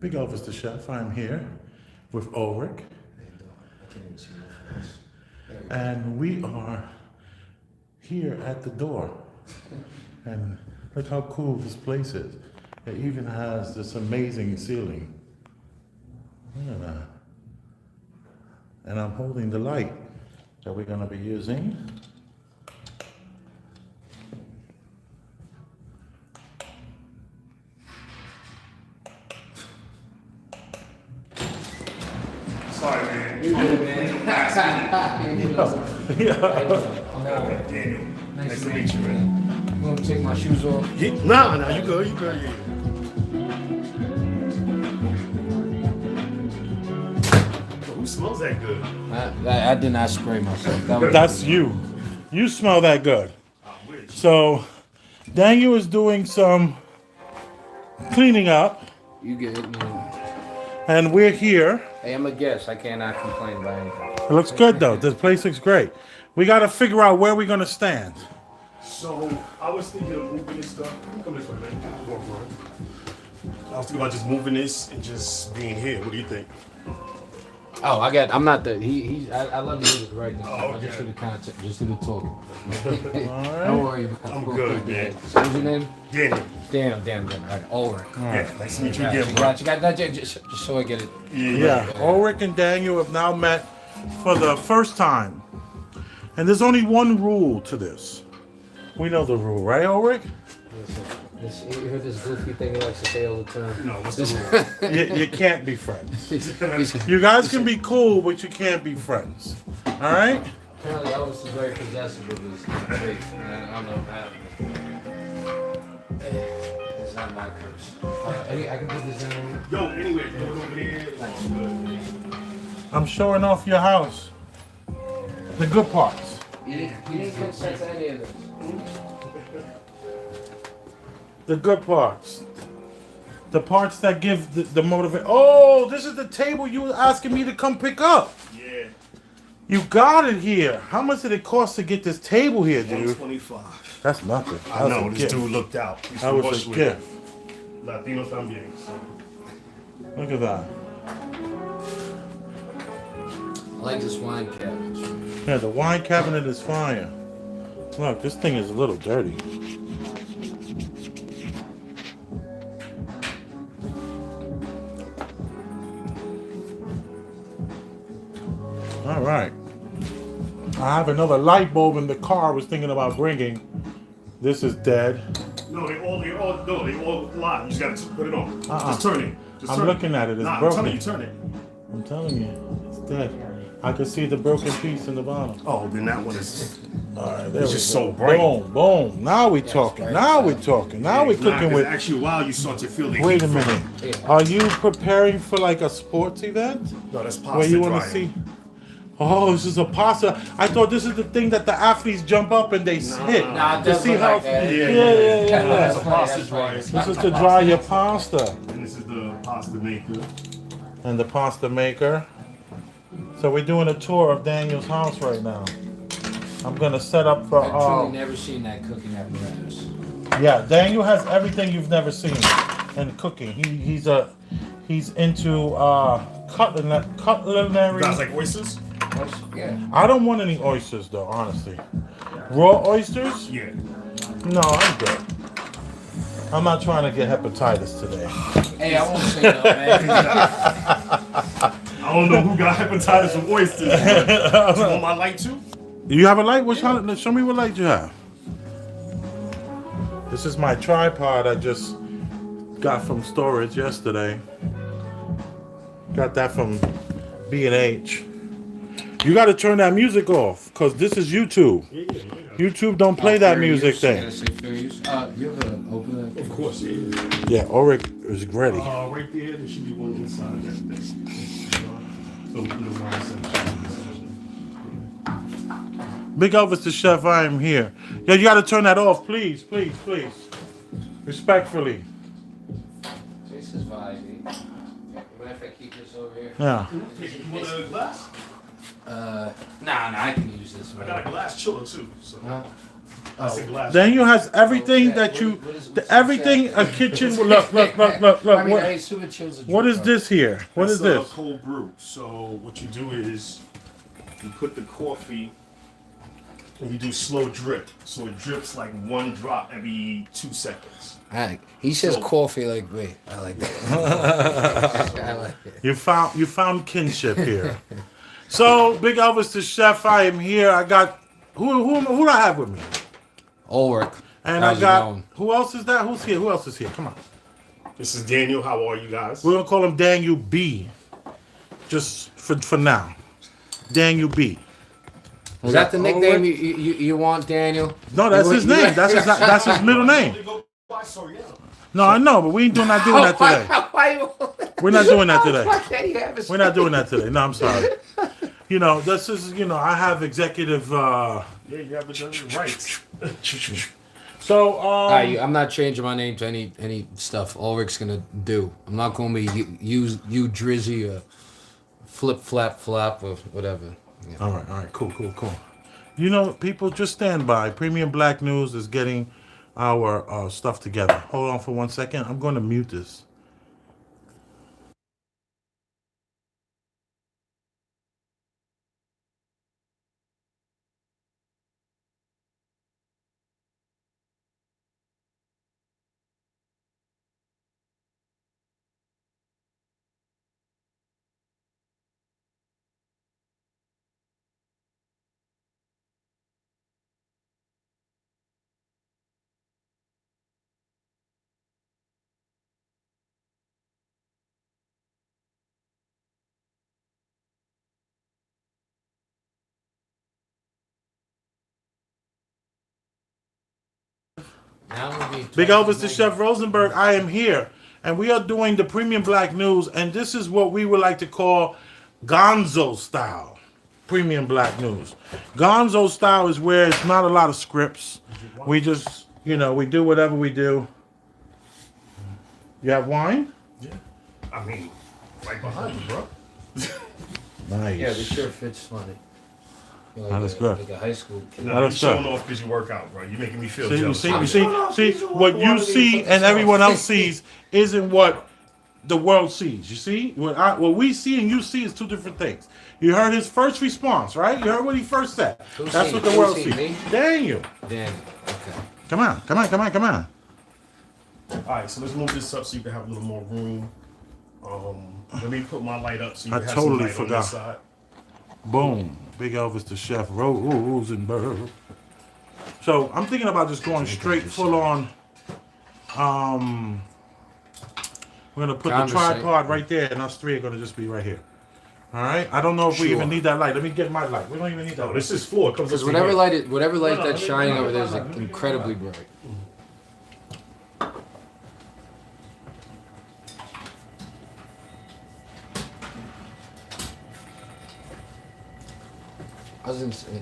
Big Elvis the chef. I'm here with Ulrich, and we are here at the door. And look how cool this place is. It even has this amazing ceiling. Look at that. And I'm holding the light that we're going to be using. Sorry, man. You good, man. Daniel. Nice to meet you, man. I'm gonna take my shoes off. Nah, you good, yeah. Who smells that good? I did not spray myself. That was That's you. You smell that good. So, Daniel is doing some cleaning up, you good. and we're here. Hey, I'm a guest. I cannot complain about anything. It looks good though. This place looks great. We got to figure out where we're going to stand. So, I was thinking of moving this stuff. Come this way, man. Go for it. I was thinking about just moving this and just being here. What do you think? Oh, I'm not the. I love music right now. Oh, I just okay. do the content, just do the talking. right. Don't worry about it. I'm good, man. What's your name? Daniel. Damn. All right, Ulrich. Yeah, nice to meet you Got again, bro. you. Just so I get it. Yeah, Ulrich and Daniel have now met for the first time. And there's only one rule to this. We know the rule, right, Ulrich? You heard this goofy thing he likes to say all the time? No, what's the rule? You can't be friends. You guys can be cool, but you can't be friends. All right? Apparently Elvis is very possessive with his faith. I don't know how. It's not my curse. I can put this in. Yo, anyway, go over there. Good. I'm showing off your house. The good parts. You didn't consent to any of this. The good parts. The parts that give the motivation. Oh, this is the table you were asking me to come pick up. Yeah. You got it here. How much did it cost to get this table here, dude? $125. That's nothing. I That know, was a this gift. dude looked out. He's That from was a Bushwick. gift. Latino también. So. Look at that. I like this wine cabinet. Yeah, the wine cabinet is fire. Look, this thing is a little dirty. All right. I have another light bulb in the car I was thinking about bringing. This is dead. No, they all live. You just gotta put it on. Just turn it. Just I'm turn looking at it. It's Nah, broken. I'm telling you, turn it. I'm telling you, it's dead. I can see the broken piece in the bottom. Oh, then that one is. All right, there It's we just go. so bright. Boom, boom. Now we're talking. Now we're talking. Now we're cooking with. Actually, while you start to feel the Wait heat a from minute. it. Are you preparing for like a sports event? No, that's pasta Where you want to drying. see? Oh, this is a pasta. I thought this is the thing that the athletes jump up and they hit Nah, it to does see look how. like that. Yeah. That's a funny, pasta that's dryer. funny. This is to dry your pasta And this is the pasta maker. and the pasta maker. So we're doing a tour of Daniel's house right now. I'm gonna set up for. I've truly never seen that cooking apparatus. Yeah, Daniel has everything you've never seen in cooking. He's into culinary. You guys like oysters? Yeah. I don't want any oysters though, honestly. Raw oysters? Yeah. No, I'm good. I'm not trying to get hepatitis today. Hey, I won't say no, man. I don't know who got hepatitis from oysters. But you want my light too? You have a light? Show me what light you have. This is my tripod I just got from storage yesterday. Got that from B&H. You got to turn that music off, because this is YouTube. Yeah. YouTube don't play that Fair music use. thing. Gotta say fair use. You have an open it? Of course, yeah. Yeah, Ulrich is ready. Right there, there should be one inside that thing. So, you know, why I said- Big Elvis the chef, I am here. Yeah, you got to turn that off, please. Respectfully. This is vibey. What if I keep this over here? Yeah. You want a glass? Nah, I can use this I one. got a glass chiller too. So. Huh? That's a glass. Daniel has everything that you, everything a kitchen. Look. I mean, What, I assume it chills the what drink is up. this here? What is That's this? cold brew. So what you do is you put the coffee and you do slow drip. So it drips like 1 drop every 2 seconds. He says So- coffee like me. I like that. I like it. You found kinship here. So, Big Elvis the chef, I am here. I got who do I have with me? Ulrich. And How's I it got going? who else is that? Who's here? Who else is here? Come on. This is Daniel. How are you guys? We're gonna call him Daniel B. Just for now. Daniel B. Was that the nickname Ulrich? you want, Daniel? No, that's his name. That's his middle name. No, I know, but we not doing that today. We're not doing that today. We're not doing that today. No, I'm sorry. You know, this is, I have executive. Yeah, you have the rights. So, I'm not changing my name to any stuff Ulrich's gonna do. I'm not gonna be you Drizzy or flip flap or whatever. Yeah. all right, cool. You know, people, just stand by. Premium Black News is getting our stuff together. Hold on for 1 second. I'm going to mute this. Big Elvis the Chef Rosenberg, I am here. And we are doing the Premium Black News, and this is what we would like to call Gonzo style. Premium Black News. Gonzo style is where it's not a lot of scripts. We just, we do whatever we do. You have wine? Yeah. I mean, right behind you, bro. Nice. Yeah, this shirt fits funny. Like That is good. Like a high school kid. No, That you're is showing good. off because you work out, bro. You're making me feel See, jealous. see, what you see and everyone else sees isn't what the world sees. You see? What we see and you see is two different things. You heard his first response, right? You heard what he first said. Who's That's seen? what the Who's world seen? sees. Me? Daniel. Damn. Okay. Come on. All right, so let's move this up so you can have a little more room. Let me put my light up so you I can have totally some light forgot. on this side. Boom. Big Elvis the Chef Rosenberg. So I'm thinking about just going straight full on. We're gonna put the tripod right there, and us three are gonna just be right here. All right. I don't know if we even need that light. Let me get my light. We don't even need that. No, light. this is floor. It comes Because up whatever here. light No, that's shining over there is no, like no, incredibly bright. I was gonna say,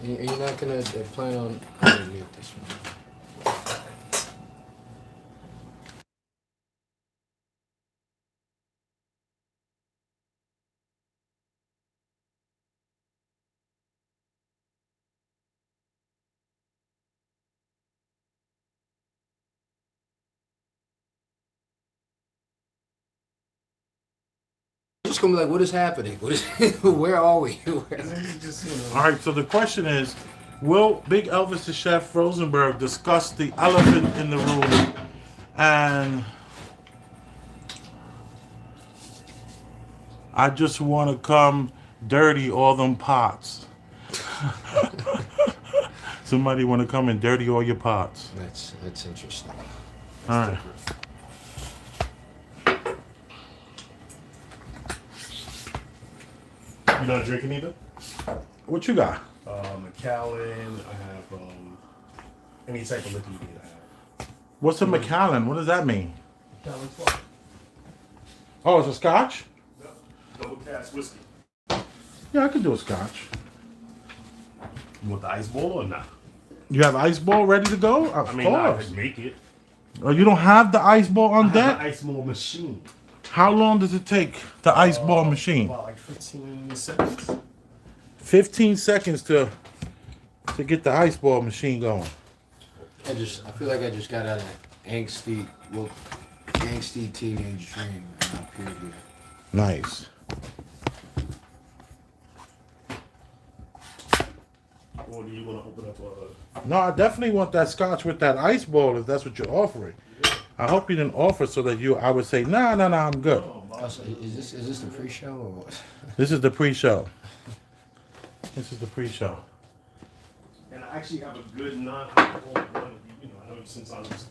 you're not gonna plan on mute this one. Just gonna be like, what is happening? What is? Where are we? All right. So the question is, will Big Elvis the Chef Rosenberg discuss the elephant in the room? And I just want to come dirty all them pots. Somebody want to come and dirty all your pots. That's interesting. All right. You're not drinking either? What you got? Macallan. I have any type of liquor you need. I have. What's a Macallan? What does that mean? Macallan's fine. Oh, it's a scotch? Yep. Double cast whiskey. Yeah, I could do a scotch. You want the ice ball or not? You have ice ball ready to go? Of I mean, I course. could make it. Oh, you don't have the ice ball I on have the deck? ice ball machine. How long does it take, the ice ball machine? About like 15 seconds. 15 seconds to to get the ice ball machine going. I feel like I just got out of an angsty teenage dream, and I'm pure here. Nice. Or do you want to open up a? No, I definitely want that scotch with that ice ball if that's what you're offering. I hope you didn't offer so that I would say, nah, I'm good. Oh, so is this the pre-show or what? This is the pre-show. This is the pre-show. And I actually have a good non-alcoholic one. I know since I was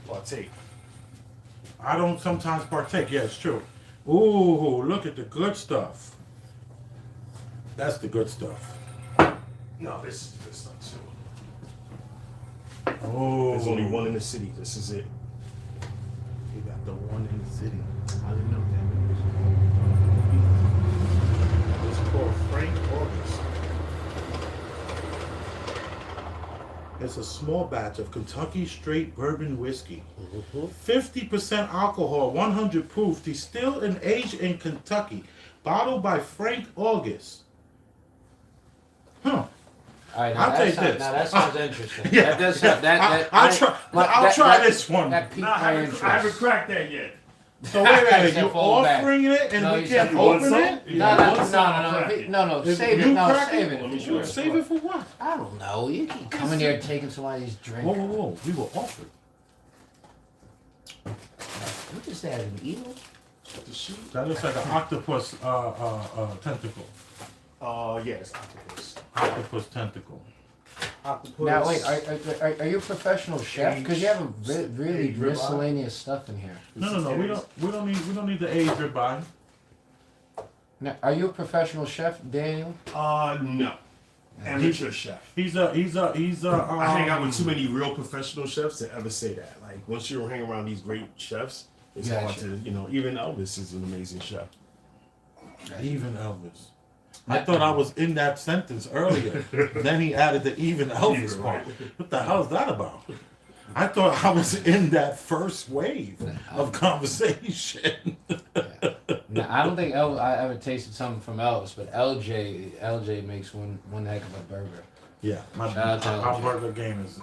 partake. I don't sometimes partake. Yeah, it's true. Ooh, look at the good stuff. That's the good stuff. No, this is good stuff too. Oh, There's only one in the city. This is it. You got the one in the city. I didn't know that. It's called Frank August. It's a small batch of Kentucky straight bourbon whiskey. 50% alcohol, 100 proof, distilled and aged in Kentucky. Bottled by Frank August. Huh. All right, I'll take this. Now that sounds interesting. Yeah. That does sound, I'll try this one. That piqued Nah, my I interest. haven't cracked that yet. So wait a minute, Except you fall back. offering it and No, we you can't said open some? it? No, If save you it. No, crack save it, it. you save it for what? I don't know. You keep coming here taking somebody's drink. Whoa. We were offered. What is that? An eagle? The sheet? That looks like an octopus tentacle. Yes, octopus. Octopus tentacle. Octopus. Now wait, are you a professional chef? Because you have a really Aged ribeye. miscellaneous stuff in here. No. We don't need the aged ribeye. Now, are you a professional chef, Daniel? No. Amateur chef. He's a I hang out with too many real professional chefs to ever say that. Like once you hang around these great chefs, it's hard Gotcha. to, even Elvis is an amazing chef. even Elvis. I thought I was in that sentence earlier. Then he added the even Elvis Yeah, part. right. What the hell is that about? I thought I was in that first wave of conversation. Now, I don't think I ever tasted something from Elvis, but LJ makes one heck of a burger. Yeah, Shout out to our LJ. burger game is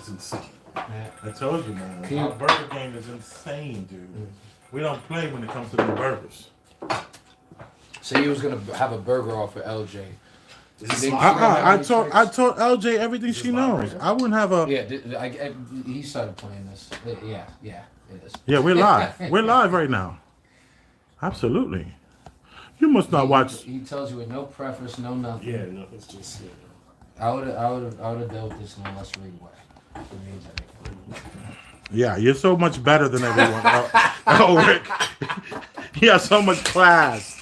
insane. Yeah. I told you, man. Can you- Our burger game is insane, dude. We don't play when it comes to the burgers. So you was gonna have a burger off for LJ. Is this They- live? I any taught tricks? LJ everything she knows. I wouldn't have a. Yeah, he started playing this. Yeah, it is. Yeah, we're live. We're live right now. Absolutely. You must not watch. He tells you with no preface, no nothing. Yeah, no, it's just, I would have dealt this in a less rude way. It means anything. Yeah, you're so much better than everyone else. Oh, Rick. You have so much class.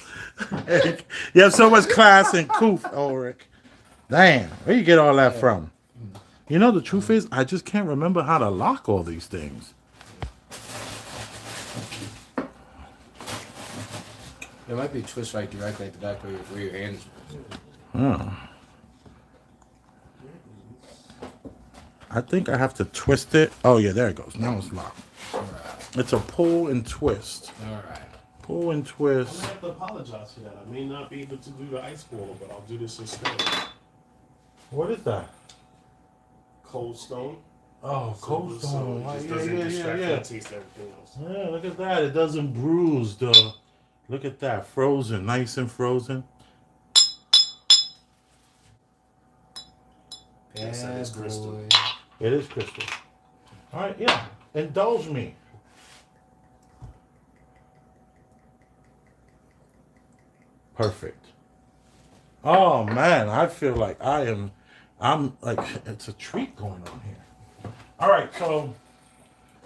You have so much class and coof, Ulrich. Damn, where you get all that from? You know, the truth is, I just can't remember how to lock all these things. There might be a twist right directly at the back where your hands. Oh. I think I have to twist it. Oh, yeah, there it goes. Now it's locked. All right. It's a pull and twist. All right. Pull and I'm twist. gonna have to apologize for that. I may not be able to do the ice bowl, but I'll do this instead. What is that? Cold Stone. Oh, cold So stone. it just Yeah, doesn't distract yeah. and taste everything else. Yeah, look at that. It doesn't bruise the. Look at that. Frozen. Nice and frozen. Yes, that is Bad crystal. boy. It is crystal. All right, yeah. Indulge me. Perfect. Oh man, I feel like I'm like it's a treat going on here. All right, so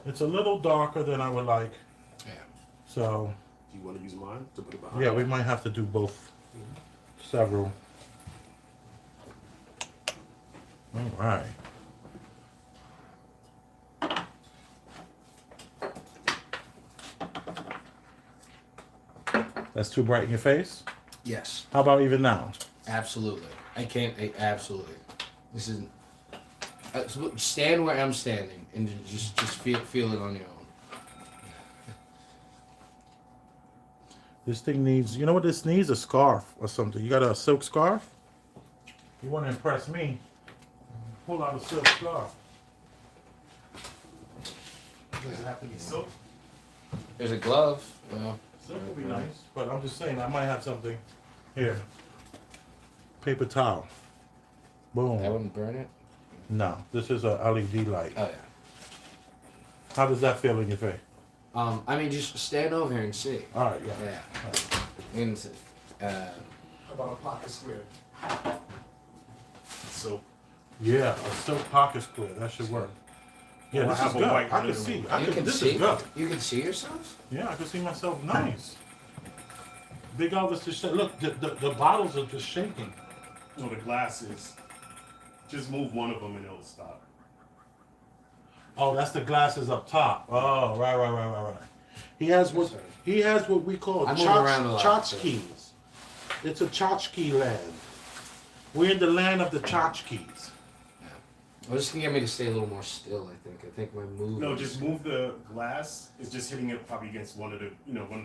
it's a little darker than I would like. Yeah. So Do you want to use mine to put it behind? yeah, we might have to do both. Several. All right. That's too bright in your face? Yes. How about even now? Absolutely. Absolutely. This is. Stand where I'm standing and just feel it on your own. This thing needs, you know what this needs? A scarf or something. You got a silk scarf? You want to impress me? pull out a silk scarf. Does it have to be silk? There's a glove. Well, Silk would be nice, but I'm just saying I might have something here. Paper towel. Boom. that wouldn't burn it. No, this is a LED light. Oh yeah. How does that feel in your face? I mean, just stand over here and see. All right, yeah. Yeah. And How about a pocket square? So, Yeah, a silk pocket square. That should work. Yeah, Oh, I this have is a good. white I can little see. one. This see. is good. You can see yourself. Yeah, I can see myself nice. Big Elvis just said, look, the bottles are just shaking. no, the glasses. Just move one of them and it'll stop. Oh, that's the glasses up top. Oh, right. He has what we call I move around a lot, tchotchkes. It's a tchotchke land. We're in the land of the tchotchkes. Well, this can get me to stay a little more still. I think my move. No, is- just move the glass. It's just hitting it probably against one of the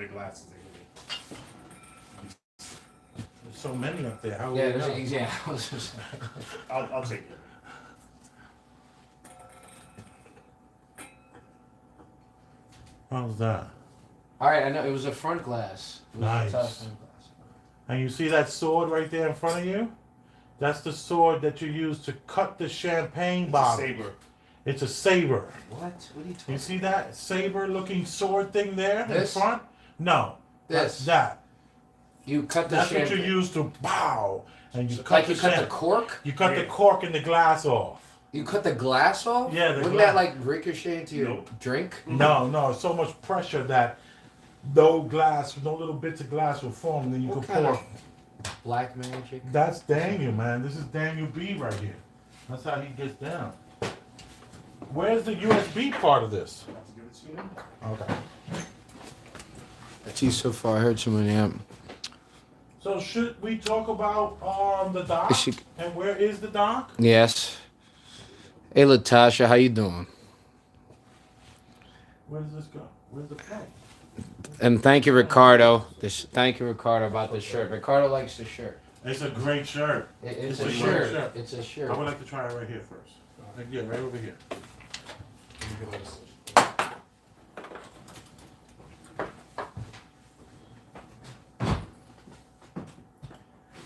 glasses. They're hitting. There's so many up there. How Yeah, would we know? yeah. I was just- I'll take it. How's that? All right, I know it was a front glass. It was a Nice. tough front glass. And you see that sword right there in front of you? That's the sword that you use to cut the champagne It's a bottle. saber. It's a saber. What? What are you talking? You see that saber-looking sword thing there This? in front? No, that's This. that. You cut the That's what champagne. you use to bow, and you cut Like the you cut the champ- cork. You cut the Yeah. cork in the glass off. You cut the glass off. Yeah, the Wouldn't glass. that like ricochet into your Nope. drink? No, so much pressure that no little bits of glass will form, and then you What can kind pour. of black magic? That's Daniel, man. This is Daniel B right here. That's how he gets down. Where's the USB part of this? Let's give it to you. Okay. That's you so far. I heard somebody. So should we talk about the dock? Is she- And where is the dock? Yes. Hey, Latasha, how you doing? Where does this go? Where's the plane? And thank you, Ricardo. Thank you, Ricardo, about the shirt. Ricardo likes the shirt. It's a great shirt. It's It's a a great shirt. shirt. It's a I shirt. would like to try it right here first. Yeah, right over here.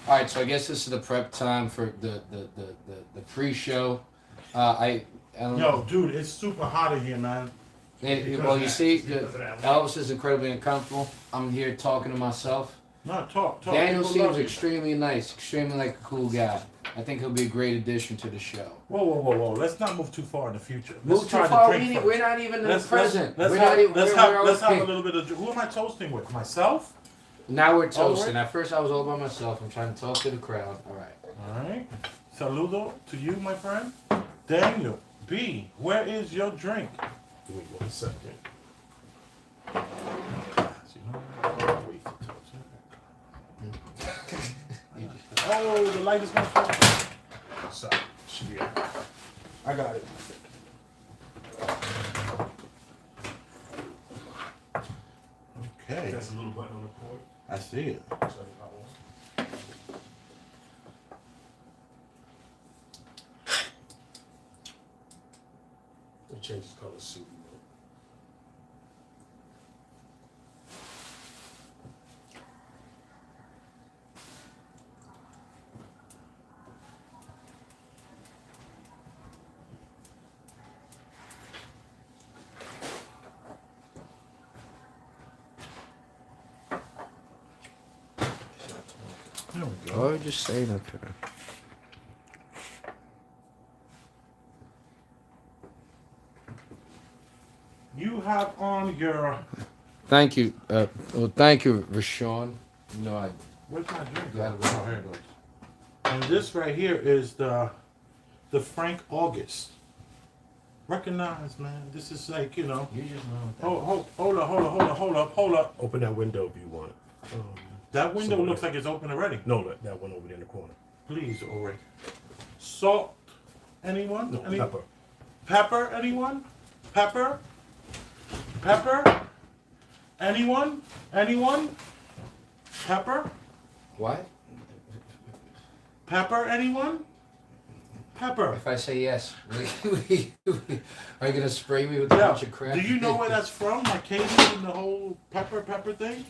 All right, so I guess this is the prep time for the pre-show. I don't Yo, know. dude, it's super hot in here, man. Well, you see, Because of that. Elvis is incredibly uncomfortable. I'm here talking to myself. No, talk. Daniel People love seems you. extremely nice, extremely like a cool guy. I think he'll be a great addition to the show. Whoa. Let's not move too far in the future. Move Let's too try far. the drink first. We're not even in the present. Let's We're have, not even. let's we're, have, we're let's have okay. a little bit of. Who am I toasting with? Myself? Now we're All toasting. right. At first, I was all by myself. I'm trying to talk to the crowd. All right. All right. Saludo to you, my friend. Daniel B, where is your drink? Give me 1 second. Oh, the light is gonna fall. Sorry. Should be okay. I got it. Okay, That's a little button on the cord. I see it. So if I want. It changes color suit. There we What go. were you just saying up here? You have on your. Thank you. Well, thank you, Rashawn. You know, Where's my drink? Got it. Oh, here it goes. And this right here is the Frank August. Recognize, man. This is like, you know. you just know. Hold up. Open that window if you want. That window So- looks like it's open already. No, that one over there in the corner. Please, Ori. Salt, anyone? No, Any- pepper. Pepper, anyone? Pepper? Pepper? Anyone? Anyone? Pepper? What? Pepper, anyone? Pepper. If I say yes, are you gonna spray me with a bunch of crap? Do you know where that's from? Like Katie and the whole pepper thing?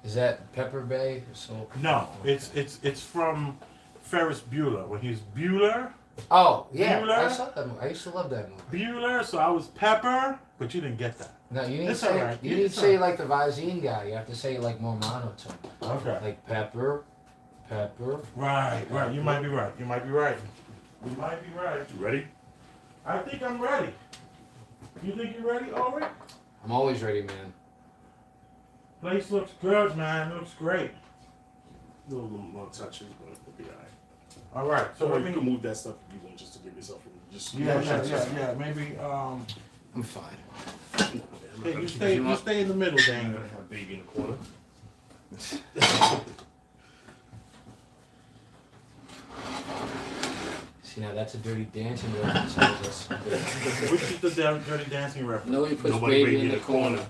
Is that Pepper Bay or so? No, it's from Ferris Bueller. When he's Bueller. Oh yeah, Bueller? I saw that movie. I used to love that movie. Bueller, so I was Pepper, but you didn't get that. No, you need to It's say alright. you need to It's say alright. like the Visine guy. You have to say it like more monotone. Okay. Like pepper. Right. You might be right. You might be right. You might be right. You ready? I think I'm ready. You think you're ready, Ulrich? I'm always ready, man. Place looks good, man. It looks great. A little more touches, but it'll be alright. All right. So So let you me. can move that stuff if you want, just to give yourself just. Yeah. Maybe. I'm fine. Hey, you stay in the middle, I'm Daniel. gonna have baby in the corner. See now that's a Dirty Dancing reference. Which is the Dirty Dancing reference? Nobody puts Nobody baby in the corner.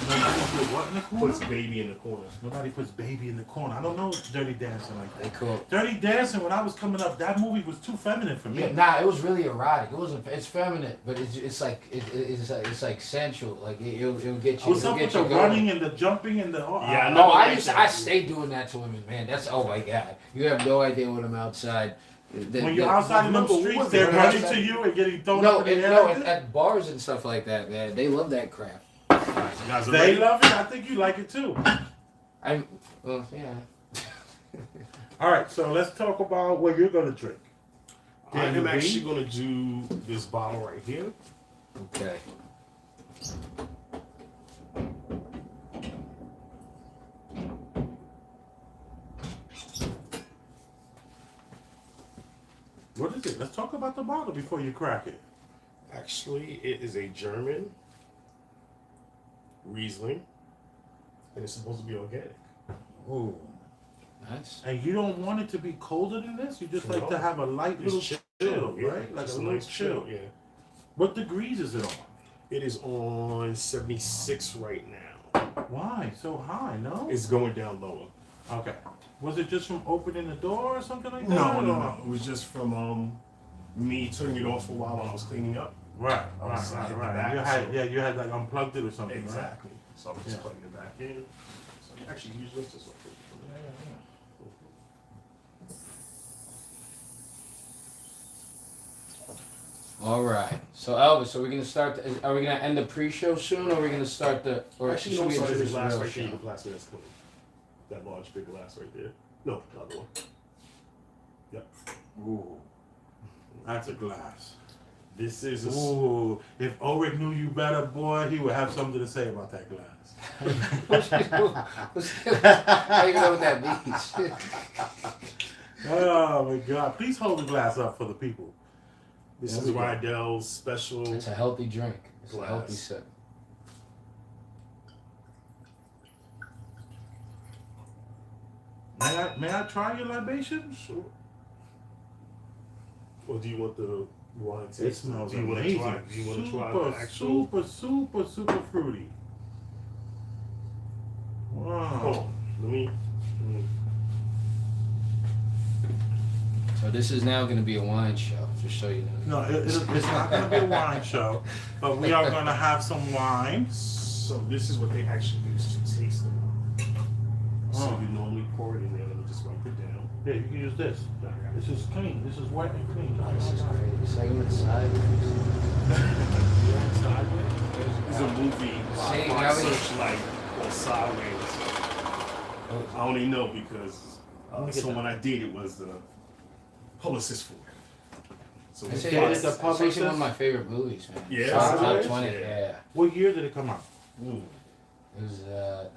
Nobody puts what in the corner? Puts baby in the corner. Nobody puts baby in the corner. I don't know Dirty Dancing like They that. cool. Dirty Dancing, when I was coming up, that movie was too feminine for me. Yeah, nah, it was really erotic. It wasn't. It's feminine, but it's like sensual. Like it'll get you. What's it'll up get with you the going. running and the jumping and the? Oh, Yeah, I No, know. I stay doing that to women, man. That's oh my god. You have no idea when I'm outside. When you're outside in the streets, they're running to you and getting thrown No, up in the air. no, like this? at bars and stuff like that, man. They love that crap. You guys are They ready? love it. I think you like it too. Well, yeah. All right, so let's talk about what you're gonna drink. I am Daniel actually B? gonna do this bottle right here. Okay. What is it? Let's talk about the bottle before you crack it. Actually, it is a German Riesling, and it's supposed to be organic. Ooh. Nice. And you don't want it to be colder than this? You just like No. to have a light little It's chill, yeah, right? Like just a little nice chill. Yeah, What degrees is it on? it is on 76 right now. Why so high? No. It's going down lower. Okay. Was it just from opening the door or something like that? No. It was just from me turning it off for a while when I was cleaning up. Right. Outside the Right. back, You had so- you had like unplugged it or something. Exactly. So I'm just Yeah. putting it back in. So actually, use this one. All right. So Elvis, are we gonna start? Are we gonna end the pre-show soon, or are we gonna start the? Or Actually, should no, we sorry, introduce the glass the real right there. show? The glass that's clean. That large, big glass right there. No, the other one. Yep. Ooh. That's a glass. This is a. Ooh. If Ulrich knew you better, boy, he would have something to say about that glass. I don't even know what that means. Oh my God! Please hold the glass up for the people. This There is we go. Rydell's special. It's a healthy drink. It's a Glass. healthy sip. May I try your libation? Sure. Or do you want the wine taste? It smells do you want to amazing. try? Do you want to try the actual? super fruity. Hold Wow. on. Let me. So this is now going to be a wine show, just so you know. No, it's not going to be a wine show, but we are going to have some wine. So this is what they actually use to taste the wine. So Oh. you normally pour it in there. Let me just wipe it down. Yeah, you can use this. This is clean. This is wet and clean. This is great. It's like I'm inside. It's a movie See, by now we- Searchlight or Sideways. I only know because someone I dated was the publicist for it. So I it's say Dated it's, the it's actually one of publicist? my favorite movies, man. Yeah, It's on the top Sideways? 20. Yeah. Yeah. What year did it come out? Ooh. It was,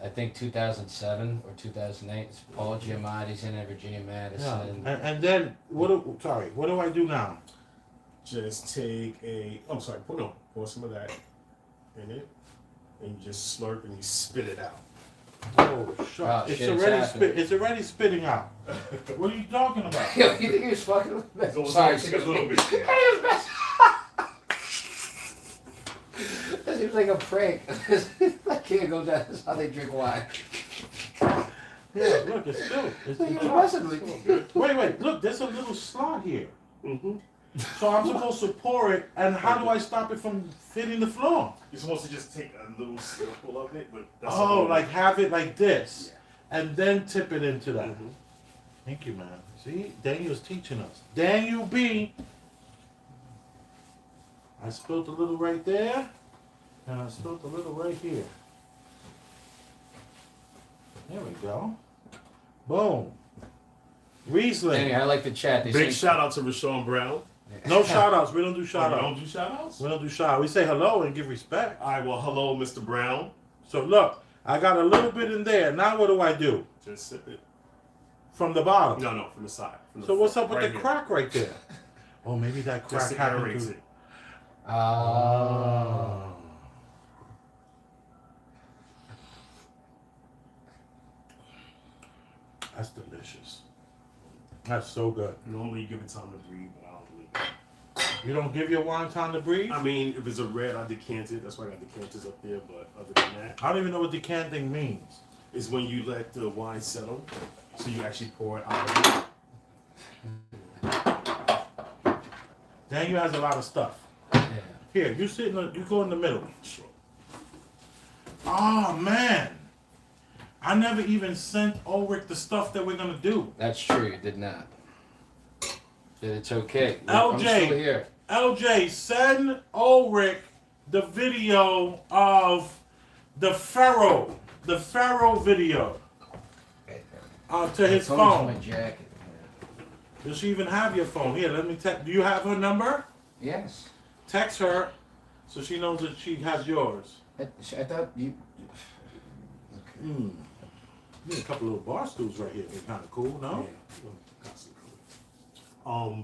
I think 2007 or 2008. It's Paul Giamatti's in it, Virginia Madison. And then what do I do now? Just take I'm sorry, pour some of that in it, and you just slurp and you spit it out. Oh, shit. Oh, It's shit, it's already happening. it's already spitting out. What are you talking about? Yo, you think he was fucking with me? So it's Sorry, gonna take a little bit. That seems like a prank. I can't go down. That's how they drink wine. Yeah, look, it's still. It's You're dry. messing with me. Wait, look, there's a little slot here. Mm-hmm. So I'm supposed to pour it, and how do I stop it from hitting the floor? You're supposed to just take a little sample of it, but that's Oh, like have it like this, Yeah. and then tip it into that. Mhm. Thank you, man. See, Daniel's teaching us. Daniel B. I spilled a little right there, and I spilled a little right here. There we go. Boom. Riesling. Anyway, I like the chat. They Big say- shout out to Rashawn Brown. No shout outs. We don't do Oh, shout you outs. don't do shout outs? We don't do shout outs. We say hello and give respect. All right, well, hello, Mr. Brown. So look, I got a little bit in there. Now what do I do? Just sip it. From the bottom. No, from the side. From the So what's front, up with right the here. crack right there? Oh, maybe that crack Just happened aerates to... it. Oh. That's delicious. That's so good. Normally, you give it time to breathe, but I don't believe it. You don't give your wine time to breathe? I mean, if it's a red, I decant it. That's why I got decanters up there. But other than that, I don't even know what decanting means. is when you let the wine settle, so you actually pour it out of it. Daniel has a lot of stuff. Yeah. Here, you sit in the, you go in the middle. Sure. Oh man, I never even sent Ulrich the stuff that we're gonna do. That's true. You did not. But it's okay. I'm LJ. still here. LJ, send Ulrich the video of the Pharaoh video to his It's always my phone. jacket. Does she even have your phone? Here, let me text. Do you have her number? Yes. Text her so she knows that she has yours. I thought you. Okay. Hmm. Need a couple little bar stools right here. They're kind of cool, no? Yeah.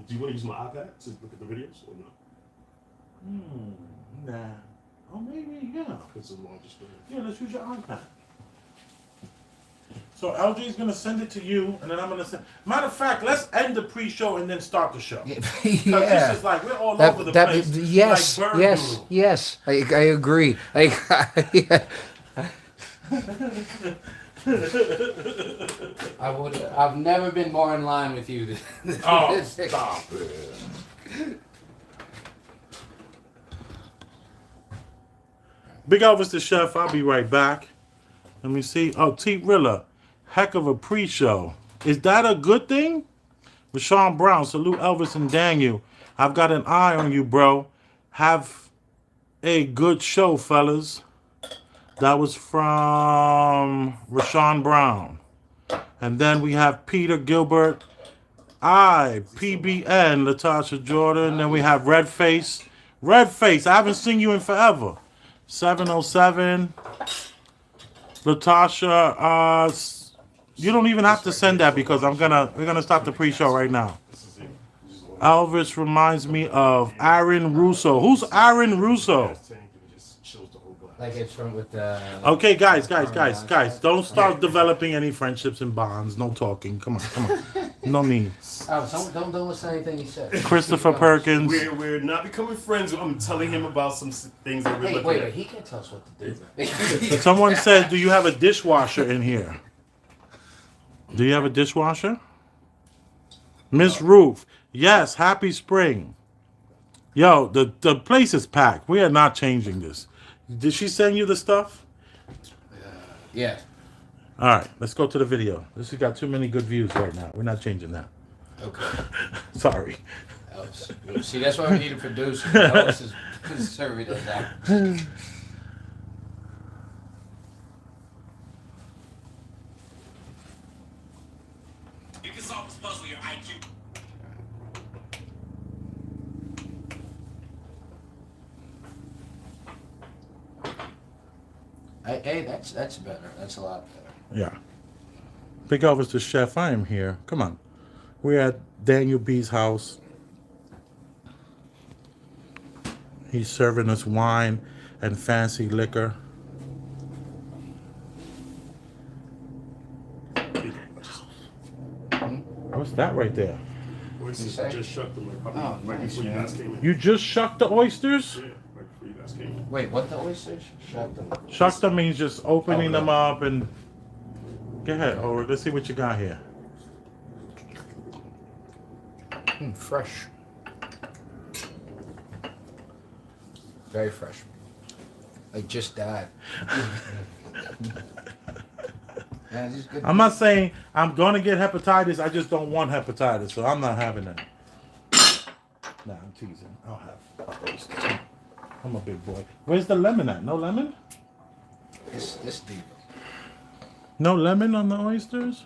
Do you want to use my iPad to look at the videos or no? Nah. Oh, maybe, yeah. Because it's a larger screen. Yeah, let's use your iPad. So LJ's gonna send it to you, and then I'm gonna send. Matter of fact, let's end the pre-show and then start the show. Yeah. Because this is like we're all over the That, place. yes, like bird yes, doodle. yes. I agree. Yeah. I've never been more in line with you. Oh, stop it. Big Elvis the chef. I'll be right back. Let me see. Oh, T Rilla, heck of a pre-show. Is that a good thing? Rashawn Brown, salute Elvis and Daniel. I've got an eye on you, bro. Have a good show, fellas. That was from Rashawn Brown. And then we have Peter Gilbert. PBN, Latasha Jordan. Then we have Red Face. Red Face, I haven't seen you in forever. 707. Latasha, you don't even have to send that because we're gonna stop the pre-show right now. This is it. You just go Elvis reminds me of Aaron Russo. Who's Aaron Russo? gas tank and it just chills the whole glass. Like it's from with the. Okay, guys, don't start developing any friendships and bonds. No talking. Come on. No need. Oh, don't listen to anything he says. Christopher Perkins. We're not becoming friends. I'm telling him about some things that we're Hey, looking wait, at. he can't tell us what to do. Someone said, do you have a dishwasher in here? Do you have a dishwasher? Miss Ruth. Yes, happy spring. Yo, the place is packed. We are not changing this. Did she send you the stuff? Yeah. All right, let's go to the video. This has got too many good views right now. We're not changing that. Okay. Sorry. Elvis. See, that's why we need a producer. Elvis is serving us out. You can solve this puzzle with your IQ. Hey, that's better. That's a lot better. Yeah. Big Elvis the chef, I am here. Come on. We're at Daniel B's house. He's serving us wine and fancy liquor. What's that right there? Oysters say? just shucked them like Oh, right nice, before you man. guys came in. You just shucked the oysters? Yeah, right before you guys came in. Wait, what the oysters? Shut them. Shucked them means just opening Oh, them up and... Go ahead, Ulrich. Let's see what you got here. Fresh. Very fresh. Like just died. Yeah, this is good. I'm not saying I'm gonna get hepatitis. I just don't want hepatitis, so I'm not having that. Nah, I'm teasing. I'll have oysters. I'm a big boy. Where's the lemon at? No lemon? This deep. No lemon on the oysters?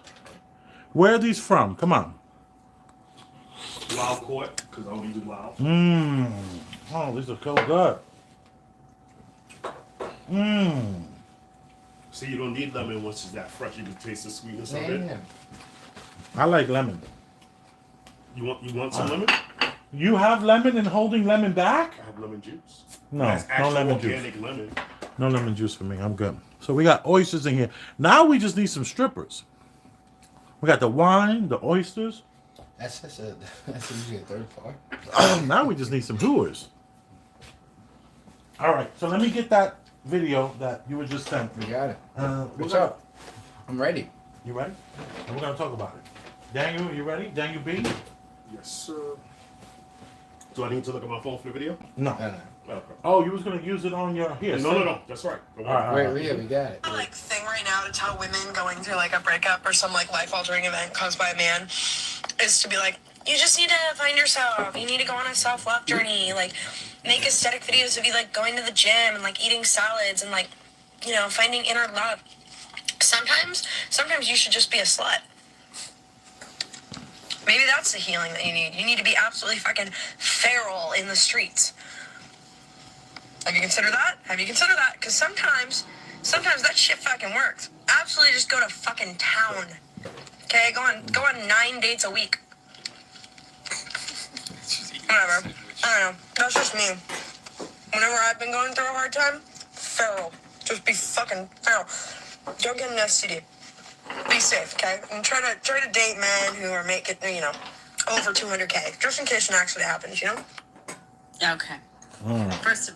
Where are these from? Come on. Wild caught, because I only do wild. Mmm. Oh, these are so good. Mmm. See, you don't need lemon once it's that fresh. You can taste the sweetness of Yeah. it. I like lemon. You want some lemon? You have lemon and holding lemon back? I have lemon juice. No, That's no actual lemon juice. organic lemon. No lemon juice for me. I'm good. So we got oysters in here. Now we just need some strippers. We got the wine, the oysters. That's usually a third part. Now we just need some doers. All right. So let me get that video that you were just sent We me. got it. What's up? I'm ready. You ready? And we're gonna talk about it. Daniel, you ready? Daniel B? Yes, sir. Do I need to look at my phone for the video? No. No. Okay. Oh, you was gonna use it on your here. No. That's right. Don't worry. All right. Wait, yeah, we got it. Like thing right now to tell women going through like a breakup or some like life-altering event caused by a man is to be like, you just need to find yourself. You need to go on a self-love journey. Like, make aesthetic videos of you like going to the gym and like eating salads and like, you know, finding inner love. Sometimes you should just be a slut. Maybe that's the healing that you need. You need to be absolutely fucking feral in the streets. Have you considered that? Because sometimes that shit fucking works. Absolutely just go to fucking town. Okay? Go on 9 dates a week. Whatever. I don't know. That's just me. Whenever I've been going through a hard time, feral. Just be fucking feral. Don't get an STD. Be safe, okay? And try to date men who are making, you know, over 200K. Just in case it actually happens, you know? Okay. All right. First of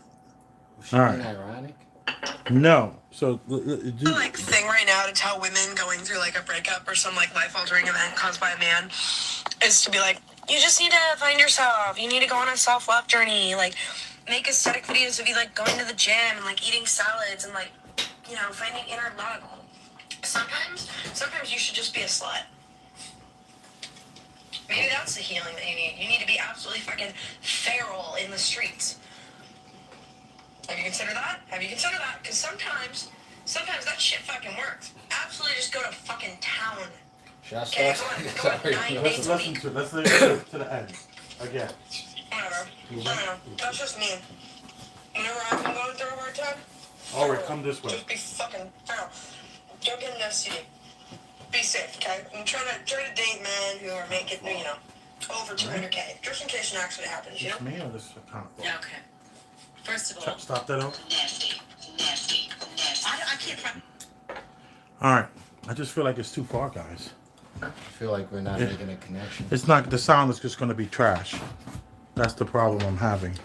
She All being right. ironic. No. So The like thing right now to tell women going through like a breakup or some like life-altering event caused by a man is to be like, you just need to find yourself. You need to go on a self-love journey. Like, make aesthetic videos of you like going to the gym and like eating salads and like, you know, finding inner love. Sometimes you should just be a slut. Maybe that's the healing that you need. You need to be absolutely fucking feral in the streets. Have you considered that? Because sometimes that shit fucking works. Absolutely just go to fucking town. Should I Okay, start? go on 9 dates a week. let's listen to the end again. Whatever. I don't know. That's just me. Whenever I've been going through a hard time, All right, come this way. just be fucking feral. Don't get an STD. Be safe, okay? And try to date men who are making, you know, over 200K. Just in case it actually happens, you know? It's me or this account? Okay. First of all, Stop that out. nasty. I can't find. All right. I just feel like it's too far, guys. I feel like we're not making a connection. It's not. The sound is just going to be trash. That's the problem I'm having.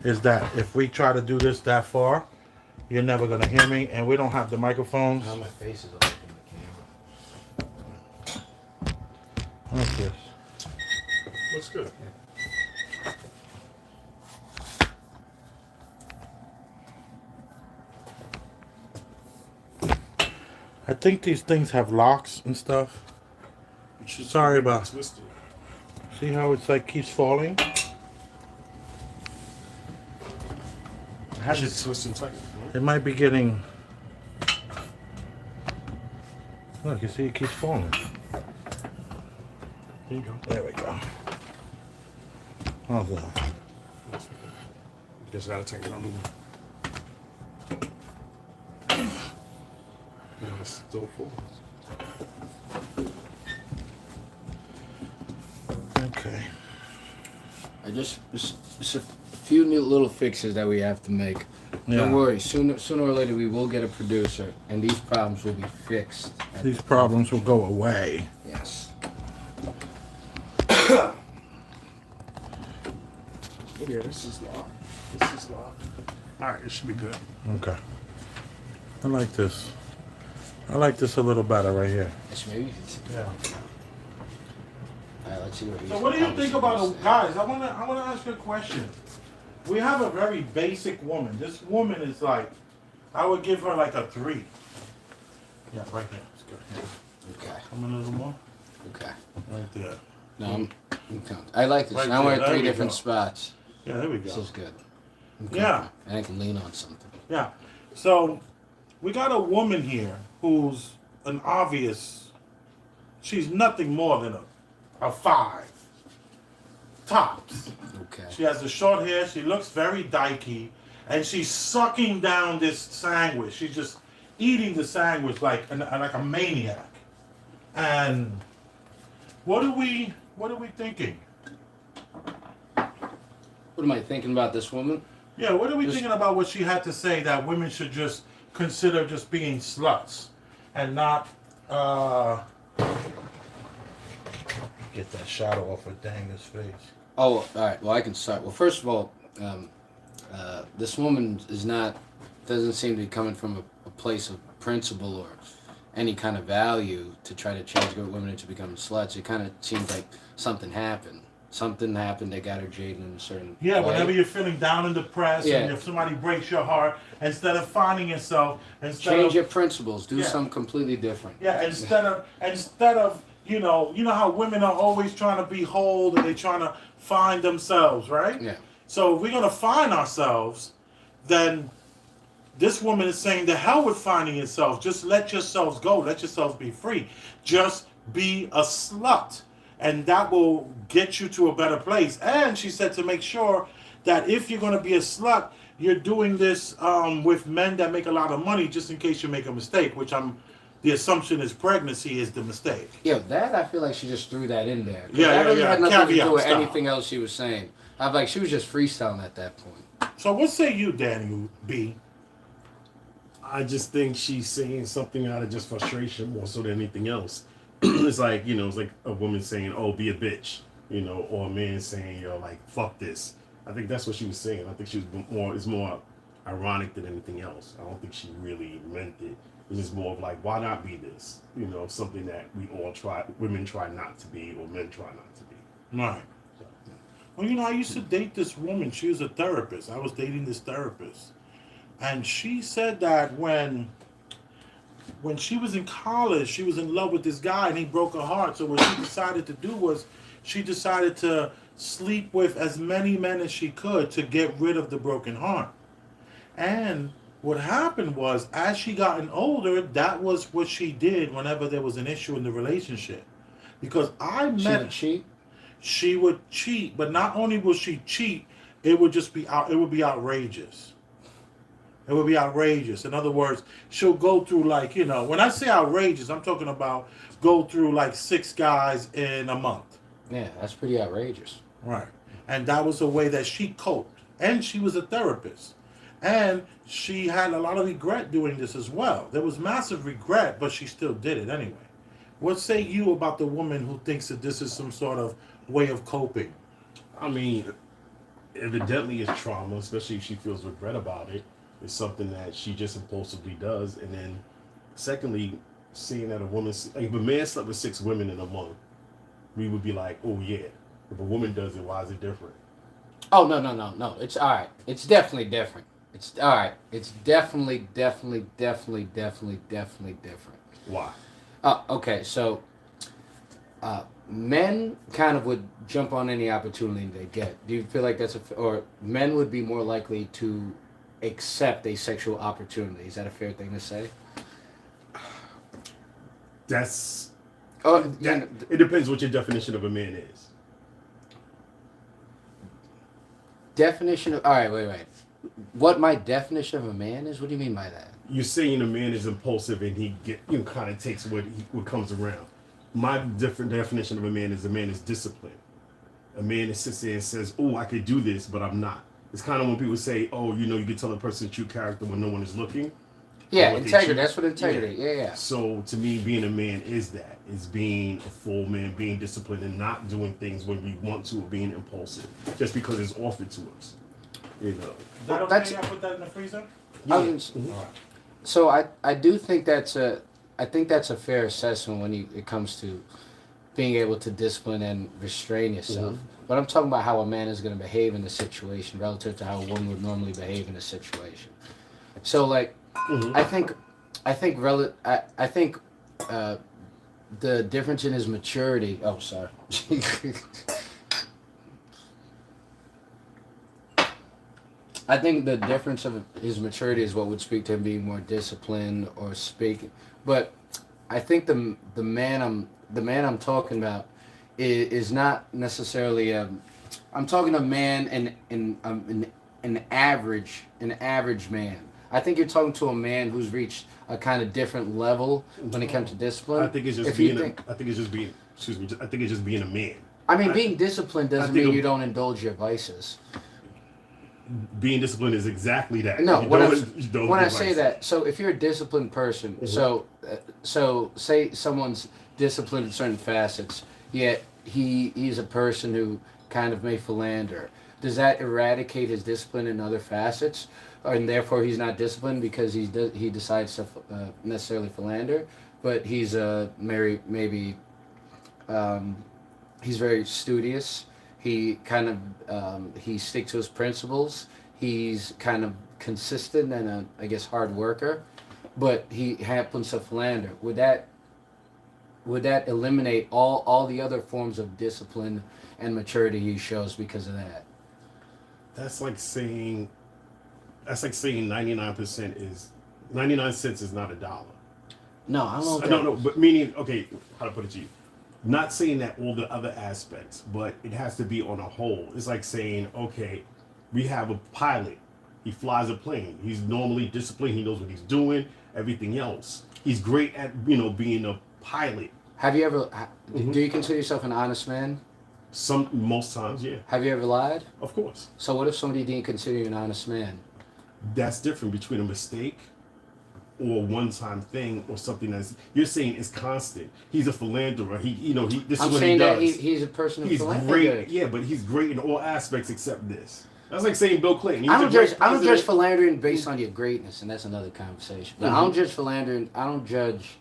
Is that if we try to do this that far, you're never going to hear me, and we don't have the microphones. Now my face is all up in the camera. What's this? Looks good. I think these things have locks and stuff. You should Sorry about- twisted. See how it's like keeps falling? You should twist and tighten. It might be getting. Look, you see, it keeps falling. There you go. There we go. How's that? Just gotta take it on the. No, it's still full. Okay. It's a few new little fixes that we have to make. Don't worry. Sooner or later we will get a producer, and these problems will be fixed. These problems will go away. Yes. Yeah, this is locked. All right, it should be good. Okay. I like this. I like this a little better right here. Yes, maybe. Yeah. All right, let's see what he's. So what do you think about guys? I wanna ask you a question. we have a very basic woman. This woman is like, I would give her like a 3. Yeah, right there. It's good. Yeah. Okay. Come in a little more. Okay. Right there. No, I'm counting. I like this. Right Now we're there, at 3 there we different go. spots. Yeah, there we This go. is good. Yeah. And I can lean on something. Yeah. So we got a woman here who's an obvious, she's nothing more than a 5. Tops. Okay. She has the short hair, she looks very dykey, and she's sucking down this sandwich. She's just eating the sandwich like a maniac. And what are we thinking? What am I thinking about this woman? Yeah, what are we Just- thinking about what she had to say that women should just consider just being sluts and not get that shadow off of Danga's face. Oh, all right. Well, I can start. Well, first of all, this woman doesn't seem to be coming from a place of principle or any kind of value to try to change good women into becoming sluts. It kind of seems like something happened. Something happened that got her jaded in a certain Yeah, way. whenever you're feeling down and depressed, Yeah. and if somebody breaks your heart, instead of finding yourself, Change your principles. Do Yeah. something completely different. yeah, instead of you know how women are always trying to be whole and they're trying to find themselves, right? Yeah. So if we're gonna find ourselves, then this woman is saying, the hell with finding yourself. Just let yourselves go. Let yourselves be free. Just be a slut. And that will get you to a better place. And she said to make sure that if you're going to be a slut, you're doing this with men that make a lot of money, just in case you make a mistake, the assumption is pregnancy is the mistake. Yeah, that I feel like she just threw that in there. 'Cause Yeah, that yeah, really yeah. had nothing to Caveat do with style. anything else she was saying. I'm like, she was just freestyling at that point. So what say you, Daniel B? I just think she's saying something out of just frustration more so than anything else. It's like, it's like a woman saying, "Oh, be a bitch," or a man saying, like, "Fuck this." I think that's what she was saying. I think she was it's more ironic than anything else. I don't think she really meant it. It's just more of like, why not be this? Something that women try not to be, or men try not to be. Right. Well, I used to date this woman. She was a therapist. I was dating this therapist. And she said that when she was in college, she was in love with this guy and he broke her heart. So what she decided to do was she decided to sleep with as many men as she could to get rid of the broken heart. And what happened was, as she gotten older, that was what she did whenever there was an issue in the relationship. Because I She met would cheat. she would cheat, but not only would she cheat, it would just be it would be outrageous. It would be outrageous. In other words, she'll go through when I say outrageous, I'm talking about go through like 6 guys in a month. Yeah, that's pretty outrageous. Right. And that was the way that she coped. And she was a therapist. And she had a lot of regret doing this as well. There was massive regret, but she still did it anyway. What say you about the woman who thinks that this is some sort of way of coping? I mean, evidently it's trauma, especially if she feels regret about it. It's something that she just impulsively does. And then, secondly, seeing that if a man slept with 6 women in a month, we would be like, oh yeah. If a woman does it, why is it different? Oh, no. It's all right. It's definitely different. It's all right. It's definitely different. Why? Okay, so men kind of would jump on any opportunity they get. Do you feel like or men would be more likely to accept a sexual opportunity? Is that a fair thing to say? That's Oh, it depends what your definition of a man is. definition of all right. Wait. What my definition of a man is? What do you mean by that? You're saying a man is impulsive and he kind of takes what comes around. My different definition of a man is disciplined. A man that sits there and says, "Oh, I could do this, but I'm not." It's kind of when people say, "Oh, you can tell a person's true character when no one is looking." Yeah, what they integrity. choose. That's what integrity. Yeah. So to me, being a man is that. It's being a full man, being disciplined, and not doing things when we want to, or being impulsive just because it's offered to us. Is that okay? That's- I put that in the freezer? All right. So I do think that's a fair assessment when it comes to being able to discipline and restrain yourself. But I'm talking about how a man is going to behave in a situation relative to how a woman would normally behave in a situation. So, like, I think, I think, the difference in his maturity. Oh, sorry. I think the difference of his maturity is what would speak to him being more disciplined or speaking. But I think the man I'm talking about is not necessarily I'm talking a man and an average man. I think you're talking to a man who's reached a kind of different level when it comes to discipline. I think it's just excuse me. I think it's just being a man. I mean, being disciplined doesn't think mean you don't indulge your vices. Being disciplined is exactly that. No, You when don't I do say vices. that, so if you're a disciplined person, so say someone's disciplined in certain facets, yet he's a person who kind of may philander. Does that eradicate his discipline in other facets, and therefore he's not disciplined because he decides to necessarily philander, but he's maybe he's very studious. He kind of he sticks to his principles. He's kind of consistent and I guess hard worker, but he happens to philander. Would that eliminate all the other forms of discipline and maturity he shows because of that? That's like saying 99% is 99 cents is not a dollar. No, I don't. No, but meaning, okay, how to put it to you? Not saying that all the other aspects, but it has to be on a whole. It's like saying, okay, we have a pilot. He flies a plane. He's normally disciplined. He knows what he's doing. Everything else, he's great at being a pilot. Have you ever? Do you consider yourself an honest man? Most times, yeah. Have you ever lied? Of course. So what if somebody didn't consider you an honest man? That's different between a mistake or a one-time thing or something that's you're saying is constant. He's a philanderer. This I'm is what saying he does. that he's a person who He's philanders. great. Yeah, but he's great in all aspects except this. That's like saying Bill Clinton. I don't judge philandering based on your greatness, and that's another conversation. But I don't judge philandering. I don't judge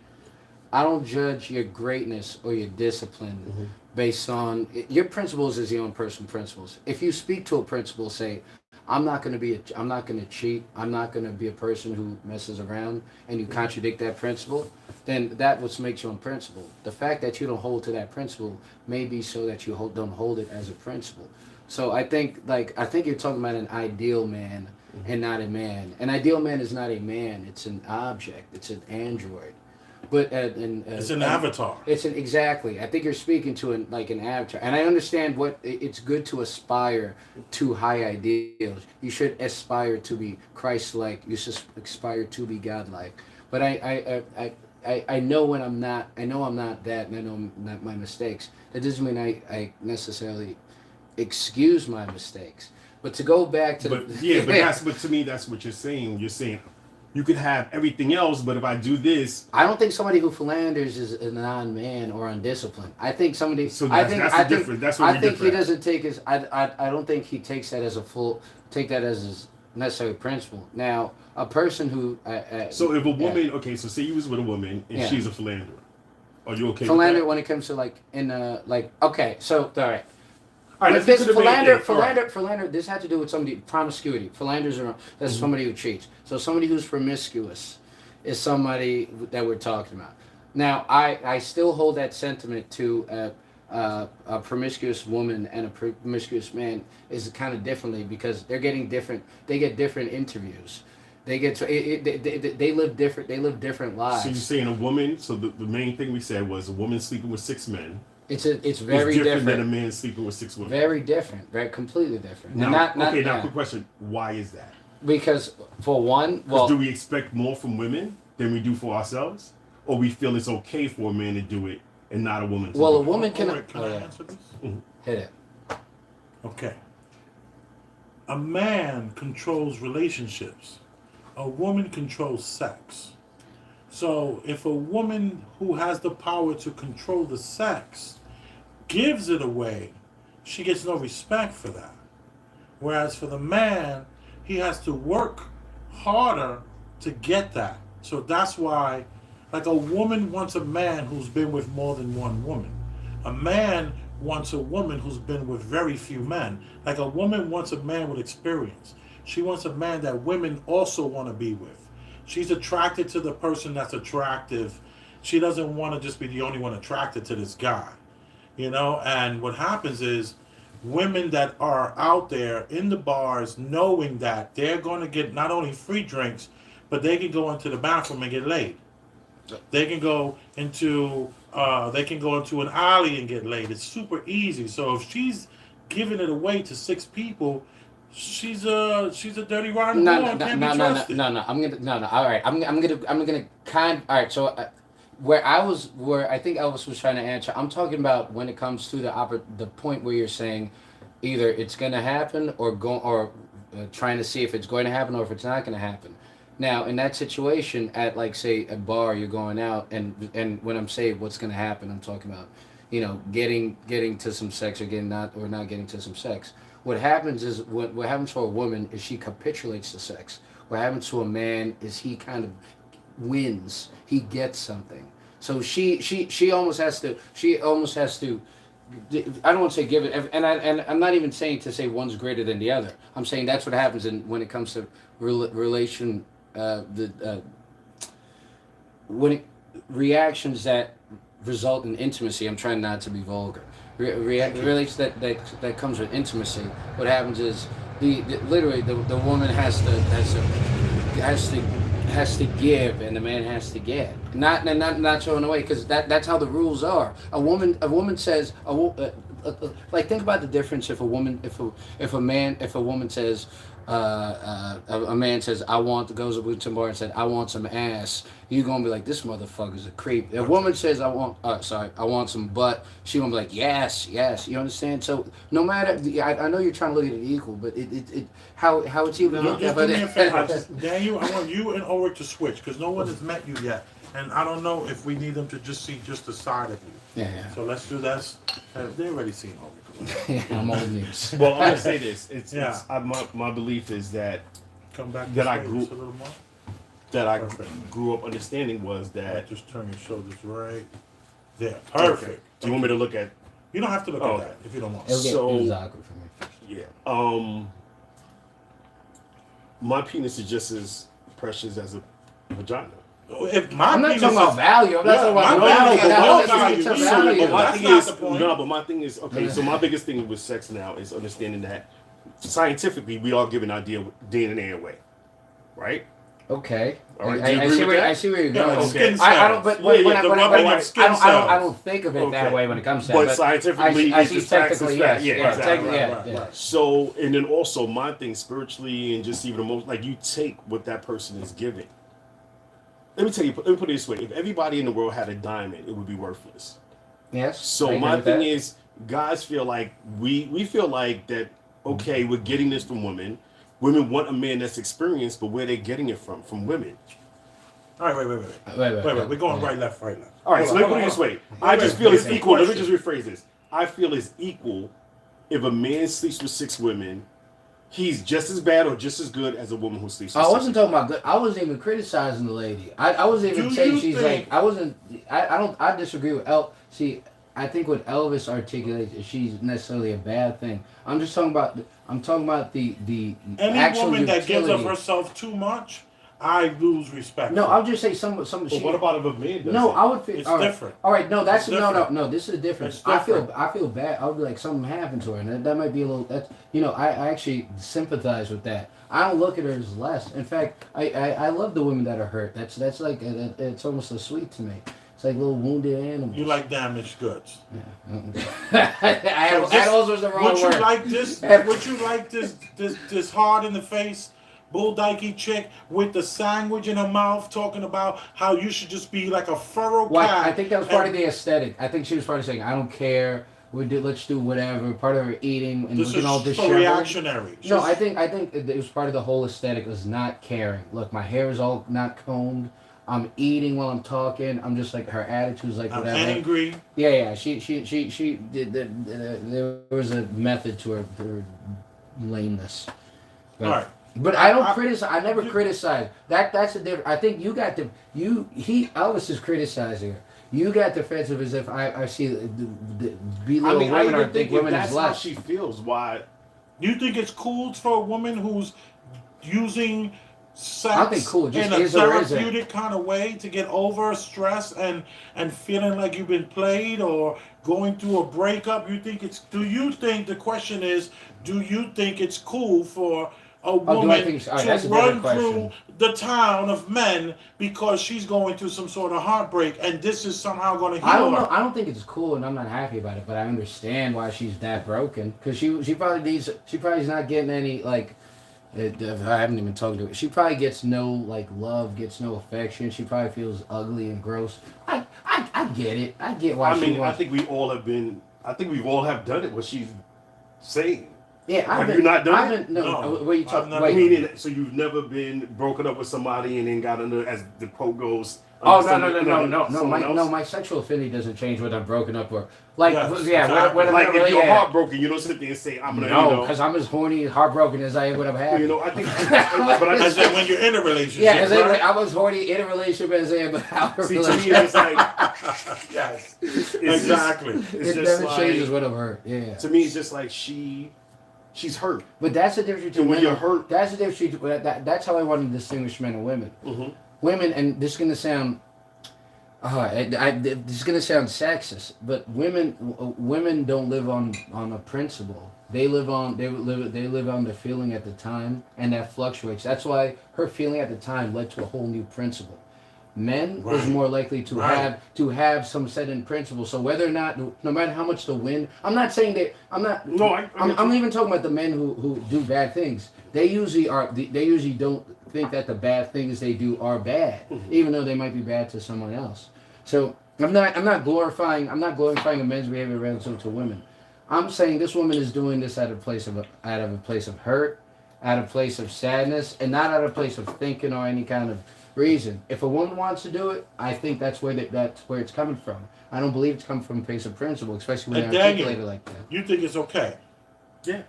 your greatness or your discipline based on your principles is your own personal principles. If you speak to a principle, say, I'm not going to cheat. I'm not going to be a person who messes around, and you contradict that principle, then that what makes you unprincipled. The fact that you don't hold to that principle may be so that you don't hold it as a principle. So I think you're talking about an ideal man and not a man. An ideal man is not a man. It's an object. It's an android. But It's an avatar. Exactly. I think you're speaking to an avatar, and I understand it's good to aspire to high ideals. You should aspire to be Christ-like. You should aspire to be God-like. But I know when I'm not. I know I'm not that, and I know not my mistakes. That doesn't mean I necessarily excuse my mistakes. But to go back to but to me that's what you're saying. You're saying you could have everything else, but if I do this, I don't think somebody who philanders is a non-man or undisciplined. I think somebody. So that's the difference. That's what I think he doesn't take his. I don't think he takes that as his necessary principle. Now, a person who. So if a woman, okay, so say you was with a woman and she's a philanderer, are you okay? Philander with that? when it comes to okay, so all right. All right, But this philander, right. this had to do with somebody promiscuity. Philanders that's somebody who cheats. So somebody who's promiscuous is somebody that we're talking about. Now, I still hold that sentiment to a promiscuous woman and a promiscuous man is kind of differently because they get different interviews. They get they live different. They live different lives. So you're saying a woman? So the main thing we said was a woman sleeping with 6 men. It's very different than a man sleeping with 6 women. Very different. Very completely different. Now, quick question: why is that? Because for one, do we expect more from women than we do for ourselves, or we feel it's okay for a man to do it and not a woman to do a it? woman can. All right, can I answer this? Hit it. Okay. A man controls relationships. A woman controls sex. So if a woman who has the power to control the sex gives it away, she gets no respect for that. Whereas for the man, he has to work harder to get that. So that's why, like, a woman wants a man who's been with more than one woman. A man wants a woman who's been with very few men. Like a woman wants a man with experience. She wants a man that women also want to be with. She's attracted to the person that's attractive. She doesn't want to just be the only one attracted to this guy. You know, and what happens is women that are out there in the bars knowing that they're going to get not only free drinks, but they can go into the bathroom and get laid. They can go into an alley and get laid. It's super easy. So if she's giving it away to 6 people, she's a dirty rotten No, girl no, and no, can't no, be no, trusted. no, no. I'm gonna no, no. All right, I'm gonna kind. All right, so where I think Elvis was trying to answer. I'm talking about when it comes to the point where you're saying either it's gonna happen or trying to see if it's going to happen or if it's not gonna happen. Now, in that situation, at like say a bar, you're going out, and when I'm saying what's gonna happen, I'm talking about, getting to some sex or not getting to some sex. What happens is what happens for a woman is she capitulates to sex. What happens to a man is he kind of wins. He gets something. So she almost has to. I don't want to say give it, and I'm not even saying to say one's greater than the other. I'm saying that's what happens when it comes to relation. Reactions that result in intimacy. I'm trying not to be vulgar. Relates that comes with intimacy. What happens is literally the woman has to give and the man has to get. Not throwing away, because that's how the rules are. A woman says like, think about the difference if a woman says a man says goes up to a bar and said I want some ass. You're gonna be like, this motherfucker's a creep. If a woman says I want some butt, she gonna be like, yes. You understand? So no matter, I know you're trying to look at it equal, but how it's even looked at. Just do me a favor, Daniel. I want you and Ulrich to switch because no one has met you yet, and I don't know if we need them to just see just the side of you. Yeah. So let's do that. They already seen Ulrich. I'm old news. Well, I'm gonna say this. Yeah. My belief is that Come back. That this I way grew- just a little more. I Perfect. grew up understanding was that. Just turn your shoulders right there. Perfect. Do you want me to look at? You don't have to look Oh, at that if you don't want. It'll get So- awkward for me. Yeah. My penis is just as precious as a vagina. If my I'm not penis talking about is- value. I'm not talking about my value. value, That's no value. it's a So, value. But my That's thing not is the point. no. But my thing is okay. So my biggest thing with sex now is understanding that scientifically we are given idea DNA away, right? Okay. All right, do you I agree see with where that? I see where you're Yeah, going. the skin I don't. cells. But when Yeah, the I rubbing of skin I don't cells. think of it that Okay. way when it comes to But that. scientifically, I it's see just facts, technically it's yes. fact. Yeah, Yeah, exactly. technically, yeah, Right, yeah. right. So, and then also my thing spiritually and just even emotionally, like you take what that person is giving. Let me tell you, let me put it this way: if everybody in the world had a diamond, it would be worthless. Yes. So I agree my with thing that. is, guys feel like we feel like that. Okay, we're getting this from women. Women want a man that's experienced, but where they getting it from? From women. All right, wait. Wait. We're going right, left. All right, so let me put it this way. I just feel it's Here's the equal. Let me question. just rephrase this. I feel it's equal if a man sleeps with 6 women. He's just as bad or just as good as a woman who sleeps with I 6 wasn't talking about good. I wasn't even criticizing the lady. I wasn't even Do saying you she's think- like. I wasn't. I don't. I disagree with See, I think what Elvis articulates is she's necessarily a bad thing. I'm just talking about. I'm talking about the Any actual woman that gives of utility. herself too much, I lose respect. No, for. I'll just say some. But She, what about if a man does no, it? I would feel. It's all right. different. All right, no, that's It's different. no. This is a difference. It's I different. feel bad. I'll be like something happened to her, and that might be a little. That's I actually sympathize with that. I don't look at her as less. In fact, I love the women that are hurt. That's like it's almost so sweet to me. It's like little wounded animals. You like damaged goods. That also was the wrong Would you word. like this? Would you like this hard in the face, bull dykey chick with the sandwich in her mouth, talking about how you should just be like a furrow Well, cat? I think that was part of and the aesthetic. I think she was part of saying, "I don't care. Let's do whatever." Part of her eating and This looking is all so disheveled. reactionary. No, She's- I think it was part of the whole aesthetic was not caring. Look, my hair is all not combed. I'm eating while I'm talking. I'm just like her attitude's like I'm whatever. angry. Yeah. She did. There was a method to her lameness. But, All right. But I don't I- criticize. I never criticize. That's the difference. I think you got to. Elvis is criticizing her. You got defensive as if I see belittle women I or even think think women that's is how less. she feels. Why? You think it's cool for a woman who's using sex I don't think cool, just in a is or isn't. therapeutic kind of way to get over stress and feeling like you've been played or going through a breakup? You think it's? Do you think the question is? Do you think it's cool for a do I woman think so? All right, to that's a run different through question. the town of men because she's going through some sort of heartbreak and this is somehow going to heal I don't her? know. I don't think it's cool, and I'm not happy about it. But I understand why she's that broken because she probably needs. She probably is not getting any like. I haven't even talked to her. She probably gets no like love, gets no affection. She probably feels ugly and gross. I get it. I get why I she mean, wants. I think we all have been. I think we all have done it. What she's saying. Yeah, Have you not done I've it? been, no, No, what are you I've talking? never- I Wait. mean, so you've never been broken up with somebody and then got under, as the quote goes. Oh under no! someone else? My sexual affinity doesn't change when I'm broken up or like Yes, yeah. exactly. When I'm Like if really, you're yeah. heartbroken, you don't sit there and say, "I'm gonna," No, because I'm as horny, heartbroken as I am when I'm happy. you know. I think, but I As just in when you're in a relationship, Yeah, because right? I was horny in a relationship as I am without a see to me relationship. it's like, yes, it's Exactly. Just, it's It just never like, changes when I'm hurt. Yeah. to me, it's just like she's hurt. But that's the difference between And when men. you're hurt- That's the difference between that's how I want to distinguish men and women. Mm-hmm. Women, and this is gonna sound, this is gonna sound sexist, but women don't live on a principle. They live on the feeling at the time, and that fluctuates. That's why her feeling at the time led to a whole new principle. Men was Right. more likely to Right. have some set in principle. So whether or not, no matter how much the wind, I'm not saying that I'm not. No, I I'm get you. even talking about the men who do bad things. They usually don't think that the bad things they do are bad, even though they might be bad to someone else. So I'm not glorifying a men's behavior relative to women. I'm saying this woman is doing this out of a place of hurt, out of a place of sadness, and not out of a place of thinking or any kind of reason. If a woman wants to do it, I think that's where it's coming from. I don't believe it's coming from a place of principle, especially when And they Daniel, articulate it like that. you think it's okay? Yeah,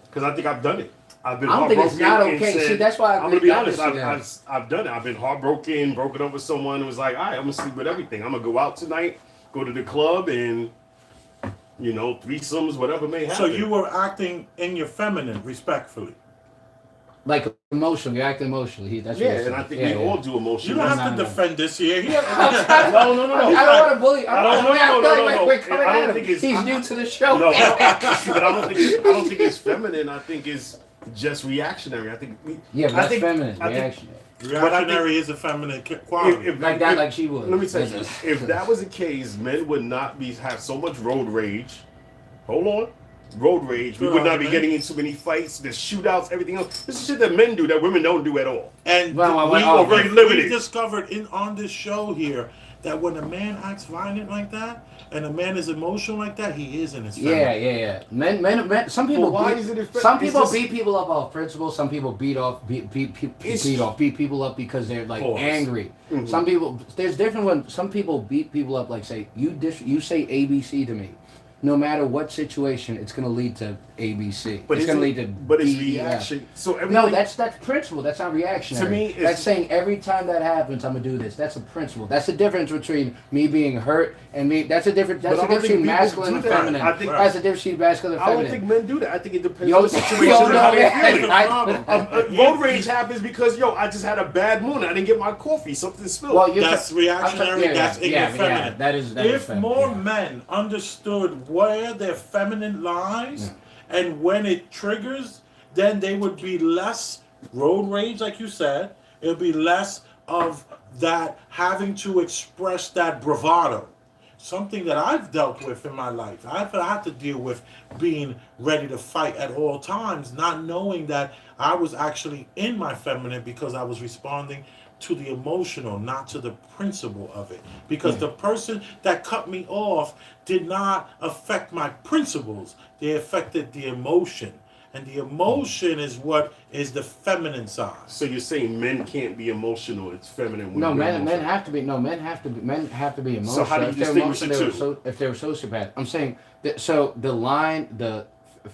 because I think I've done it. I've been I don't think it's heartbroken not and okay. said- See, that's why I'm gonna be honest. honest. I've done it. I've been heartbroken, broken up with someone who was like, "All right, I'm gonna sleep with everything. I'm gonna go out tonight, go to the club, and threesomes, whatever may happen." So you were acting in your feminine, respectfully. Like emotionally, acting emotionally. That's what yeah, you're and saying. I think Yeah, we yeah. all do emotion. You don't No, have to no. defend this here. No. I I don't want to bully. I don't No. We're coming I don't at him. think it's- He's new to the show. No, but I don't think it's feminine. I think it's just reactionary. I think. Yeah, but I that's think- feminine I think- reaction. Reactionary is a feminine quality. Like that, like she was. Let me tell you this: if that was the case, men would not have so much road rage. Hold on. Road rage. We Good would not be argument. getting into many fights, the shootouts, everything else. This is shit that men do that women don't do at all. And Well, we, oh, very we limited. discovered on this show here that when a man acts violent like that and a man is emotional like that, he is in his feminine. Yeah. Men. Some people. Well, why beat, is it some it's people just- beat people up off principle. Some people beat people up because they're like Pause. angry. Mm-hmm. Some people. There's different ones. Some people beat people up like say you say ABC to me. No matter what situation, it's going to lead to ABC. But it's going to lead to But it's DEF. reaction. So everything. No, that's principle. That's not reactionary. To me, it's- that's saying every time that happens, I'm gonna do this. That's a principle. That's the difference between me being hurt and me. That's a difference. That's But the I don't difference between think people masculine do and that. feminine. I think- That's the difference between masculine and I don't feminine. think men do that. I think it depends Yo, on the situation yo, and no, how they yeah, feel. Road rage happens because I just had a bad morning. I didn't get my coffee. Something spilled. Well, you're That's reactionary. That's in your feminine. That is If feminine, more yeah. men understood where their feminine lies and when it triggers, then they would be less road rage, like you said. It'll be less of that having to express that bravado. Something that I've dealt with in my life. I've had to deal with being ready to fight at all times, not knowing that I was actually in my feminine because I was responding to the emotional, not to the principle of it. Because the person that cut me off did not affect my principles. They affected the emotion. And the emotion is what is the feminine side. So you're saying men can't be emotional? It's feminine. No, women are men emotional. have to be. No, men have to be emotional. So how do you If they're distinguish emotional, the two? if they're sociopath, I'm saying that. So the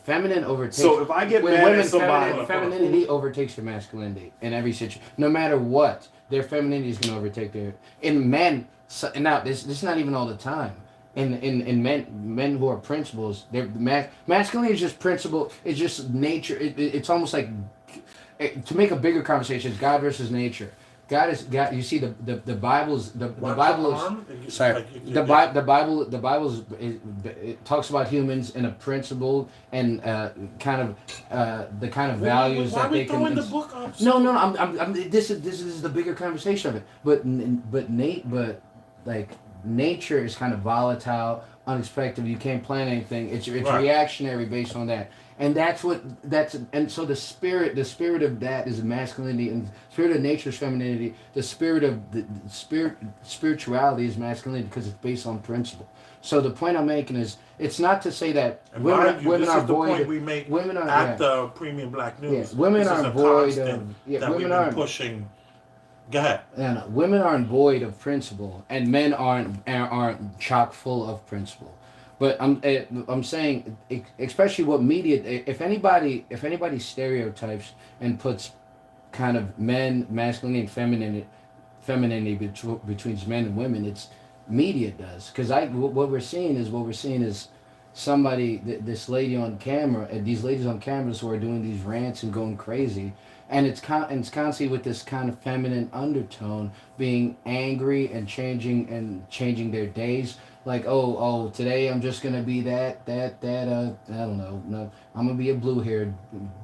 feminine overtakes. So if I get when mad women, at somebody, femininity overtakes their masculinity in every situation. No matter what, their femininity is going to overtake their. In men, So, and now this is not even all the time. In men who are principles, masculinity is just principle. It's just nature. It's almost like to make a bigger conversation. It's God versus nature. God is God. You see, the Bible's the Bible is sorry. The Bible it talks about humans in a principle and kind of the kind of values why that they can. Why are we throwing the book up? No. I'm. This is the bigger conversation of it. But like nature is kind of volatile, unexpected. You can't plan anything. It's Right. reactionary based on that. And and so the spirit of that is masculinity, and the spirit of nature is femininity. The spirit of the spirituality is masculinity because it's based on principle. So the point I'm making is, it's not to say that And women this are is the void. point we make Women are at the Premium Black News. Yeah, women this are is a void constant of that we've women been aren't pushing. Go ahead. and women aren't void of principle, and men aren't chock full of principle. But I'm saying, especially what media, if anybody stereotypes and puts kind of masculinity and femininity between men and women, it's media does. Because what we're seeing is somebody, this lady on camera, and these ladies on cameras who are doing these rants and going crazy, and it's constantly with this kind of feminine undertone, being angry and changing their days. Like, oh, today I'm just gonna be that I don't know, no, I'm gonna be a blue-haired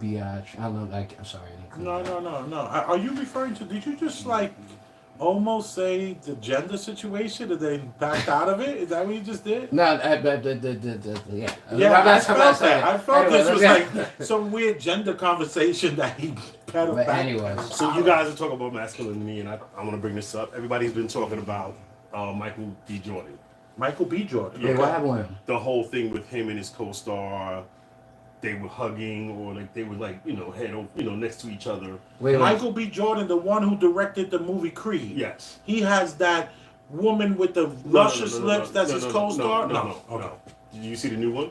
biatch. I don't know. I'm sorry. No. Are you referring to? Did you just like almost say the gender situation and then backed out of it? Is that what you just did? No, yeah. Yeah, I felt that. I felt Anyway, this was like some weird gender conversation that he pedaled But back. anyways, So you guys are talking about masculinity, and I want to bring this up. Everybody's been talking about Michael B. Jordan. Michael B. Jordan. yeah, what happened with him? The whole thing with him and his co-star, they were hugging, or like they were like, head over, next to each other. Wait. Michael B. Jordan, the one who directed the movie Creed. Yes. He has that woman with the luscious lips. That's his co-star. No. Okay. Did you see the new one?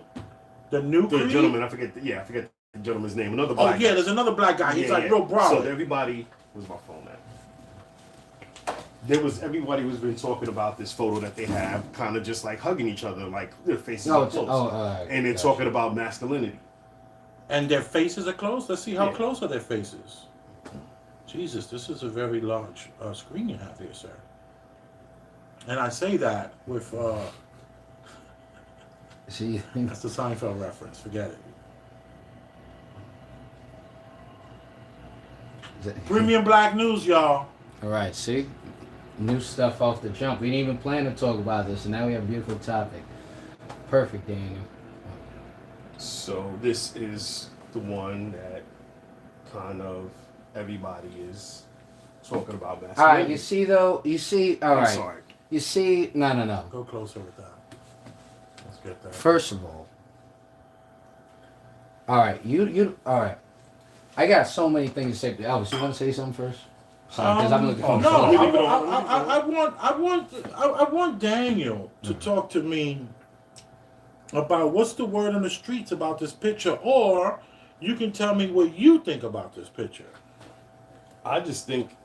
The new The Creed. gentleman, I forget the gentleman's name. Another Oh black yeah, guy. there's another black guy. He's Yeah, like yeah. real broad. So everybody, where's my phone at? Everybody was been talking about this photo that they have, kind of just like hugging each other, like their faces are close, and they're talking about masculinity. And their faces are close. Let's see how Yeah. close are their faces. Jesus, this is a very large screen you have here, sir. And I say that with See, that's the Seinfeld reference. Forget it. Premium Black News, y'all. All right, see, new stuff off the jump. We didn't even plan to talk about this, and now we have a beautiful topic. Perfect, Daniel. So this is the one that kind of everybody is talking about masculinity. All right, you see though, all I'm right. sorry. You see, no. Go closer with that. Let's get that. First of all right, you all right. I got so many things to say. Elvis, you want to say something first? Because I'm looking. No, I want Daniel to talk to me about what's the word on the streets about this picture, or you can tell me what you think about this picture. I just think,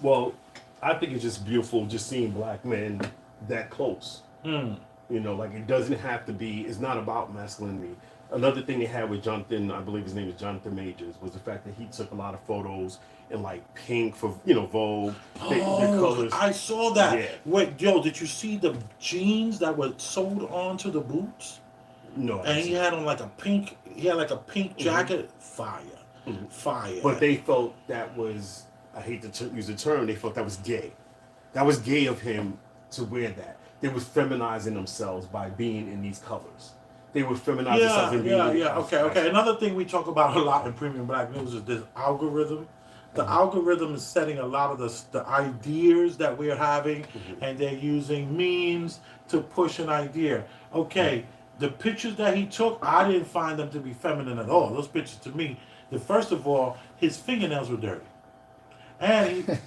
I think it's just beautiful just seeing black men that close. Like it doesn't have to be, it's not about masculinity. Another thing they had with Jonathan, I believe his name is Jonathan Majors, was the fact that he took a lot of photos in like pink for, Vogue. The colors. I saw that. Yeah. Wait, yo, did you see the jeans that were sewed onto the boots? No. And he had on like a pink jacket. Fire. Fire. But they felt that was, I hate to use the term, they felt that was gay. That was gay of him to wear that. They were feminizing themselves by being in these colors. They would feminize themselves and being in Okay. Another thing we talk about a lot in Premium Black News is this algorithm. The algorithm is setting a lot of the ideas that we're having, and they're using memes to push an idea. Okay, the pictures that he took, I didn't find them to be feminine at all. Those pictures to me, first of all, his fingernails were dirty. And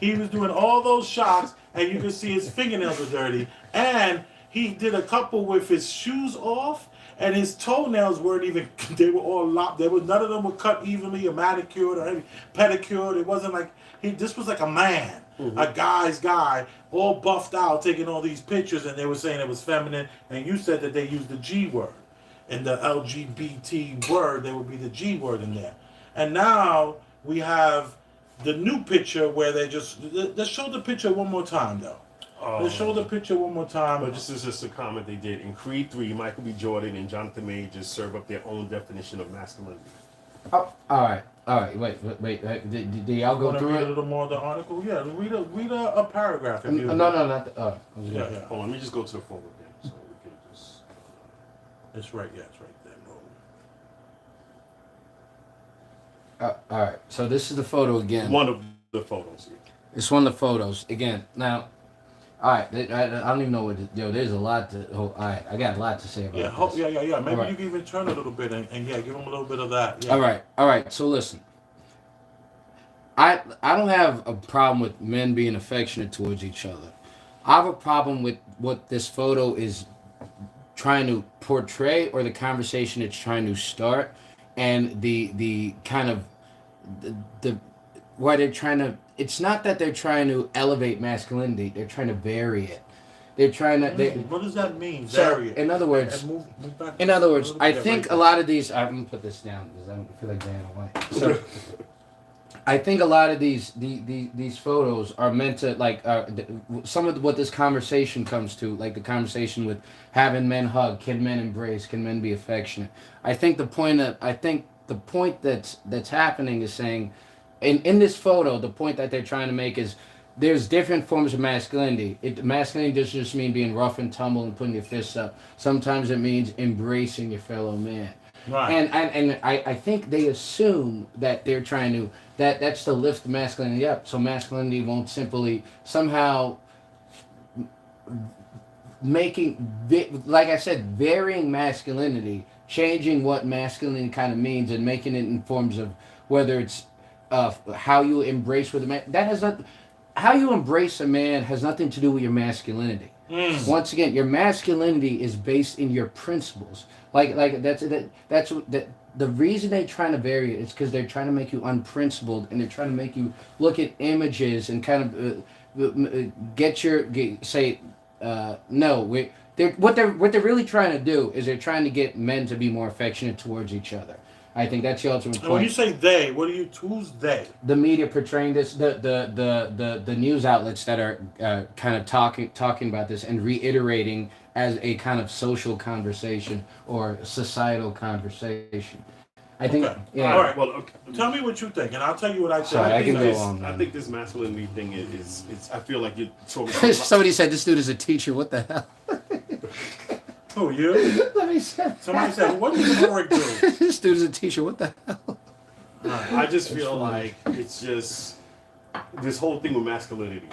he was doing all those shots, and you could see his fingernails were dirty. And he did a couple with his shoes off, And his toenails weren't even, they were all lopped. None of them were cut evenly or manicured or any pedicured. It wasn't like, this was like a man, a guy's guy, all buffed out, taking all these pictures, and they were saying it was feminine. And you said that they used the G word. In the LGBT word, there would be the G word in there. And now we have the new picture where let's show the picture one more time, though. Let's show the picture one more time. But this is just a comment they did. In Creed 3, Michael B. Jordan and Jonathan Majors serve up their own definition of masculinity. Oh, all right. Wait. Did y'all go Want to through read it? a little more of the article? Yeah, read a paragraph. If you No, not the. Yeah. Hold on, let me just go to the photo again, so we can just. It's right. Yeah, it's right there. All right. So this is the photo again. One of the photos. It's one of the photos again. Now, all right. I don't even know what. There's a lot to. All right. I got a lot to say about this. Yeah. Maybe right. you can even turn a little bit and give him a little bit of that. Yeah. All right. So listen. I don't have a problem with men being affectionate towards each other. I have a problem with what this photo is trying to portray, or the conversation it's trying to start, and the kind of the why they're trying to. It's not that they're trying to elevate masculinity. They're trying to vary it. They're trying to. What does that mean? So, Vary it. in other words, Move back I bit, think right a lot of these. I'm gonna put this down because I feel like Dan away. So, I think a lot of these photos are meant to some of what this conversation comes to, like the conversation with having men hug, can men embrace, can men be affectionate. I think the point that's happening is saying, in this photo, the point that they're trying to make is there's different forms of masculinity. Masculinity doesn't just mean being rough and tumble and putting your fists up. Sometimes it means embracing your fellow man. Right. And I think they assume that they're trying to that's to lift masculinity up, so masculinity won't simply somehow like I said, varying masculinity, changing what masculinity kind of means, and making it in forms of whether it's how you embrace with a man. That has not. How you embrace a man has nothing to do with your masculinity. Once again, your masculinity is based in your principles. The reason they're trying to vary it is because they're trying to make you unprincipled, and they're trying to make you look at images and kind of say no. What they're really trying to do is they're trying to get men to be more affectionate towards each other. I think that's the ultimate point. And when you say they, who's they? The media portraying this, the news outlets that are kind of talking about this and reiterating as a kind of social conversation or societal conversation. I think. Okay. Yeah. All right. Well, okay. Tell me what you think, and I'll tell you what I think. Sorry, I can go this, on. I think this masculinity thing is I feel like you're talking. Somebody said this dude is a teacher. What the hell? Who, you? Let me say. Somebody said, what does Warwick do? This dude is a teacher. What the hell? I just feel like it's just this whole thing with masculinity.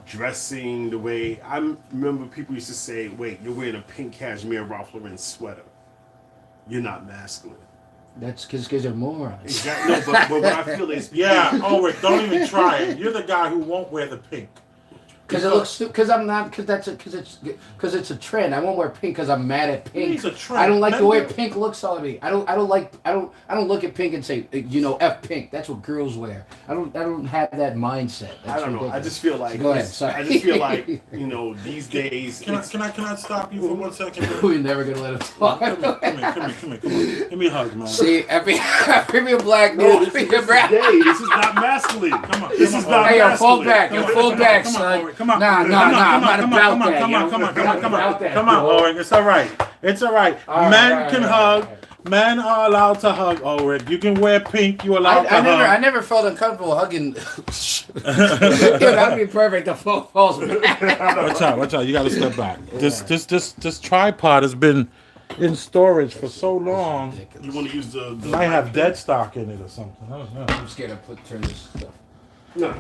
Dressing the way I remember people used to say, wait, you're wearing a pink cashmere Ralph Lauren sweater. You're not masculine. That's because they're morons. Exactly. No, but what I feel is Yeah, Ulrich, don't even try it. You're the guy who won't wear the pink. Because it looks because I'm not because it's a trend. I won't wear pink because I'm mad at pink. It's a trend. I don't like the Men way do- pink looks on me. I don't look at pink and say F pink. That's what girls wear. I don't have that mindset. That's I don't know. ridiculous. I just feel like Go ahead. Sorry. I just feel like these days. Can I stop you for 1 second? We're never gonna let him talk. Come here. Give me a hug, man. See, every black No, dude. this is gay. This is not masculine. Come on. This is not Hey, yo, masculine. fall back. Yo, fall back, son. Come on. Nah, I'm not about that. Come on, Ulrich. It's all right. Men can hug. Men are allowed to hug, Ulrich. You can wear pink. You're allowed to hug. I never felt uncomfortable hugging. That'd be perfect. The falls back. Watch out. You got to step back. This tripod has been in storage for so long. You want to use the It might have dead stock in it or something. I don't know. I'm scared to turn this stuff. No.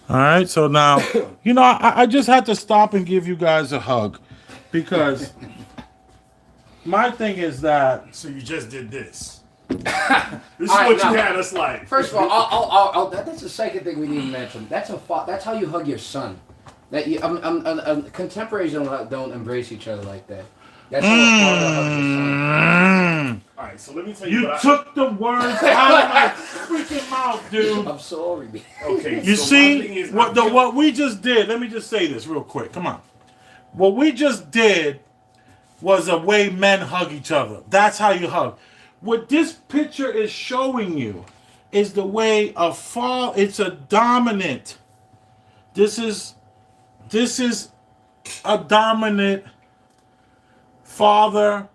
All right, so now, I just had to stop and give you guys a hug because my thing is that So you just did this. This is what you had us like. First of all, that's the second thing we need to mention. That's how you hug your son. That contemporaries don't embrace each other like that. That's how a father hugs his son. All right, so let me tell you. You took the words out of my freaking mouth, dude. I'm sorry. Okay, You so my thing see is, what we just did? Let me just say this real quick. Come on. What we just did was a way men hug each other. That's how you hug. What this picture is showing you is the way it's a dominant. This is a dominant father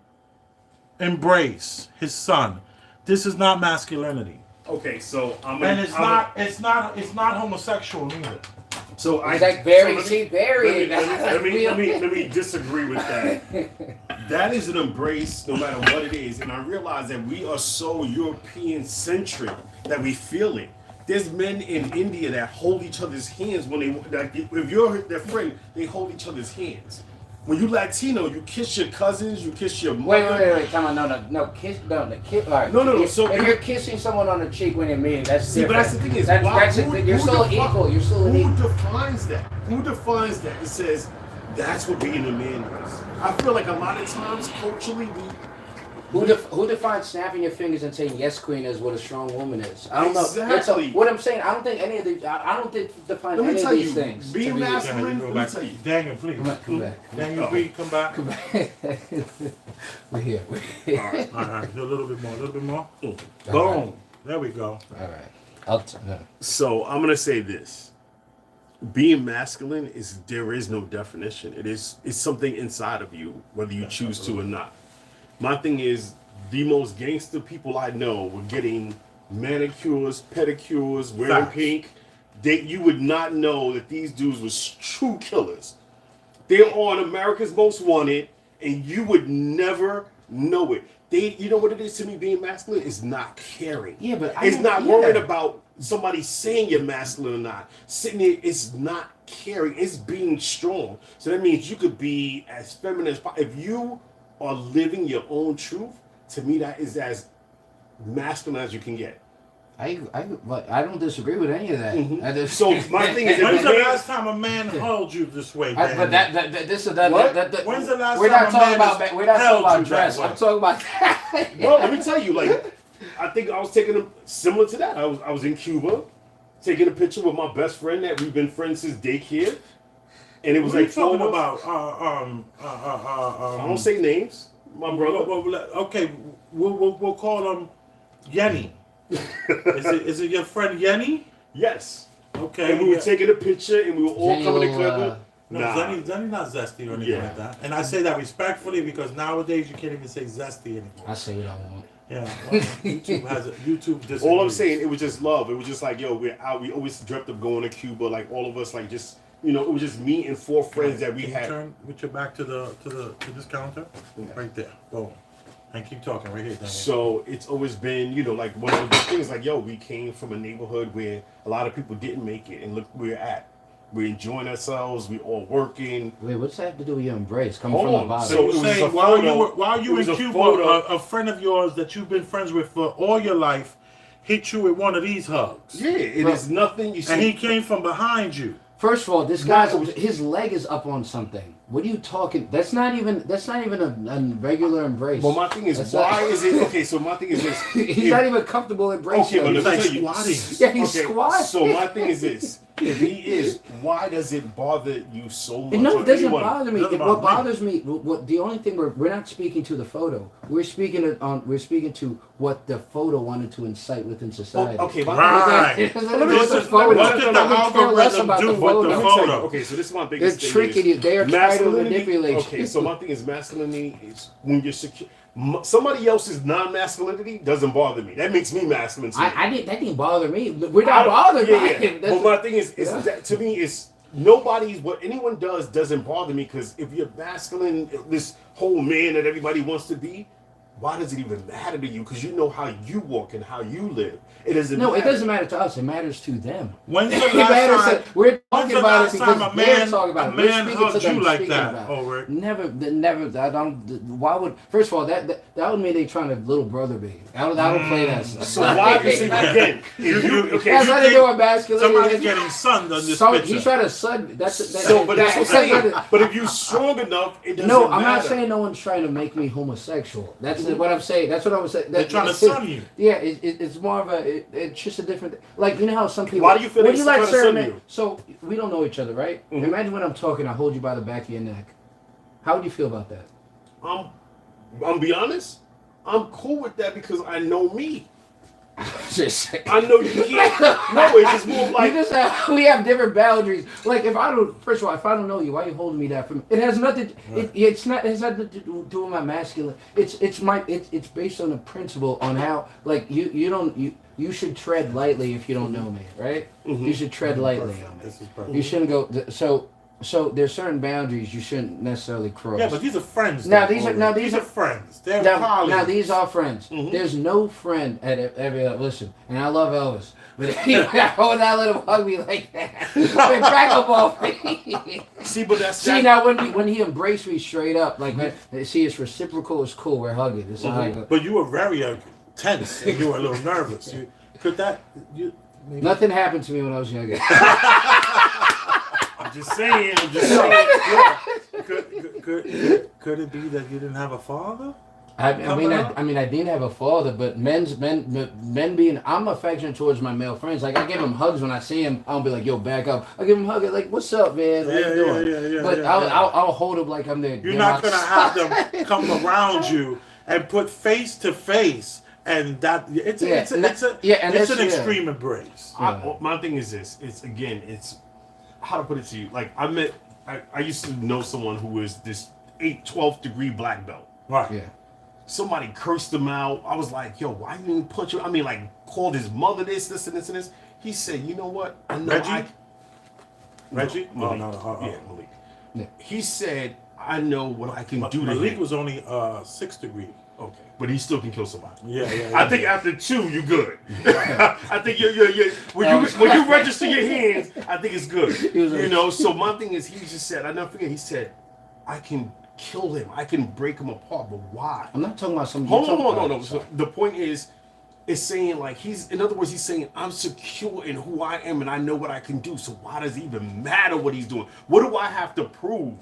embrace his son. This is not masculinity. Okay, so And it's not homosexual either. So I It's like Barry. so See, Barry. let me disagree with that. That is an embrace, no matter what it is. And I realize that we are so European centric that we feel it. There's men in India that hold each other's hands when if you're their friend, they hold each other's hands. When you Latino, you kiss your cousins, you kiss your mother. Wait. Come on, no, kiss. All right. No. So if you're kissing someone on the cheek when you're meeting, that's different. but that's the thing is, you're still equal. You're still an equal. Who defines that? Who defines that? It says that's what being a man is. I feel like a lot of times culturally Who defines snapping your fingers and saying yes, queen, as what a strong woman is? I don't know. Exactly. What I'm saying, I don't think any of these. I don't think define Let me any tell of these you, things. being to be- masculine. Go Let back. me tell you. Daniel, please. Come back. Daniel, please come back. Come back. We're here. All right. A little bit more. Boom. Boom. There we go. All right. So I'm gonna say this: being masculine there is no definition. It's something inside of you, whether you choose to or not. My thing is, the most gangster people I know were getting manicures, pedicures, wearing Facts. pink. You would not know that these dudes was true killers. They're on America's Most Wanted, and you would never know it. You know what it is to me, being masculine is not caring. Yeah, but it's not worried about somebody saying you're masculine or not. Sitting there, it's not caring. It's being strong. So that means you could be as feminine as possible. If you are living your own truth, to me, that is as masculine as you can get. But I don't disagree with any of that. Mm-hmm. So my thing is, When's the last time a man held you this way, But Daniel? this is When's the last we're time not a talking man about has we're not talking held about you dress. that way? I'm talking about that. Well, let me tell you, like, I think I was taking a similar to that. I was in Cuba, taking a picture with my best friend that we've been friends since daycare, and it was What are you like talking four about? I don't say names, my brother. Okay, we'll call him Yenny. Is it your friend Yenny? Yes. Okay. And we were taking a picture, and we were all Jenny coming will, together. No, Nah. Zenny not zesty or anything Yeah. like that. And I say that respectfully because nowadays you can't even say zesty anymore. I say what I want. Yeah, well, YouTube disagrees. All I'm saying, it was just love. It was just like, yo, we're out. We always dreamt of going to Cuba. Like all of us, like just it was just me and four friends that we Can you had. turn with your back to this counter, right there. Boom. And keep talking right here, Daniel. So it's always been, like one of the things. Like, yo, we came from a neighborhood where a lot of people didn't make it, and look where we're at. We're enjoying ourselves. We all working. Wait, what's that have to do with your embrace? Coming Hold from on. the bottom. So So it was saying a while photo- you it was in a Cuba, photo- a friend of yours that you've been friends with for all your life hit you with one of these hugs. Yeah, it is nothing. You see, And he came from behind you. First of all, this his leg is up on something. What are you talking? That's not even a regular embrace. well, my thing is, That's why not- is it okay? So my thing is this. He's not even comfortable embracing. Okay, but you. let me like tell you. squatting. Yeah, he's Okay, squatting. So my thing is this: if he is, why does it bother you so much? No, or it doesn't anyone? bother me. Doesn't What bother bothers me, the only thing we're not speaking to the photo. We're speaking to what the photo wanted to incite within society. Oh, okay, Right. Let This is photo. what did the algorithm do with the Let me tell you, photo? okay, so this is my They're biggest thing. tricking you. They are trying to manipulate you. Okay, so my thing is masculinity is when you're secure. Somebody else's non-masculinity doesn't bother me. That makes me masculine. To me. That didn't bother me. We're not bothered by it. But my thing is that to me is what anyone does doesn't bother me because if you're masculine, this whole man that everybody wants to be, why does it even matter to you? Because you know how you walk and how you live. It doesn't. No, matter. it doesn't matter to us. It matters to them. When's the It matters last time? to, we're When's talking the about it last because time they're talking about a it. We're man speaking to hugged them, you like speaking that? about it. Over. Never. I don't. Why would? First of all, that would mean they trying to little brother me. I don't play that stuff. So why do you see again? If you okay, That's you nothing to think- do with masculinity. Somebody's getting sunned on this So picture. he's trying to sun. That's So, but that's what I'm saying. that- But if you're strong enough, it doesn't No, matter. I'm not saying no one's trying to make me homosexual. That's what I'm saying. That's what I was saying. They're trying to sun you. Yeah, it's more of a. It's just a different. Like you know how some people. Why do you feel when like you they're like trying to certain sun men? you? So we don't know each other, right? Mhm. Imagine when I'm talking, I hold you by the back of your neck. How would you feel about that? I'm be honest. I'm cool with that because I know me. Just I know you can't. No, it's just more like we have different boundaries. Like if I don't, first of all, if I don't know you, why are you holding me that from? It has nothing. It's not. It has nothing to do with my masculine. It's based on a principle on how like you should tread lightly if you don't know me, right? Mhm. You should tread lightly on me. This is perfect. You shouldn't go. So there's certain boundaries you shouldn't necessarily cross. Yeah, but these are friends. Now, though, these are- Over. now, these are are- friends. They're Now colleagues. these are friends. Mhm. There's no friend at every listen, and I love Elvis, but if you would not let him hug me like that, like, back up off me. see, but that's See now when he embraced me straight up, like see it's reciprocal, it's cool. We're hugging. This is how I go. But you were very tense. And you were a little nervous. Could that? Maybe? Nothing happened to me when I was younger. I'm just saying. Yeah. Could it be that you didn't have a father? I Come mean, I didn't have a father, but men being, I'm affectionate towards my male friends. Like I give them hugs when I see him. I don't be like, yo, back up. I give them a hug, like, what's up, man? How you doing? But I'll hold them like I'm there. You're not gonna have them come around you and put face to face, and that it's an extreme embrace. My thing is this. It's how to put it to you. Like I used to know someone who was this 12th degree black belt. Right. Yeah. Somebody cursed him out. I was like, yo, why you didn't punch him? I mean, like, called his mother this, and this. He said, you know what? I know Reggie? Reggie? Malik. Oh, no. Yeah, Malik. Yeah. He said, I know what I can do to Malik him. was only 6th degree. Okay, but he still can kill somebody. Yeah. I think after 2, you're good. I think you're when you register your hands, I think it's good. You know. So my thing is, he just said, I never forget. He said, I can kill him. I can break him apart, but why? I'm not talking about some. Hold on, no. So the point is saying like in other words, he's saying I'm secure in who I am and I know what I can do. So why does it even matter what he's doing? What do I have to prove?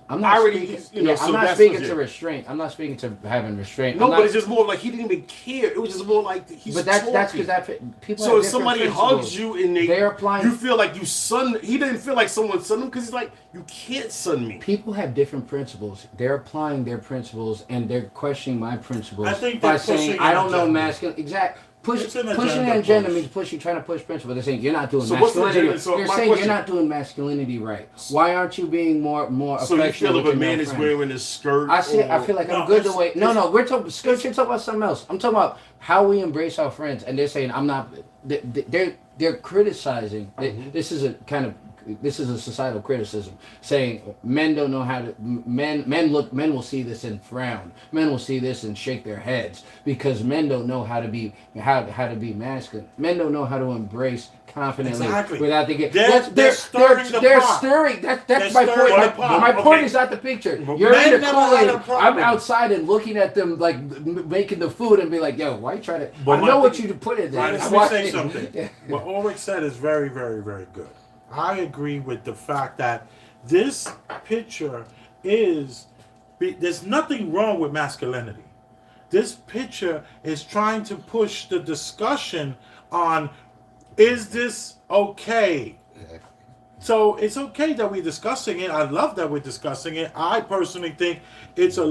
I'm not speaking. I'm not speaking to restraint. I'm not speaking to having restraint. No, but it's just more like he didn't even care. It was just more like he's. But that's talking. because people. So have if somebody different hugs principles. you and they're applying. you feel like you son. He didn't feel like someone son him because he's like, you can't son me. People have different principles. They're applying their principles and they're questioning my principles I think by they're saying pushing I an don't know agenda. masculine. Exactly. It's an Pushing agenda an agenda push. means pushing, trying to push principle. They're saying you're not doing So what's the masculinity. agenda? So They're my saying question- you're not doing masculinity right. Why aren't you being more So you affectionate feel if with a your man male is friends? wearing a skirt? I feel like I'm good the way. No, we're talking. You're talking about something else. I'm talking about how we embrace our friends, and they're saying I'm not. They're criticizing. This is a kind of. This is a societal criticism saying men don't know how to. Men will see this and frown. Men will see this and shake their heads because men don't know how to be masculine. Men don't know how to embrace confidently without the get. They're stirring the pot. Stirring. That's They're my stirring point. the pot. My point Okay. is not the picture. Well, You're men in the never had a Kool-Aid. problem. I'm outside and looking at them like making the food and be like, "Yo, why you trying to?" But I know what you put in there. Right, I'm let me say watching. something. Yeah. What Ulrich said is very, very, very good. I agree with the fact that this picture there's nothing wrong with masculinity. This picture is trying to push the discussion on, is this okay? So it's okay that we're discussing it. I love that we're discussing it. I personally think it's a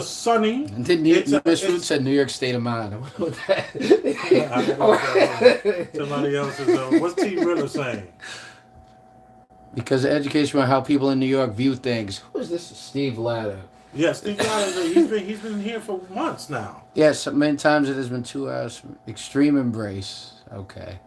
sunning. And then Miss Root said New York State of Mind. I wonder what that. Somebody else is. What's T. Riller saying? Because of education about how people in New York view things. Who is this? Steve Latta. Yes, Steve Latta. He's been here for months now. Yes, many times it has been 2 hours. Extreme embrace. Okay.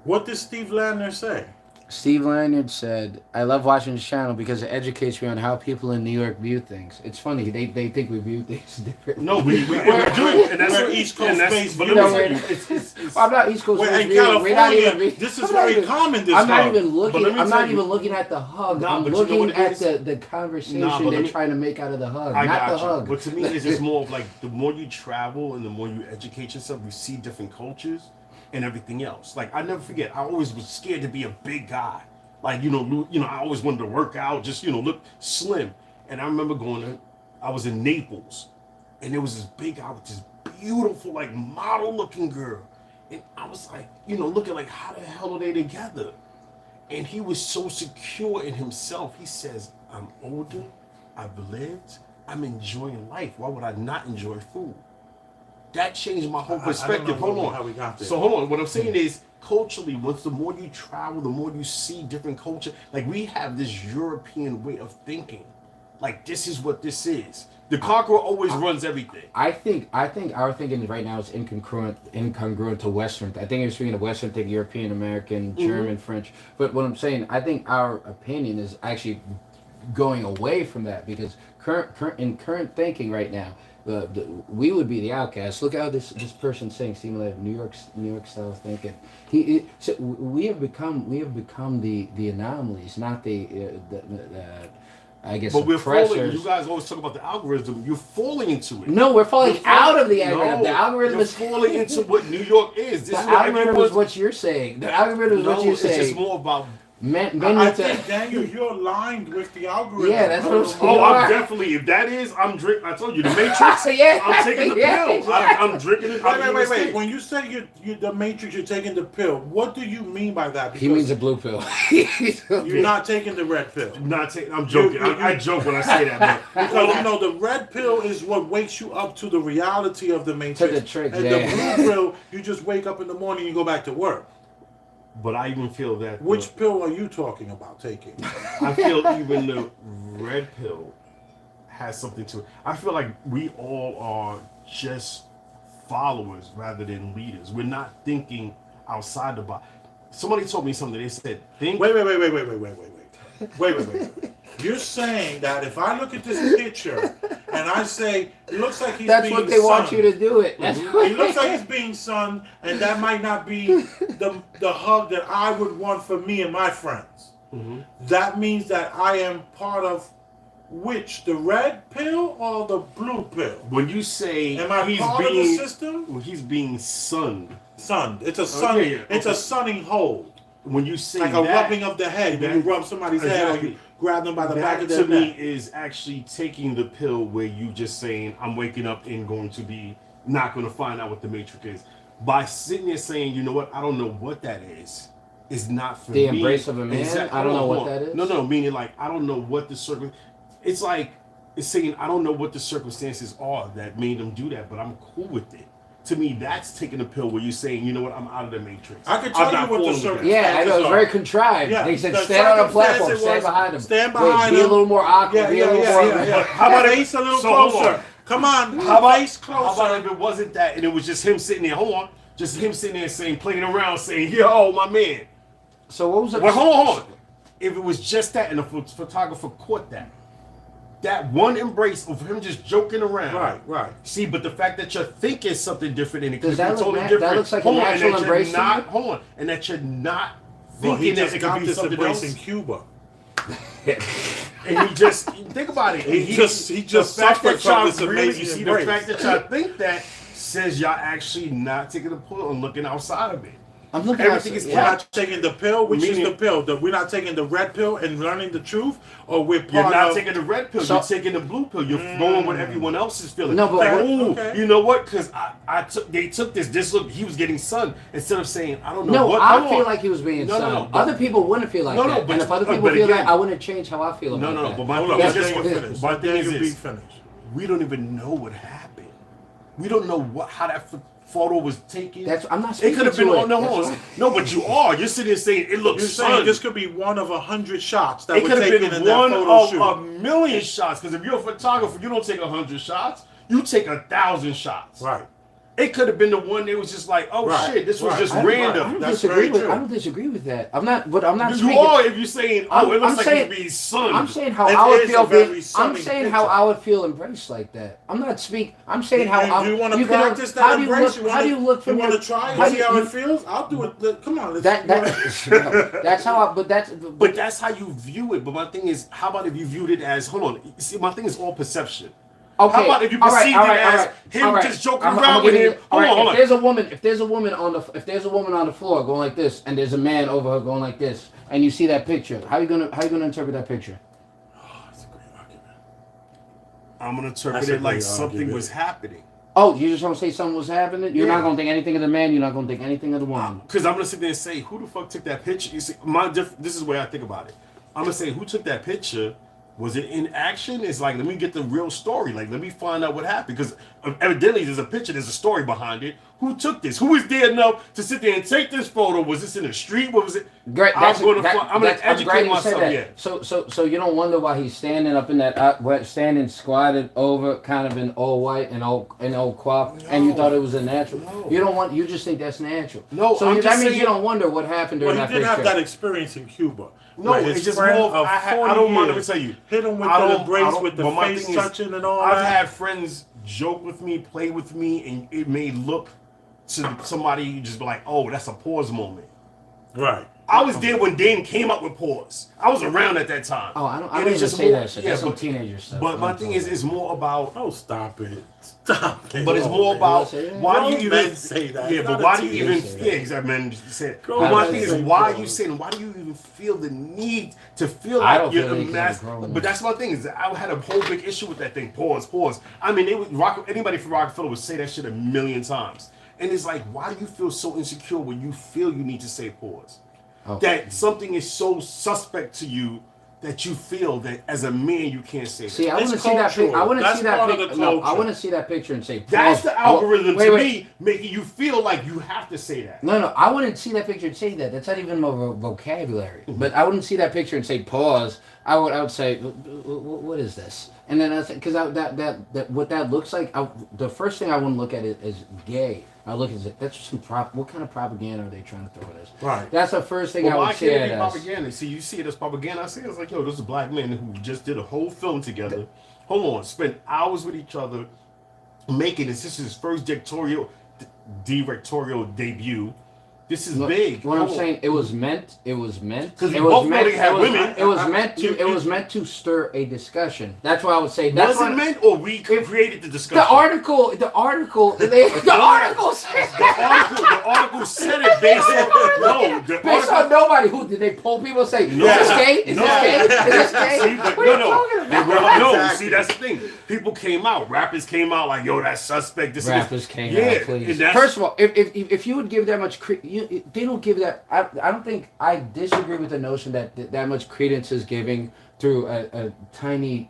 What did Steve Ladner say? Steve Lanyard said, "I love watching this channel because it educates me on how people in New York view things." It's funny they think we view things differently. No, we do, and that's we're what East Coast based. But You let know, me tell you, it's I'm not East Coast. We're in We're not California. even, This is I'm not very even- common. This I'm not hug. even looking. But let me I'm tell not you- even looking at the hug. Nah, I'm but you know looking what it at is? the conversation Nah, but they're let me- trying to make out of the hug, I not got the you. hug. But to me, it's just more of like the more you travel and the more you educate yourself, you see different cultures and everything else. Like I never forget, I always was scared to be a big guy. Like I always wanted to work out, just look slim. And I remember I was in Naples, and there was this big guy with this beautiful, like model-looking girl, and I was like, looking like, how the hell are they together? And he was so secure in himself. He says, "I'm older, I've lived, I'm enjoying life. Why would I not enjoy food?" That changed my whole perspective. Hold Hold on. on. How we got there. So hold on. What I'm saying is, culturally, the more you travel, the more you see different culture. Like we have this European way of thinking. Like this is what this is. The conqueror always runs everything. I think our thinking right now is incongruent to Western. I think you're speaking of Western think European, American, German, French. But what I'm saying, I think our opinion is actually going away from that because current thinking right now, we would be the outcast. Look how this person's saying, New York style thinking. So we have become the anomalies, not the I guess But we're falling. oppressors. You guys always talk about the algorithm. You're falling into it. No, we're falling You're out of the algorithm. No, The algorithm you're is falling into what New York is. This the is what algorithm everyone's- is what you're saying. The algorithm is what you're it's saying. just more about. Men I need to- think, Daniel, you're aligned with the algorithm. Yeah, that's what I'm saying. Oh, You I'm are. definitely. If that is, I'm drinking. I told you, the Matrix. Yeah, I'm taking the yeah, pill. exactly. I'm drinking it. Wait. When you say you're the Matrix, you're taking the pill. What do you mean by that? He means a blue pill. You're not taking the red pill. Not taking. I'm joking. I joke when I say that. But Because the red pill is what wakes you up to the reality of the Matrix. To the trick, and yeah. the blue pill, you just wake up in the morning and go back to work. But I even feel that. Which pill are you talking about taking? I feel even the red pill has something to it. I feel like we all are just followers rather than leaders. We're not thinking outside the box. Somebody told me something. They said, "Think." Wait. You're saying that if I look at this picture and I say, it looks like he's That's being what they want sunned. you to do it. That's what He looks like he's being sunned, and that might not be the hug that I would want for me and my friends. That means that I am part of which? The red pill or the blue pill? When you say Am I he's part being, of the system? when he's being sunned. Sunned. It's a sun. yeah, It's a sunning hold. When you say Like a that, rubbing of the head. When you rub somebody's head or Exactly. you grab them by the back that of their to me neck. is actually taking the pill where you just saying, "I'm waking up and going to be not going to find out what the Matrix is." By sitting there saying, "You know what? I don't know what that is." Is not for The me. embrace of a man? I don't know what that is? No, meaning like I don't know what the It's like it's saying I don't know what the circumstances are that made them do that, but I'm cool with it. To me, that's taking a pill where you're saying, "You know what? I'm out of the Matrix." I could I'm tell not you what the falling with that. circumstances Yeah, I know. It's are. very contrived. Yeah, They said, the stand on a platform, circumstance stand was, behind him. stand Wait, behind be a him. little more awkward. Be a little more. Yeah. How about it- Face a little so hold closer. on. Come on, How about, face how about closer. if it wasn't that and it was just him sitting there? Hold on, just him sitting there saying, playing around, saying, "Yo, my man." So what was it? Well, hold on. If it was just that and the photographer caught that one embrace of him just joking around. Right. See, but the fact that you're thinking something different and it Does could that be look totally that different. looks like a Hold on, and natural that you're embrace to not, you? hold on, and that you're not Well, he thinking that just it got could be this something embrace else. in Cuba. And he just think about it. He just the fact suffered that from y'all this really, amazing you see, embrace. the fact that y'all think that says y'all actually not taking the pill and looking outside of it. I'm looking Everything at is We're Yeah. not taking the pill. Which is Meaning- the pill? We're not taking the red pill and learning the truth, or we're part You're not of. taking the red pill. So- You're taking the blue pill. You're going with everyone else is feeling. No, but like, what- ooh, okay. you know what? Because they took this. This look, he was getting sun instead of saying, I don't know No, what. I hold feel on. like he was being No, no, son. no, but- Other people wouldn't feel like No, no, that. but- And if other but people feel again- that, I wouldn't change how I feel about No, that. but my Hold thing on, is let this. Daniel finish. My Let thing is Daniel be this. finished. We don't even know what happened. We don't know how that photo was taken. I'm not It speaking could have been to on it. the That's horns. why- No, but you are. You're sitting there saying it looks You're saying sun. this could be one of 100 shots that It were could have taken been in that one photo of shoot. a million shots. Because if you're a photographer, you don't take 100 shots. You take 1,000 shots. Right. It could have been the one that was just like, oh Right, shit, this was right. just I random. don't That's disagree very with. true. I don't disagree with that. I'm not. But I'm not. You speaking, are if you're saying, oh, it looks I'm like saying- he's being sunned. I'm saying how It I would is feel a very I'm sunny saying how picture. I would feel embraced like that. I'm not speak. I'm saying how you, I'm. you want to can- practice how that do you embrace? look? How do you look from You want your- to try how and do see how you- it feels? I'll do it. Come on, let's. That's how I. But that's. But that's how you view it. But my thing is, how about if you viewed it as, hold on, you see, my thing is all perception. Okay. How about if you all right, perceived all it right, as all right, him all right. just joking I'm around with giving him? you- all Hold right, on, hold if on. there's a woman on the floor going like this, and there's a man over her going like this, and you see that picture, how you gonna interpret that picture? That's a great argument. I'm gonna interpret That's a it like great something argument. was happening. Oh, you just want to say something was happening? You're Yeah. not gonna think anything of the man. You're not gonna think anything of the woman. Because I'm gonna sit there and say, who the fuck took that picture? You see, this is the way I think about it. I'm gonna say, who took that picture? Was it in action? It's like, let me get the real story. Like, let me find out what happened. Because evidently, there's a picture, there's a story behind it. Who took this? Who was there enough to sit there and take this photo? Was this in the street? What was it? Great. I'm gonna I'm educate glad you myself. said Yeah. that. So you don't wonder why he's standing up in that standing squatted over, kind of in all white and all coif, and you No. thought it was a natural. No. You don't want. You just think that's natural. No, So I'm that just means saying- you don't wonder what happened Well, during he that didn't picture. have that experience in Cuba. No, where his it's just friend more. of I 40 don't mind. Let me years tell you. hit him with I the don't- embrace I don't- with the but my face thing is, touching and all I've that. had friends joke with me, play with me, and it may look to somebody you just be like, oh, that's a pause moment. Right. I was there when Dane came up with pause. I was around at that time. Oh, I And don't it's even just say more- that shit. yeah, That's some but- teenager stuff. But my thing is, it's more about. Oh, stop it. Stop it. But it's more Oh, about say that? why do Grown you even men say that. Yeah, It's but not why a do you teenager even? say that. Yeah, exactly, man. Just say it. Grown But my men thing is, say why are you pause. saying? Why do you even feel the need to feel I like don't you're feel a the need mass? to grow in But that's my thing is, I had a whole big issue with that thing. Pause. I mean, anybody from Rockefeller would say that shit a million times. And it's like, why do you feel so insecure when you feel you need to say pause? Oh. That something is so suspect to you that you feel that as a man you can't say that. See, I It's want to see that. cultural. I want to That's see that. part of the No, I culture. want to see that picture and say. That's pause. the algorithm Wait, to wait. me, making you feel like you have to say that. No, I wouldn't see that picture and say that. That's not even my vocabulary. But I wouldn't see that picture and say pause. I would say, what is this? And then I because that what that looks like. The first thing I wouldn't look at it is gay. I look at it. That's some what kind of propaganda are they trying to throw at us? Right. That's the first thing Well, I why would can't say it it be as. propaganda? See, you see it as propaganda. I see it as like, yo, this is black men who just did a whole film together. Hold on, spent hours with each other making this. This is his first directorial debut. This is big. What I'm Hold on. saying, it was meant. It was meant. 'Cause we it both was know meant. they had it was, women. It was meant to. You- It was meant to stir a discussion. That's why I would say. That's Was it why- meant or we created the discussion? The article. The article said The article said it based on no. The based on article, nobody. Who did they poll people? Say, is this gay? Is No. this gay? Is this gay? See, but What are you no. talking about? No, Exactly. see that's the thing. People came out, rappers came out like, yo, that's suspect. This Rappers is came yeah, out, please. and that's- First of all, if you would give that much, they don't give that. I don't think I disagree with the notion that much credence is giving through a tiny,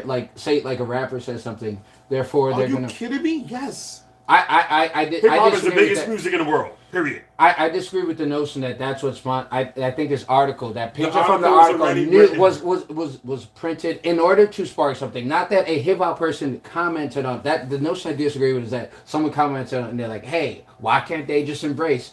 like say like a rapper says something. Therefore, Are they're you gonna. kidding me? Yes. I Hip hop is the disagree with biggest that. music in the world. Period. I disagree with the notion that's what's fun. I think this article, that picture from the article was article, already written. was printed in order to spark something. Not that a hip hop person commented on that. The notion I disagree with is that someone commented on it and they're like, "Hey, why can't they just embrace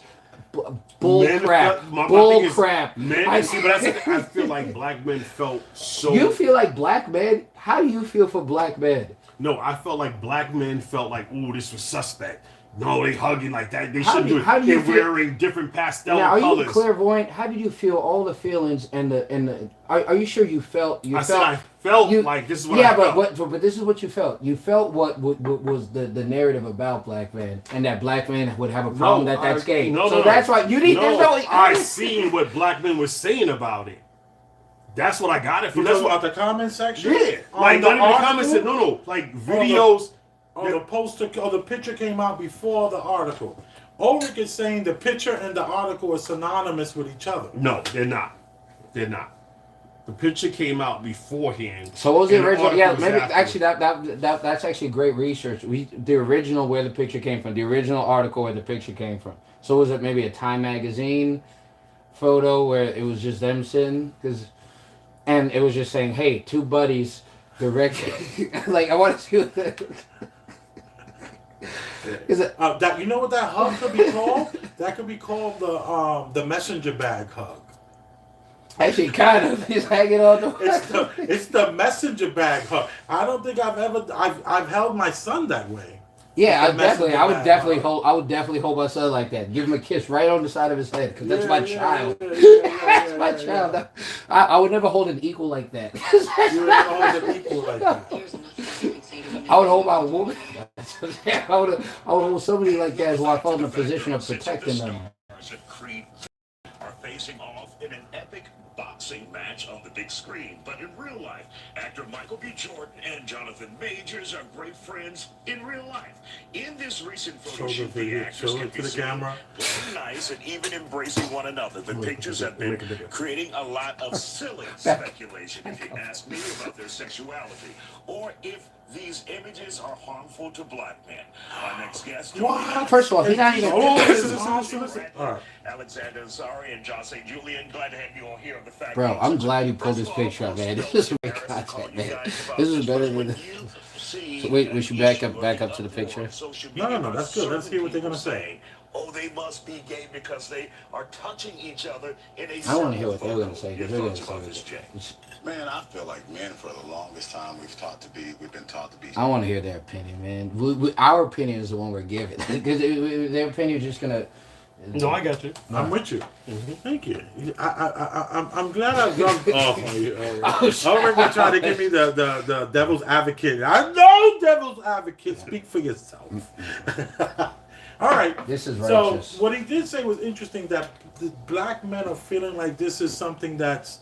bull Men crap? felt- my Bull thing is, crap." Men, see, but I feel like black men felt so. You feel like black men? How do you feel for black men? No, I felt like black men felt like, ooh, this was suspect. No, they hugging like that. They How shouldn't do you- do it. how do you They're feel- wearing different pastel Now, are colors. you clairvoyant? How did you feel all the feelings and the? Are you sure you felt? I said I felt like this is what I felt. but this is what you felt. You felt what was the narrative about black men, and that black men would have a problem that's gay. So that's why you need. No, there's no. I seen what black men were saying about it. That's what I got it from. You That's talking what. about the comment section? Yeah, On like the not even the comments said article? no, like videos. Oh, the poster or the picture came out before the article. Ulrich is saying the picture and the article are synonymous with each other. No, they're not. They're not. The picture came out beforehand. So what was the and original? article Yeah, was maybe after. actually that's actually great research. The original where the picture came from, the original article where the picture came from. So was it maybe a Time magazine photo where it was just them sitting? And it was just saying, "Hey, two buddies direct." Like I want to see. Is it? That you know what that hug could be called? That could be called the messenger bag hug. Actually, kind of. He's hanging on the. It's the messenger bag hug. I don't think I've held my son that way. Yeah, With the messenger I would bag definitely hug. hold. I would definitely hold my son like that. Give him a kiss right on the side of his head, because that's my child. That's my child. I would never hold an equal like that. You would hold an equal like that. Here's another thing I can say to women. I would hold my woman. I would hold somebody like that who I felt in a position of protecting them. Creed are facing off in an epic boxing match on the big screen. But in real life, actor Michael B. Jordan and Jonathan Majors are great friends in real life. In this recent photo Show the shoot, the video. actors Show can it to be the seen camera. playing nice and even embracing one another. The pictures have been creating a lot of silly speculation, if you ask me, about their sexuality, or if these images are harmful to black men. Our next guest. What? First of all, he's not even. Oh, Listen. All right. Alexander Zari and Jose Julian, glad to have you all here on the fact. Bro, I'm glad you pulled this picture up, man. This is great content, man. This is better than. So wait, we should back up to the picture. No, that's good. Let's hear what they're gonna say. Oh, they must be gay because they are touching each other in a. I want to hear what they're going to say. Your They're going thoughts to about say this, Jay? Man, I feel like men for the longest time we've been taught to be. I want to hear their opinion, man. Our opinion is the one we're giving, because their opinion is just gonna. No, I got you. I'm with you. Thank you. I'm glad I've gone off on you. Already trying to give me the devil's advocate. I know devil's advocate. Speak for yourself. All right. This is So righteous. what he did say was interesting, that the black men are feeling like this is something that's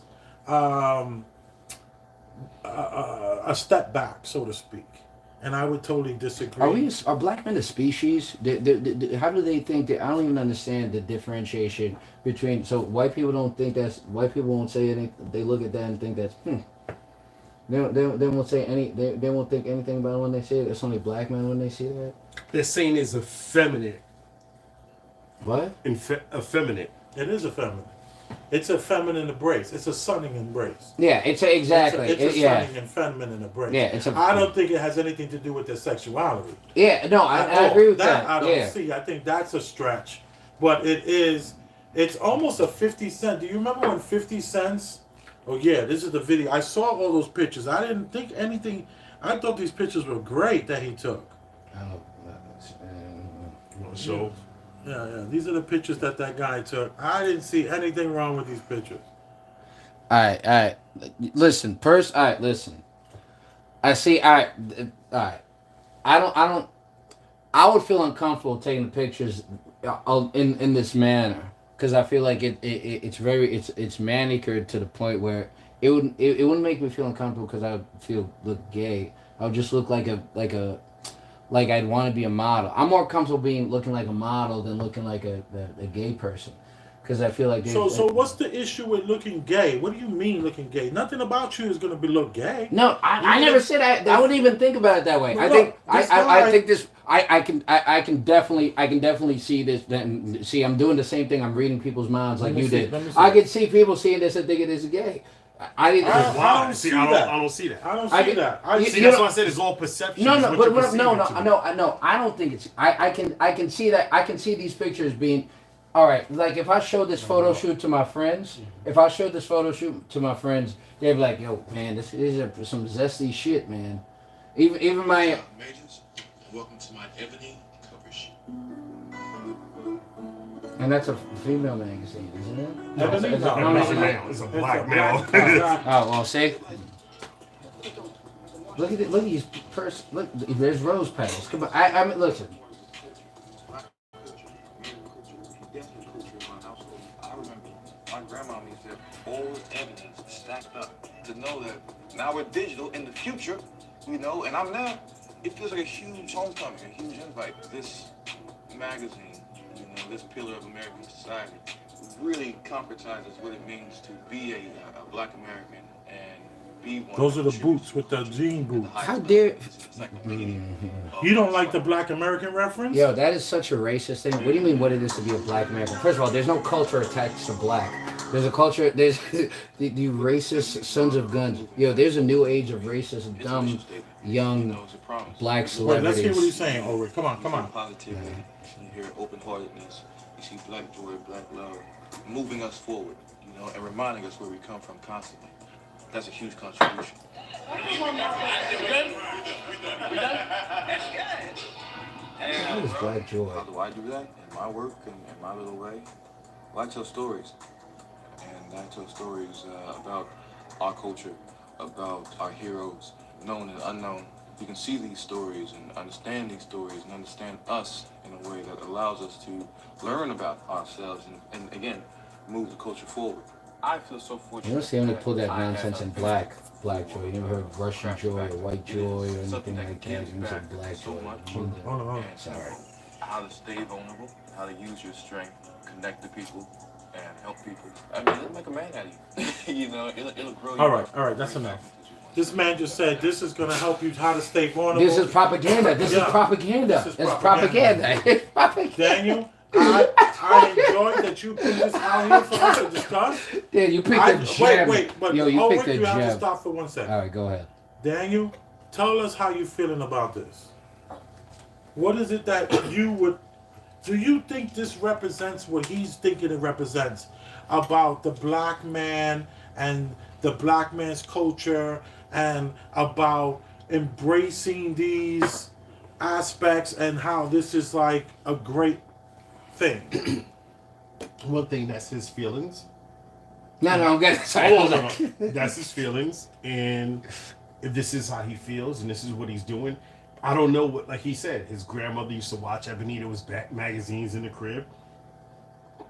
a step back, so to speak. And I would totally disagree. Are black men a species? How do they think that? I don't even understand the differentiation between. So white people don't think that's. White people won't say anything. They look at that and think that's. They won't say any. They won't think anything about it when they see it. It's only black men when they see that. They're saying it's effeminate. What? Effeminate. It is a feminine. It's a feminine embrace. It's a sunning embrace. Yeah, exactly. It's a yeah. sunning and feminine embrace. Yeah, I don't think it has anything to do with their sexuality. Yeah, no, I agree with that. I don't yeah. see. I think that's a stretch. But it's almost a 50 Cent. Do you remember when 50 Cents? Oh, yeah, this is the video. I saw all those pictures. I didn't think anything. I thought these pictures were great that he took. So, Yeah. These are the pictures that guy took. I didn't see anything wrong with these pictures. All right. Listen, listen. I see. All right. I don't. I would feel uncomfortable taking the pictures in this manner, because I feel like it's manicured to the point where it wouldn't make me feel uncomfortable, because I would look gay. I would just look like I'd want to be a model. I'm more comfortable looking like a model than looking like a gay person, because I feel like. So what's the issue with looking gay? What do you mean looking gay? Nothing about you is going to look gay. No, I never said I wouldn't even think about it that way. Well, I think look, this I guy- think this. I can definitely see this. See, I'm doing the same thing. I'm reading people's minds like you did. Let me see. I can see people seeing this and thinking it's gay. I didn't. I don't see that. I don't see that. I don't I see get- that. you- See, you that's know- why I said it's all perception. No, It's no, what but you what, perceive no, it to be. no. I don't think it's. I can see that. I can see these pictures being. All right, like if I showed this photo shoot to my friends, they'd be like, "Yo, man, these are some zesty shit, man." Even my. Majors, welcome to my ebony cover sheet. And that's a female magazine, isn't it? No, it's it's not. no, It's a no. male. It's a black male. Oh well, see. Look at these Look, there's rose petals. Come on, I mean, listen. I remember my grandma used to have old evidence stacked up to know that now we're digital in the future, and I'm now, it feels like a huge homecoming, a huge invite. This magazine, this pillar of American society really concretizes what it means to be a black American and be one. Those are the boots with the jean boots. How dare? It's like the beginning You don't like the Black American reference? Yo, that is such a racist thing. What do you mean? What it is to be a black American? First of all, there's no culture attached to black. There's a culture. There's the racist sons of guns. Yo, there's a new age of racist, dumb, young black Wait, celebrities. let's hear what he's saying. Over. Come on, come on. Positivity. You hear open-heartedness. You see black joy, black love, moving us forward. You know, and reminding us where we come from constantly. That's a huge contribution. What is black joy? How do I do that in my work and in my little way? Well, I tell stories. And I tell stories about our culture, about our heroes, known and unknown. You can see these stories and understand these stories and understand us in a way that allows us to learn about ourselves and again, move the culture forward. I feel so fortunate. You don't see him pull that nonsense in black joy. You never heard Russian joy or white joy or anything like that. You said black joy. Hold on. Sorry. How to stay vulnerable, how to use your strength, connect to people, and help people. I mean, it'll make a man out of you. You know, it'll grow you. All right, that's enough. This man just said this is going to help you how to stay vulnerable. This is propaganda. This is propaganda. This is It's propaganda. It's propaganda. Daniel, I enjoyed that you put this out here for us to discuss. Yeah, you picked a gem. But Yo, you picked a you have to gem. stop for 1 second. All right, go ahead. Daniel, tell us how you feeling about this. What is it that you would... Do you think this represents what he's thinking it represents about the black man and the black man's culture and about embracing these aspects and how this is like a great thing? One thing, that's his feelings. No, I'm getting Hold on. That's his feelings, and if this is how he feels and this is what he's doing, I don't know what. Like he said, his grandmother used to watch Ebony. There was back magazines in the crib.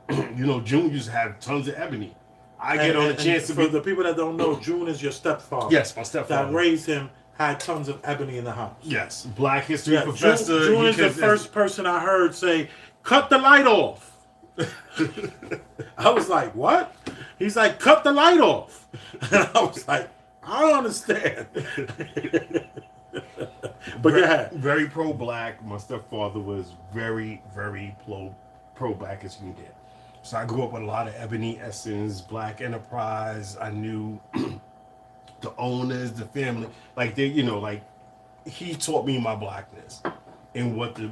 You know, June used to have tons of Ebony. I get on a chance to for be the people that don't know, June is your stepfather. Yes, my stepfather. That raised him, had tons of ebony in the house. Yes, Black History Yeah, professor. June is the first person I heard say, "Cut the light off." I was like, "What?" He's like, "Cut the light off," and I was like, "I don't understand." But go ahead. Very pro-black. My stepfather was very, very pro-black as you can get. So I grew up with a lot of Ebony Essence, Black Enterprise. I knew the owners, the family. Like they, you know, like he taught me my blackness and what the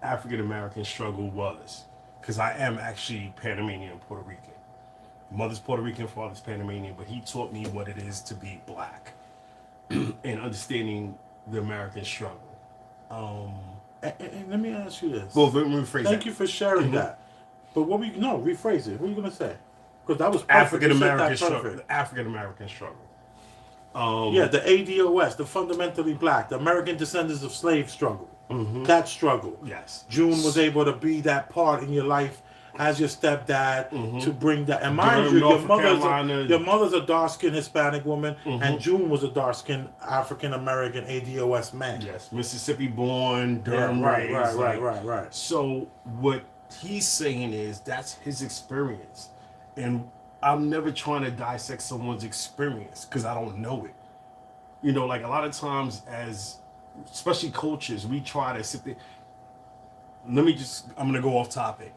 African American struggle was. Because I am actually Panamanian and Puerto Rican. Mother's Puerto Rican, father's Panamanian, but he taught me what it is to be black and understanding the American struggle. And let me ask you this. Well, let me rephrase Thank that. you for sharing that. But rephrase it. What are you gonna say? Because that was African American struggle. The African American struggle. Yeah, the ADOS, the fundamentally black, the American descendants of slave struggle. That struggle. Yes. June was able to be that part in your life as your stepdad to bring that. And mind you, your mother's a dark-skinned Hispanic woman, and June was a dark-skinned African American ADOS man. Yes, Mississippi born, Durham raised. Right. So what he's saying is that's his experience, and I'm never trying to dissect someone's experience because I don't know it. You know, like a lot of times as especially coaches, we try to sit there. I'm going to go off topic.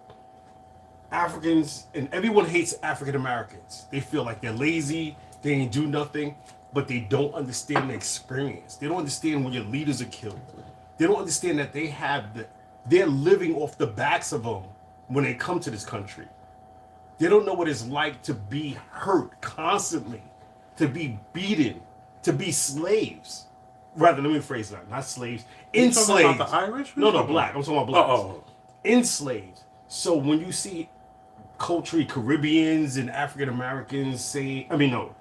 Africans, and everyone hates African Americans. They feel like they're lazy, they ain't do nothing, but they don't understand the experience. They don't understand when your leaders are killed. They don't understand that they're living off the backs of them when they come to this country. They don't know what it's like to be hurt constantly, to be beaten, to be slaves. Rather, let me rephrase that. Not slaves. Enslaved. You talking about the Irish? No, black. I'm talking about black. Oh. Enslaved. So when you see culturally Caribbeans and African Americans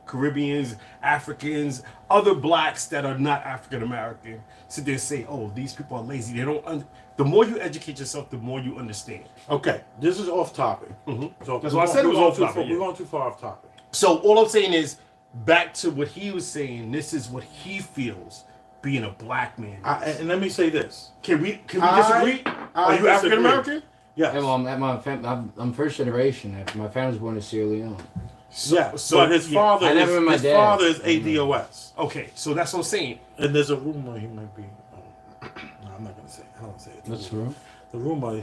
Caribbeans, Africans, other blacks that are not African American, sit there and say, "Oh, these people are lazy." They don't. The more you educate yourself, the more you understand. Okay, this is off topic. So that's why I said it was off topic. We're going too far off topic. So all I'm saying is, back to what he was saying. This is what he feels being a black man. And let me say this: Can we disagree? Are you African American? Yes. Yeah, well, I'm first generation. My family was born in Sierra Leone. But his father is ADOS. Okay, so that's what I'm saying. And there's a rumor he might be. No, I'm not gonna say. I don't say it. What's the rumor? The rumor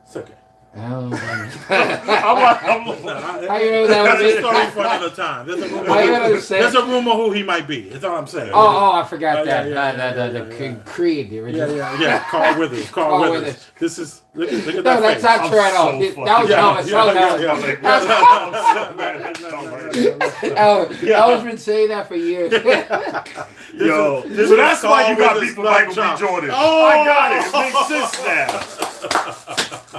it's okay. I'm like, How you know that That's was a it? story for another time. There's a rumor. I understand. There's a rumor who he might be. That's all I'm saying. Oh, I forgot that. yeah. Creed, the original. Yeah. Carl Withers. Carl Carl Withers. Withers. This is look at No, that that's face. not true at all. so That was Yeah. Elvis been saying that for years. yo, This so is that's Carl why you got Withers beef with Michael B. Trump. Jordan. Oh! I got it. It makes sense now.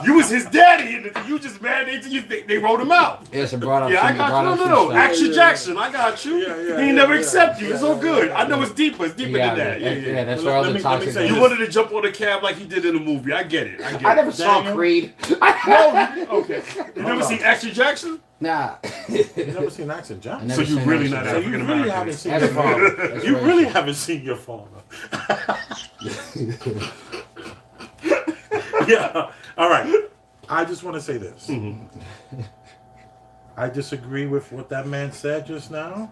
You was his daddy, and you just mad they wrote him out. Yes, it brought up Yeah, I some, got brought you. up some No. stuff. Action Jackson, I got you. He ain't never accept you. It's all good. I know it's deeper. It's deeper Yeah, than that. yeah, that's Well, where all let the me- let me toxic. say You this. wanted to jump on the cab like he did in the movie. I get it. I never saw Daniel? Creed. Okay. You never seen Action Jackson? Nah. You never seen Action I Jackson? never So you seen really that not shit. So you African really American. haven't seen That's your father. wrong. That's You racist. really haven't seen your father. Yeah. All right. I just want to say this. I disagree with what that man said just now,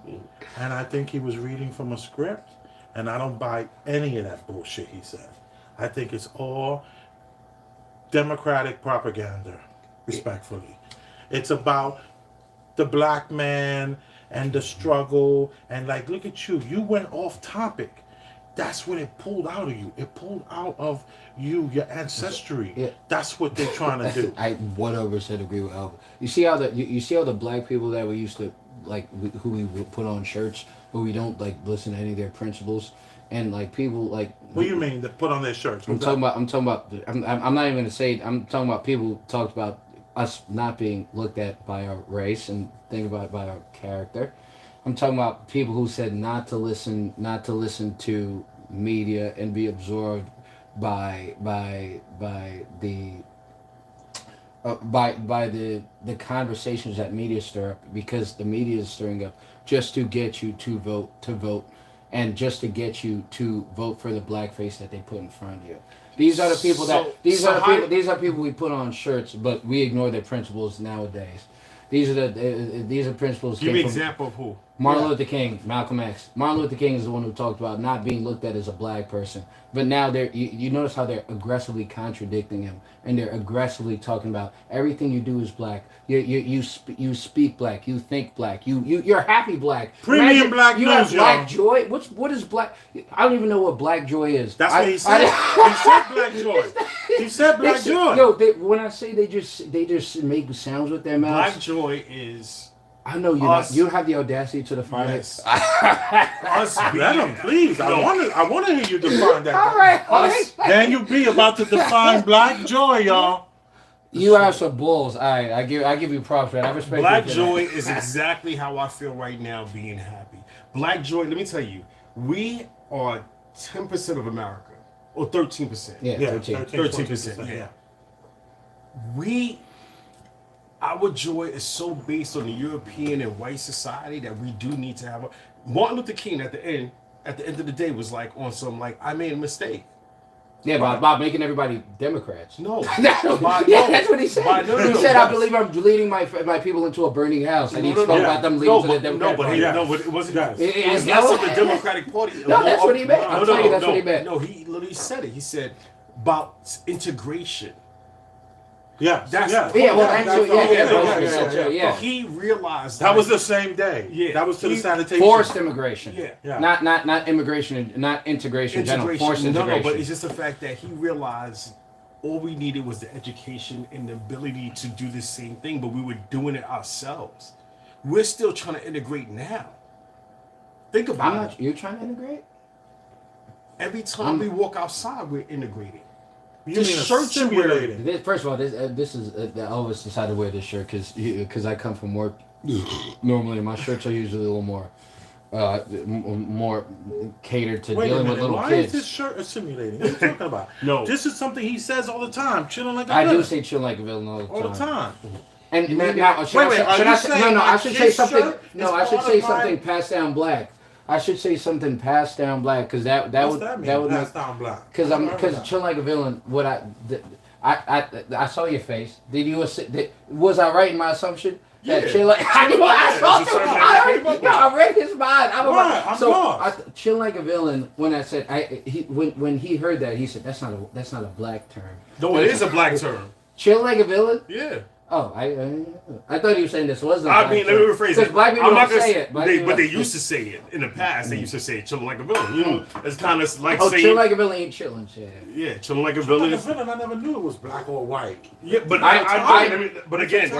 and I think he was reading from a script, and I don't buy any of that bullshit he said. I think it's all Democratic propaganda, respectfully. It's about the black man and the struggle, and like, look at you. You went off topic. That's what it pulled out of you. It pulled out of you, your ancestry. Yeah. That's what they're trying to do. I 100% agree with Elvis. You see how you see how the black people that we used to like who we would put on shirts, but we don't like listen to any of their principles, and like people like. What do you mean? They put on their shirts? I'm talking about. I'm not even gonna say. I'm talking about people who talked about us not being looked at by our race and think about it by our character. I'm talking about people who said not to listen to media and be absorbed by the conversations that media stir up, because the media is stirring up just to get you to vote and just to get you to vote for the blackface that they put in front of you. These are the people these are people we put on shirts, but we ignore their principles nowadays. These are principles. Give me an came from example of who. Martin Luther King, Malcolm X. Martin Luther King is the one who talked about not being looked at as a black person. But now you notice how they're aggressively contradicting him, and they're aggressively talking about everything you do is black. You speak black. You think black. You're happy black. Premium Imagine black you news, have black y'all. joy. What is black? I don't even know what black joy is. That's what he said. He said black joy. He said black joy. No, when I say they just make sounds with their mouths. Black joy is I know you have the audacity to define yes. it. us Let him, please. I want to hear you define that. All right. Daniel B about to define black joy, y'all. You have some bulls. All right, I give you props, man. I respect Black you for joy that. is exactly how I feel right now being happy. Black joy, let me tell you, we are 10% of America, or 13%. Yeah, 13. 13%, yeah. Our joy is so based on the European and white society that we do need to have a... Martin Luther King at the end of the day was like on some like, I made a mistake. Yeah, by making everybody Democrats. No. That's what he said. He said, I believe I'm leading my people into a burning house. And he spoke about them leading to the Democratic Party. But it wasn't... It was No. less of the Democratic Party. No, that's what he meant. I'm telling you, that's what he meant. No, he literally said it. He said about integration. Yes. That's yeah. He realized That was the same day. Yeah. That was to the sanitation. Forced immigration. Yeah. Not immigration, not integration. General. Forced integration. No, but it's just the fact that he realized all we needed was the education and the ability to do the same thing, but we were doing it ourselves. We're still trying to integrate now. Think about it. You're trying to integrate? Every time we walk outside, we're integrating. You The mean shirts you're wearing. assimilating. First of all, this is Elvis decided to wear this shirt because I come from work. Normally, my shirts are usually a little more catered to Wait a dealing with minute. little Why kids. is this shirt assimilating? What are you talking about? No. This is something he says all the time. Chilling like a I do villain. say chill like a villain all all the time. And mean now, that- wait, are you saying I like should his say something. shirt No, is I should part say of my- something passed down black. I should say something passed down black because that What's would that mean? that would Pass make down black. because chill like a villain. What I saw your face. Was I right in my assumption? That Yeah. chill like I read his mind. I'm lost. Chill like a villain. When I said when he heard that, he said that's not a black term. No, it is a black term. Chill like a villain? Yeah. Oh, I thought you were saying this wasn't. I mean, let me rephrase it. Because black people I'm not don't gonna say it. but they used to say it in the past. They used to say chilling like a villain. You know, it's kind of like saying. Chill like a villain ain't chilling, shit. Yeah, chilling like a Villain. villain. I never knew it was black or white. Yeah, but but again,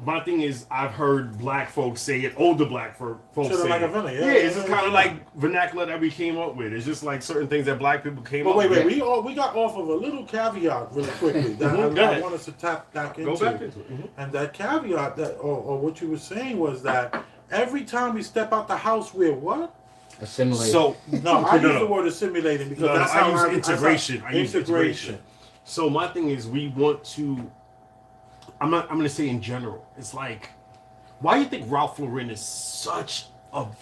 my thing is, I've heard black folks say it. Older black folks say like it. A villain. Yeah, it's just kind of like vernacular that we came up with. It's just like certain things that black people came up with. But wait, we got off of a little caveat really quickly that I want us to tap back into. Go back into it. And that caveat that, or what you were saying was that every time we step out the house, we're what? Assimilating. So no, I use the word assimilating because that's how I use integration. I use integration. So my thing is, we want to. I'm going to say in general. It's like, why do you think Ralph Lauren is such a big...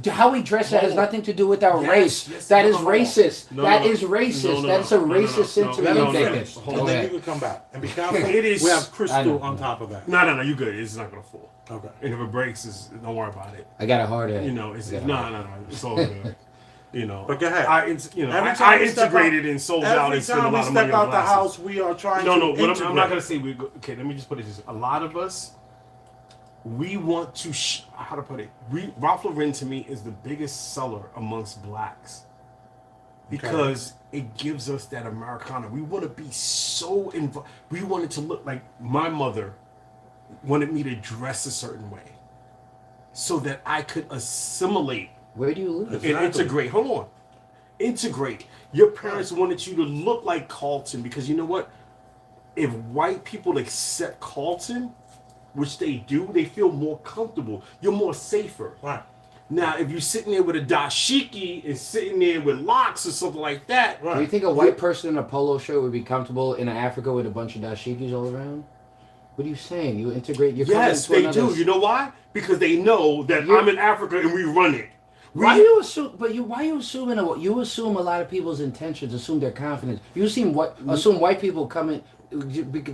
How we dress that has nothing to do with our race. That is racist. That is racist. That's a racist sentiment. Then you can come back and be careful. It is. We have crystal on top of that. No, you good. It's not gonna fall. Okay. And if it breaks, don't worry about it. I got a hard head. You know, it's no. It's all good. You know. But go ahead. I integrated and sold out and spent a lot of money on glasses. Every time we step out the house, we are trying to integrate. I'm not gonna say we. Okay, let me just put it this: a lot of us. We want to, how to put it, Ralph Lauren to me is the biggest seller amongst blacks because it gives us that Americana. We want to be so involved. We want it to look like my mother wanted me to dress a certain way so that I could assimilate. Where do you live? And integrate. Hold on. Integrate. Your parents wanted you to look like Carlton because you know what? If white people accept Carlton, which they do, they feel more comfortable. You're more safer. Right. Now, if you're sitting there with a dashiki and sitting there with locks or something like that. Right. Do you think a white person in a polo shirt would be comfortable in Africa with a bunch of dashikis all around? What are you saying? You integrate your Yes, they do. You know why? Because they know that I'm in Africa and we run it. Why you assume? Why you assuming? You assume a lot of people's intentions. Assume their confidence. You assume white people come in.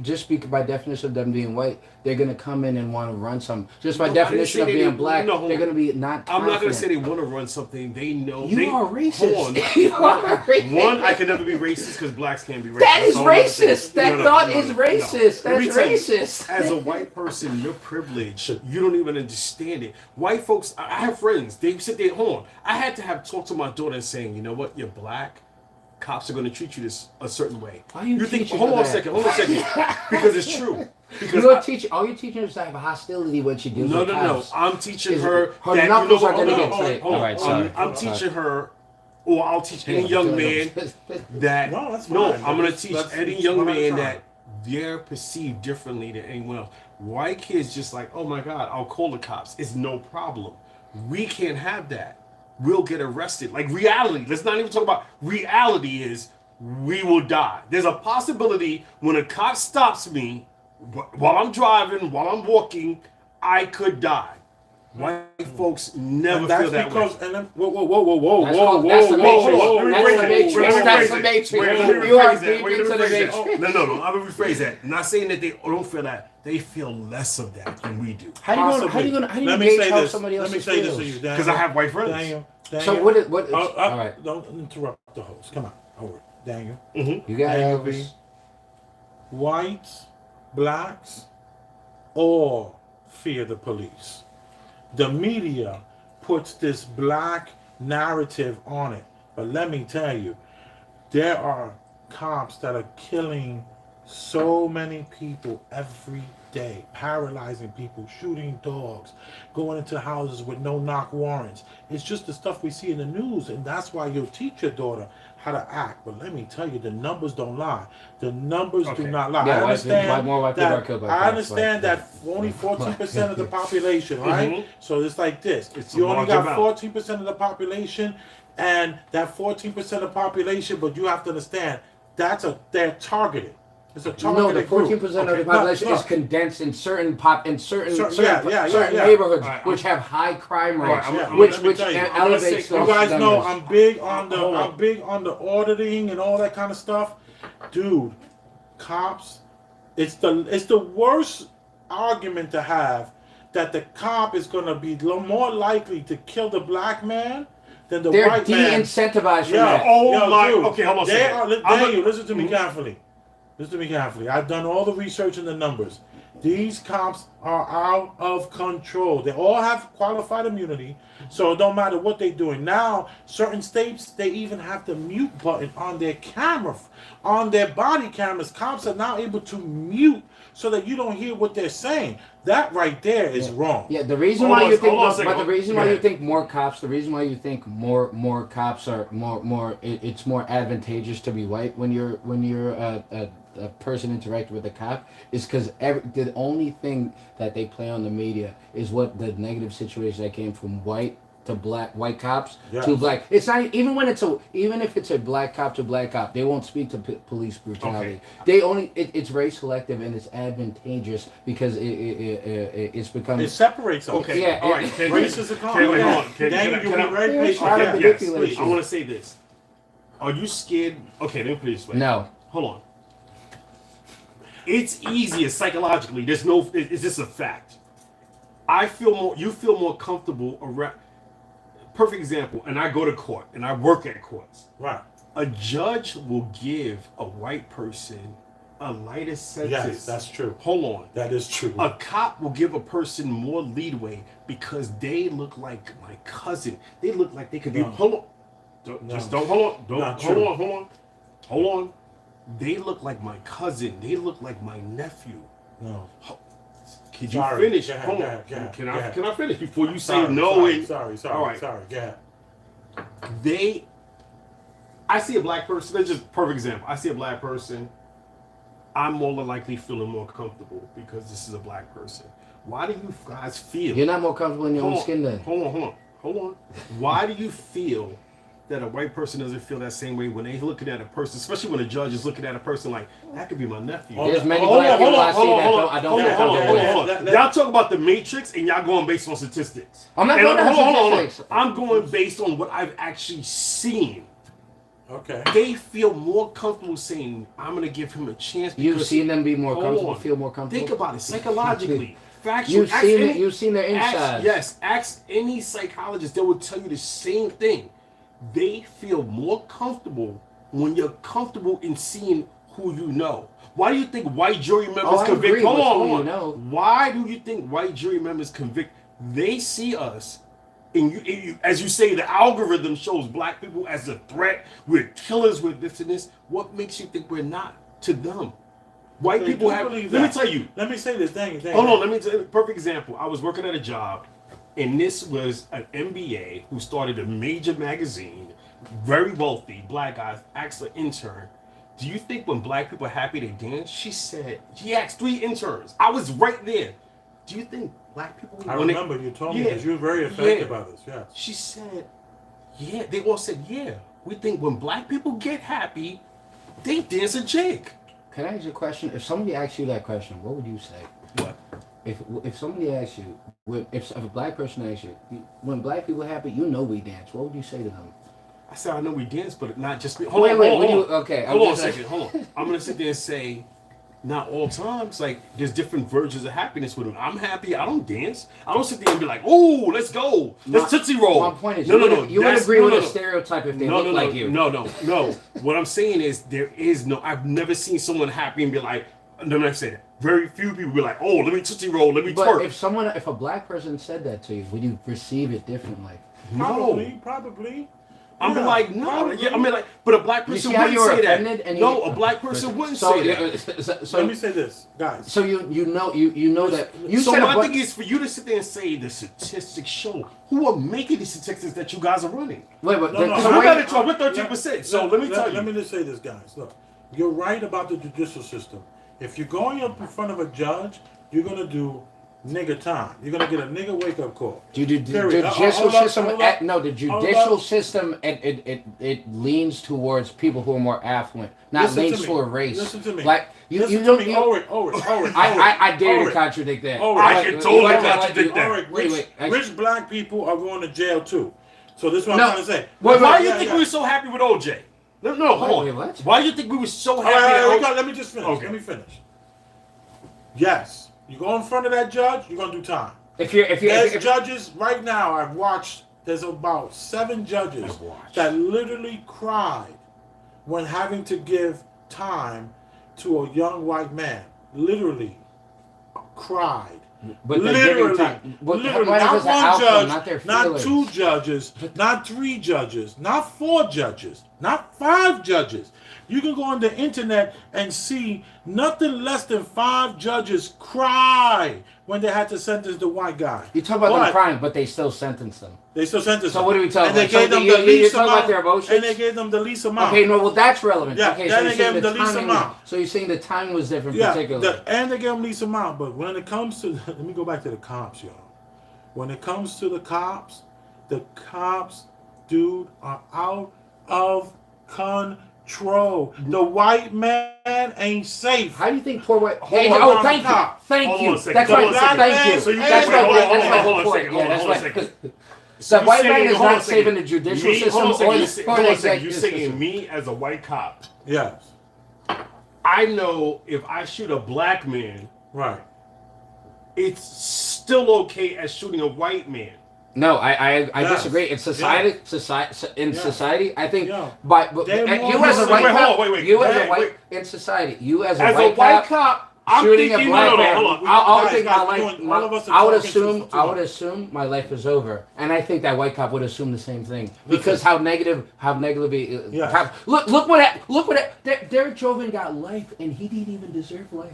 Just by definition of them being white, they're gonna come in and want to run something. Just by definition of being black, they're gonna be not confident. I'm not gonna say they want to run something. They know you are racist. Hold on. You are racist. One, I can never be racist because blacks can't be racist. That is racist. That thought is racist. That's racist. As a white person, you're privileged. You don't even understand it. White folks, I have friends. They sit there. Hold on. I had to talk to my daughter and saying, you know what, you're black. Cops are going to treat you a certain way. Why you think? Hold on a second. Because it's true. Because all you're teaching her is to have a hostility when she deals with No. cops. I'm teaching her that knuckles are going to get straight. All right, sorry. I'm teaching her, or I'll teach any young man that. No, I'm going to teach any young man that they're perceived differently than anyone else. White kids just like, oh my God, I'll call the cops. It's no problem. We can't have that. We'll get arrested. Like reality. Let's not even talk about reality is we will die. There's a possibility when a cop stops me while I'm driving, while I'm walking, I could die. White folks never feel that way. Whoa. That's the Matrix. You are deep into the Matrix. No. I'm going to rephrase that. I'm not saying that they don't feel that. They feel less of that than we do. How do you gauge how somebody else feels? Let me say this to you, Daniel. Because I have white friends. Daniel. So what is all right. Don't interrupt the host. Come on. Over. Daniel. Mm-hmm. You got Elvis. Whites, blacks, all fear the police. The media puts this black narrative on it. But let me tell you, there are cops that are killing so many people every day, paralyzing people, shooting dogs, going into houses with no knock warrants. It's just the stuff we see in the news, and that's why you'll teach your daughter how to act. But let me tell you, the numbers don't lie. The numbers do not lie. Yeah, I understand that only 14% of the population, right? Mm-hmm. So it's like this. You only got 14% of the population, and that 14% of the population, but you have to understand, they're targeted. It's a targeted the 14% of the population is condensed in certain neighborhoods which have high crime rates, which elevates those. You guys know I'm big on the auditing and all that kind of stuff, dude. Cops, it's the worst argument to have that the cop is going to be more likely to kill the black man than the white man. They're de-incentivized from that. Okay, hold on a second. Daniel, listen to me carefully. Listen to me carefully. I've done all the research and the numbers. These cops are out of control. They all have qualified immunity, so it don't matter what they're doing. Now, certain states, they even have the mute button on their camera, on their body cameras. Cops are now able to mute so that you don't hear what they're saying. That right there is wrong. Yeah, the reason Hold why on, you think, hold on a second. but the reason why Yeah. you think more cops, the reason why you think more cops are it's more advantageous to be white when you're a person interacting with a cop is because the only thing that they play on the media is what the negative situation that came from white to white cops Yes. to black. It's not even even if it's a black cop to black cop, they won't speak to police brutality. Okay. They only it's very selective and it's advantageous because it's become It separates them. Okay. Yeah, All right. Racist economy. Wait, hold on. Then you'll be very Yeah, patient. try to Yeah. manipulate Yes, you. I want to say this. Are you scared? Okay, let me put it this way. No. Hold on. It's easier psychologically. There's no. It's just a fact. I feel more. You feel more comfortable around. Perfect example. And I go to court and I work at courts. Right. A judge will give a white person a lighter sentence. Yes, that's true. Hold on. That is true. A cop will give a person more leadway because they look like my cousin. They look like they could be. No. Hold on. No. Just don't. Hold on. Don't. Not Hold true. on. Hold on. Hold on. They look like my cousin. They look like my nephew. No. Can you Sorry. finish? Go ahead, Hold go on. ahead, go ahead, Can go I? ahead. Can I finish before you say Sorry, no? sorry, And sorry. All right. Sorry. Go ahead. I see a black person. That's just a perfect example. I see a black person. I'm more than likely feeling more comfortable because this is a black person. Why do you guys feel? You're not more comfortable in your own skin then. Hold on. Why do you feel that a white person doesn't feel that same way when they're looking at a person, especially when a judge is looking at a person like, that could be my nephew? There's many black people I see that I don't feel comfortable with. Hold on. Y'all talk about the Matrix and y'all going based on statistics. I'm not And going on hold on. statistics. I'm going based on what I've actually seen. Okay. They feel more comfortable saying, I'm going to give him a chance. You've because seen them be more Hold comfortable, on. feel more comfortable. Think about it psychologically. Factual. You've seen it. You've seen their insides. Yes. Ask any psychologist. They will tell you the same thing. They feel more comfortable when you're comfortable in seeing who you know. Why do you think white jury members I convict? agree Hold with on, who hold you on. know. Why do you think white jury members convict? They see us, and you, as you say, the algorithm shows black people as a threat. We're killers. We're this and this. What makes you think we're not to them? White They people do have. believe Let me that. tell you. Let me say this. Dang. Hold on, let me tell you a perfect example. I was working at a job, and this was an MBA who started a major magazine, very wealthy, black guy, asked an intern, do you think when black people are happy they dance? She asked 3 interns. I was right there. Do you think black people... I when remember you told me because you were very effective about this. Yes. She said, yeah, they all said, yeah. We think when black people get happy, they dance a jig. Can I ask you a question? If somebody asks you that question, what would you say? What? If somebody asks you, if a black person asks you, when black people happy, you know we dance. What would you say to them? I said, I know we dance, but not just me. Hold on. Okay. Hold on a second. Hold on. I'm going to sit there and say, not all times. Like, there's different versions of happiness with them. I'm happy. I don't dance. I don't sit there and be like, oh, let's go. Let's Tootsie Roll. My point is, no. You would agree with a stereotype if they look like you. No. What I'm saying is, there is no, I've never seen someone happy and be like, no, I'm saying that. Very few people be like, oh, let me Tootsie Roll, let me twerk. But if a black person said that to you, would you perceive it differently? Probably. I'm like, no. Yeah, I mean, like, but a black person wouldn't say that. No, a black person wouldn't say that. So let me say this, guys. So you know that. So my thing is for you to sit there and say the statistics show who are making the statistics that you guys are running. Wait, but so we got to talk with 13%. So let me tell you. Let me just say this, guys. Look, you're right about the judicial system. If you're going up in front of a judge, you're gonna do nigga time. You're gonna get a nigga wake up call. The judicial system it leans towards people who are more affluent, not leans toward race. Listen to me. Like you don't. I dare to contradict that. I can totally contradict that. Rich black people are going to jail too. So this is what I'm trying to say. Why do you think we were so happy with OJ? No, hold on. What? Why do you think we were so happy? Let me just finish. Okay. Let me finish. Yes. You go in front of that judge, you're gonna do time. There's judges right now. I've watched. There's about 7 judges that literally cried when having to give time to a young white man, literally cried. But they're giving time. Literally, Why not does the one outcome, judge, not their not feelings? 2 judges, not 3 judges, not 4 judges, not 5 judges. You can go on the internet and see nothing less than 5 judges cry when they had to sentence the white guy. You talk about them crying, but they still sentenced them. They still sentenced So them. what are we talking and they about? gave So them you- the least talking about amount. their emotions? And they gave them the least amount. Okay, no, well that's relevant. Yeah, okay, then so they you're gave saying them the least timing. amount. So you're saying the timing was different, particularly. And they gave them least amount. But when it comes to, let me go back to the cops, y'all. When it comes to the cops, dude, are out of control. The white man ain't safe. How do you think poor white? Hold Oh, on, thank you, stop. thank Hold you. on a second. That's Hold right. on a second. Thank you. So you That's wait, right. hold on, That's my hold on a point. second, Yeah, that's hold on a right. second. The white you're man saying- is hold on a not second. saving the judicial Me- system hold on a second. or You the say- or hold on the a second. You're executive saying system. me as a white cop. Yes. I know if I shoot a black man, Right. it's still okay as shooting a white man. No, I Yes. disagree. In society, society, I think Yeah. but They're more you as a Muslim. white Wait, hold cop, on, wait. you as a Wait, white wait. in society, you as a As white a white cop. cop, I'm Shooting a thinking, black no, man, hold on. I'll Guys, think guys, my we're life. doing- all of us are I would talking assume. too I would much. assume my life is over, and I think that white cop would assume the same thing because how negatively. Yeah. Look what Derek Chauvin got life, and he didn't even deserve life.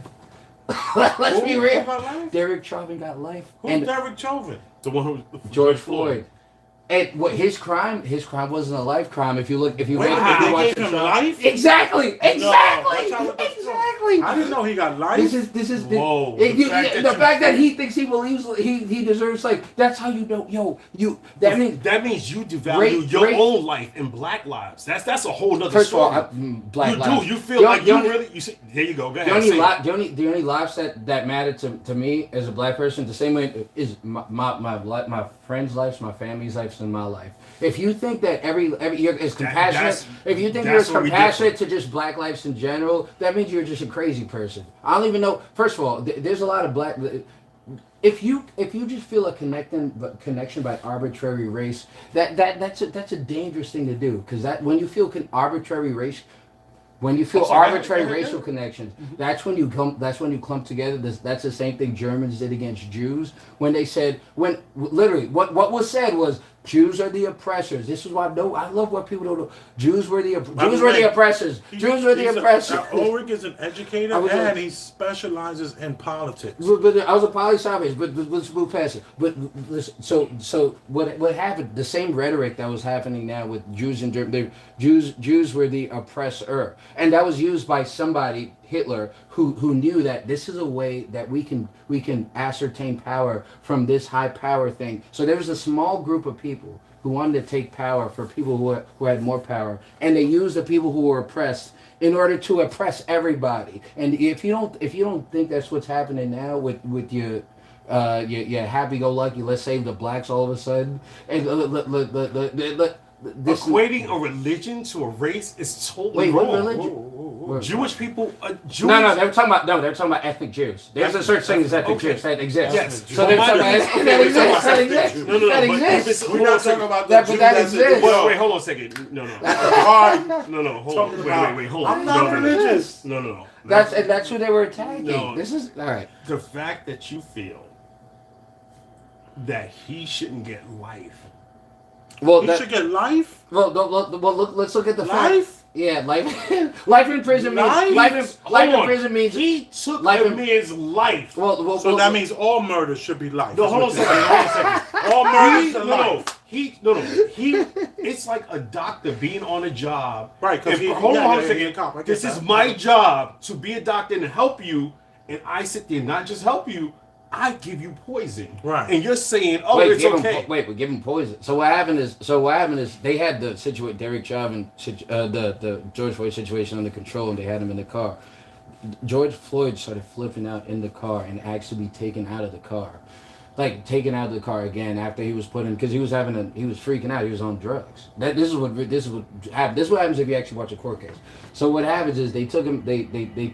Let's be Who real. got life? Derek Chauvin got life, Who's and Derek Chauvin? The one who George Floyd. And what his crime wasn't a life crime. If you Wait a read, minute, if you they watch gave the him show. life? Exactly. that's how it is. Exactly. I didn't know he got life. This is Whoa, the the fact that the you fact that think- he thinks he believes he deserves life. That's how you don't. That means you devalue Great- your great- own life and black lives. That's a whole nother first of all, story. black you lives. do. You feel The like only- you the only- really. You see, there you go. Go The ahead. only, say it. the only lives that matter to me as a black person, the same way is my friends' lives, my family's lives, and my life. If you think that every you're as compassionate, if you think you're as that's where we compassionate differ. to just black lives in general, that means you're just a crazy person. I don't even know. First of all, there's a lot of black. If you just feel a connection by arbitrary race, that's a dangerous thing to do because that when you feel arbitrary race. When you feel arbitrary racial connections, that's when you clump together. That's the same thing Germans did against Jews when they said literally what was said was Jews are the oppressors. This is why I love what people don't know. Jews were the oppressors. Jews were the oppressors. Ulrich is an educator and he specializes in politics. But I was a poli sci but let's move past it. But listen, so what happened? The same rhetoric that was happening now with Jews and Germany. Jews were the oppressor, and that was used by somebody, Hitler, who knew that this is a way that we can ascertain power from this high power thing. So there was a small group of people who wanted to take power for people who had more power, and they used the people who were oppressed in order to oppress everybody. And if you don't think that's what's happening now with your happy-go-lucky, let's save the blacks all of a sudden, and Equating a religion to a race is totally wait, wrong. what religion? Jewish people, No, they're talking about ethnic Jews. There's a such thing as ethnic Jews that exists. Yes. So they're talking about that exists. That exists. No, That but exists. if We're not talking about That- the but Jew that that's in exists. the Wait, world. wait, hold on a second. No. Hold on. Talking Wait, hold I'm on. not No. religious. No. That's who they were attacking. No. This is all right. The fact that you feel that he shouldn't get life. Well, He should get life? let's look at the Life? fact. Yeah, life. Life in prison means life in prison means he took life a in- man's life. So that means all murder should be life. No, is hold on what a you're second. saying. All murder is No. life. He. It's like a doctor being on a job. Right, 'cause And hold on a second. a cop. I get This that. is my job to be a doctor and help you, and I sit there and not just help you. I give you poison. Right. And you're saying, oh, Wait, it's give okay. him, we give him poison. So what happened is they had the situation, Derek Chauvin, the George Floyd situation under control, and they had him in the car. George Floyd started flipping out in the car and asked to be taken out of the car. Like taken out of the car again after he was put in because he was freaking out. He was on drugs. This is what happens if you actually watch a court case. So what happens is they took him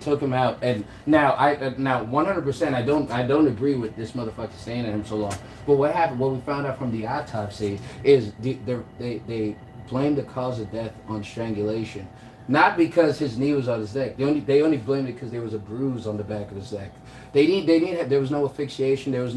took him out, and now 100% I don't agree with this motherfucker staying at him so long. But what happened? What we found out from the autopsy is they blamed the cause of death on strangulation. Not because his knee was on his neck. They only blamed it because there was a bruise on the back of his neck. There was no asphyxiation. There was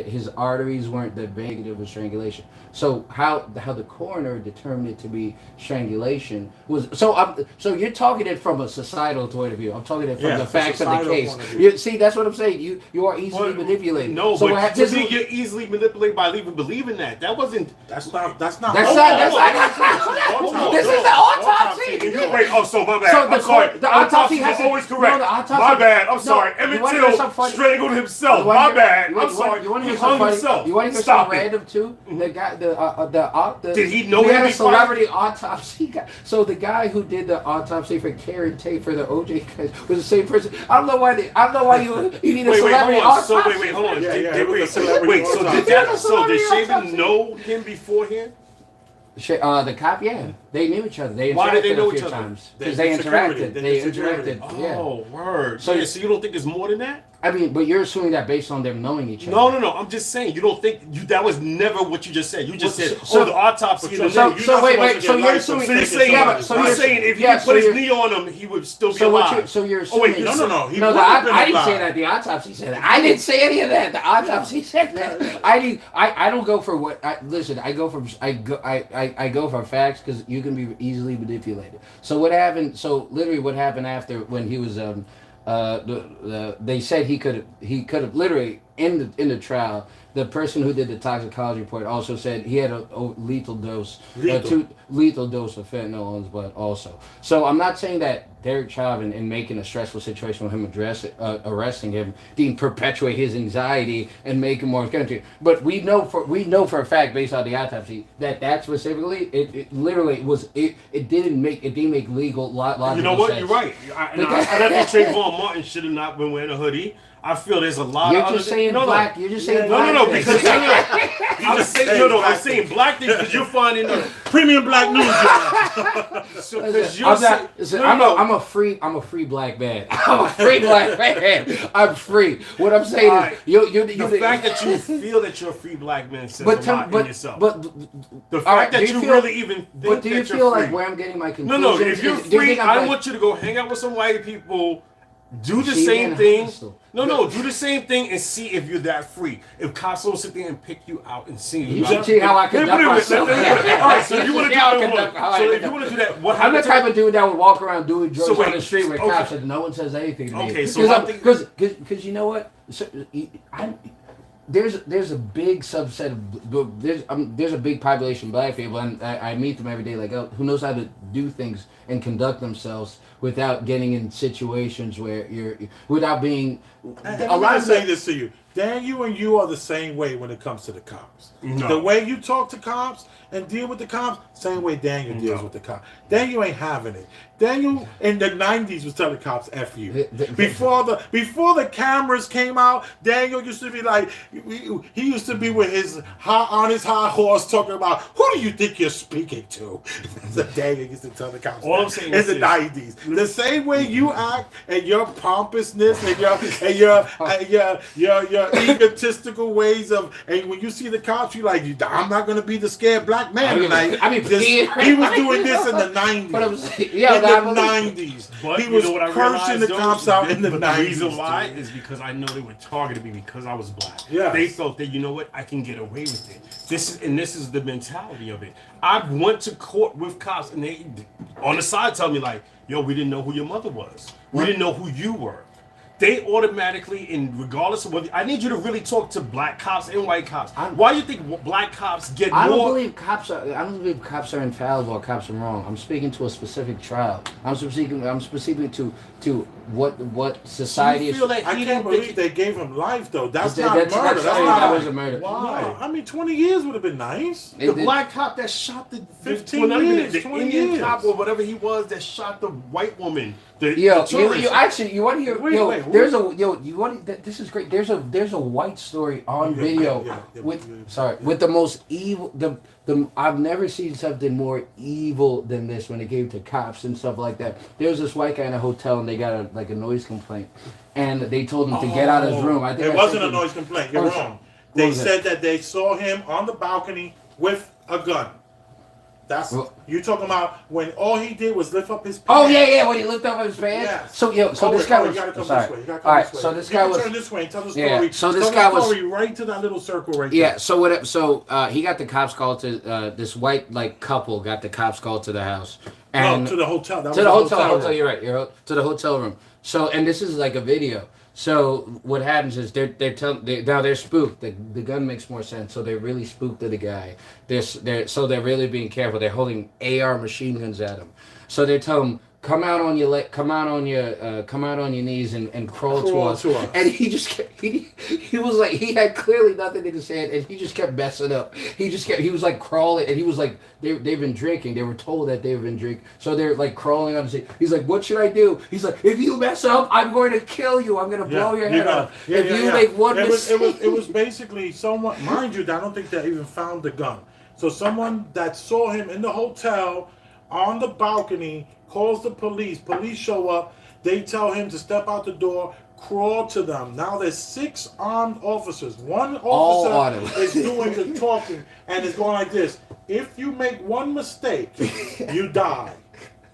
his arteries weren't that big. It was strangulation. So how the coroner determined it to be strangulation was so you're talking it from a societal point of view. I'm talking it from the facts of the case. See, that's what I'm saying. You are easily manipulated. No, so but to me, you're easily manipulated by even believing that. That wasn't. That's not. This is the autopsy. Wait, so my bad. So I'm sorry. The autopsy was always correct. My bad. I'm sorry. Emmett Till strangled himself. My bad. I'm sorry. He hung himself. You want to hear something random too? The guy, did he know we had him a celebrity autopsy guy. So the guy who did the autopsy for Karen Tate for the OJ case was the same person. I don't know why you need a celebrity autopsy. So wait, hold on. So did Shaven know him beforehand? The cop, yeah, they knew each other. They interacted Why did they know a few each other? times because they interacted. They interacted. Oh, word. So you don't think it's more than that? I mean, but you're assuming that based on them knowing each other. No. I'm just saying you don't think that was never what you just said. You just said, the autopsy. So wait. So you're assuming. So you're saying if he put his knee on him, he would still be alive. So you're assuming. No. I didn't say that. The autopsy said that. I didn't say any of that. The autopsy said that. I don't go for what. Listen, I go for facts because you can be easily manipulated. So what happened? So literally, what happened after when he was they said he could have literally in the trial. The person who did the toxicology report also said he had a lethal dose of fentanyl in his blood also. So I'm not saying that Derek Chauvin, in making a stressful situation with him arresting him, didn't perpetuate his anxiety and make him more country. But we know for a fact based on the autopsy that specifically it didn't make legal logical sense. You know what? Sense. You're right. I think Trayvon Martin should have not been wearing a hoodie. I feel there's a lot You're of just saying black. You're just saying black. No, because I'm saying black things because you're finding the premium black news. I'm a free black man. I'm a free black man. I'm free. What I'm saying is, the fact that you feel that you're a free black man says a lot in yourself. But the fact that you really even think that you're free. But do you feel like where I'm getting my conclusions? No. If you're free, I want you to go hang out with some white people. Do the same thing. No. Do the same thing and see if you're that free. If cops don't sit there and pick you out and see you. You see how I conduct myself. All right, so you want to do that? So if you want to do that, what I'm the type of dude that would walk around doing drugs on the street with cops and no one says anything to me. Okay, so because you know what? There's a big subset of there's a big population of black people, and I meet them every day. Like, who knows how to do things and conduct themselves without getting in situations where without being. A lot of say this to you, Daniel, and you are the same way when it comes to the cops. No. The way you talk to cops and deal with the cops, same way Daniel deals with the cops. Daniel ain't having it. Daniel in the 90s was telling cops F you. Before the cameras came out, Daniel used to be like, he used to be with his on his high horse talking about, who do you think you're speaking to? So Daniel used to tell the cops all I'm saying in the 90s. The same way you act and your pompousness and your egotistical ways of, and when you see the cops, you're like, I'm not going to be the scared black man tonight. He was doing this in the 90s. The 90s. But he was cursing the cops out in the 90s. The reason why is because I know they were targeting me because I was black. Yes. They felt that, you know what, I can get away with it. This is the mentality of it. I went to court with cops and they on the side tell me like, yo, we didn't know who your mother was. We didn't know who you were. They automatically, and regardless of whether, I need you to really talk to black cops and white cops. Why do you think black cops get more? I don't believe cops are infallible or cops are wrong. I'm speaking to a specific trial. I'm speaking to what society is. I can't believe they gave him life though. That's not murder. That was a murder. Why? No. I mean, 20 years would have been nice. The black cop that shot the 15 years, the Indian cop or whatever he was that shot the white woman. You want to hear? This is great. There's a white story on video with the most evil. I've never seen something more evil than this when it came to cops and stuff like that. There was this white guy in a hotel and they got a noise complaint, and they told him to get out of his room. It wasn't a noise complaint. You're wrong. They said that they saw him on the balcony with a gun. That's you talking about when all he did was lift up his pants. Oh yeah, when he lifted up his pants. Yeah. So this guy was. You gotta come sorry. this way. You gotta come All right, this way. so this You guy can was. turn this way and tell the story. Yeah. So this tell guy the story was. right to that little circle right Yeah. there. So what? So he got the cops called to this white couple got the cops called to the house and no, to the hotel. That to was the the hotel. room. You're right. To the hotel room. So and this is like a video. So what happens is now they're spooked. The gun makes more sense. So they're really spooked to the guy. They're really being careful. They're holding AR machine guns at him. So they tell him come out on your knees and crawl to us. And he just he was like he had clearly nothing to say and he just kept messing up. He was like crawling and he was like they've been drinking. They were told that they've been drinking. So they're like crawling on his seat. He's like, what should I do? He's like, if you mess up, I'm going to kill you. I'm going to blow your head off. If you make one mistake. It was basically someone, mind you, I don't think they even found the gun. So someone that saw him in the hotel on the balcony calls the police. Police show up. They tell him to step out the door, crawl to them. Now there's 6 armed officers. One officer is doing the talking and is going like this. If you make one mistake, you die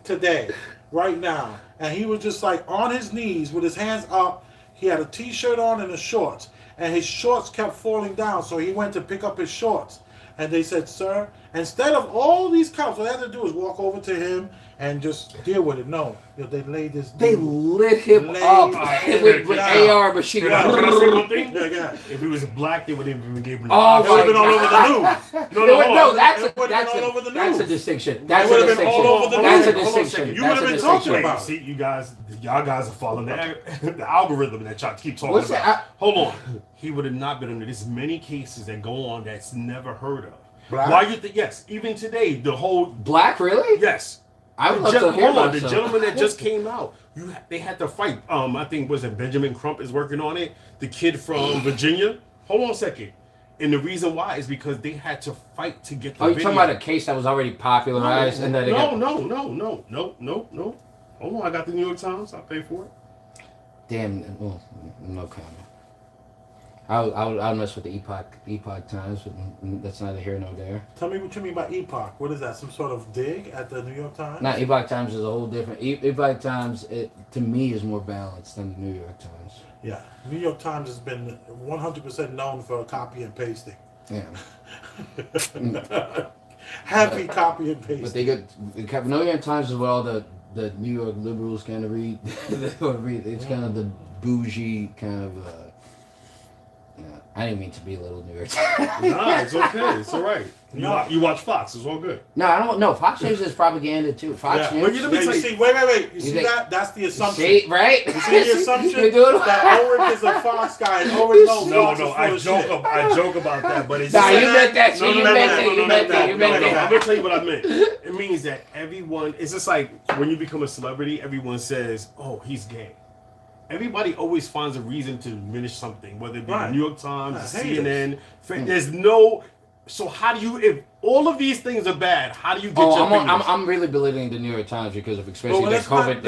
today, right now. And he was just like on his knees with his hands up. He had a t-shirt on and a shorts. And his shorts kept falling down. So he went to pick up his shorts. And they said, sir, instead of all these cops, what they had to do is walk over to him and just deal with it. No, they laid this. They lit him up with AR machine guns. If he was black, they wouldn't even give him. Oh, it would have been all over the news. That's a distinction. That would have been all over the news. That's a distinction. You would have been talking about. See, y'all guys are following the algorithm that y'all keep talking about. Hold on, he would have not been under. There's many cases that go on that's never heard of. Black? Why you think? Yes, even today, the whole black really? Yes. I would love to hear about the gentleman that just came out. They had to fight. I think was it Benjamin Crump is working on it. The kid from Virginia. Hold on a second. And the reason why is because they had to fight to get the you're video. talking about a case that was already popularized and that No. Hold on, I got the New York Times. I'll pay for it. Damn. Well, no comment. I'll mess with the Epoch Times, but that's neither here nor there. Tell me what you mean by Epoch. What is that? Some sort of dig at the New York Times? Not Epoch Times is a whole different. Epoch Times, to me, is more balanced than the New York Times. Yeah, New York Times has been 100% known for copy and pasting. Yeah. Happy copy and pasting. But they got New York Times is what all the New York liberals kind of read. It's kind of the bougie kind of. I didn't mean to be a little New York Times. Nah, it's okay. It's all right. You watch Fox. It's all good. No, I don't. No, Fox News is propaganda too. Fox News. But you see, wait. You see that? That's the assumption. See, right? You see the assumption that Ulrich is a Fox guy and Ulrich knows Fox is full I of shit. I joke about that, but it's Nah, you meant that. No, You meant that. I'm gonna tell you what I meant. It means that everyone. It's just like when you become a celebrity, everyone says, "Oh, he's gay." Everybody always finds a reason to diminish something, whether it be the New York Times, the CNN. There's no. So how do you? If all of these things are bad, how do you get your opinions? I'm really belittling the New York Times because of especially their COVID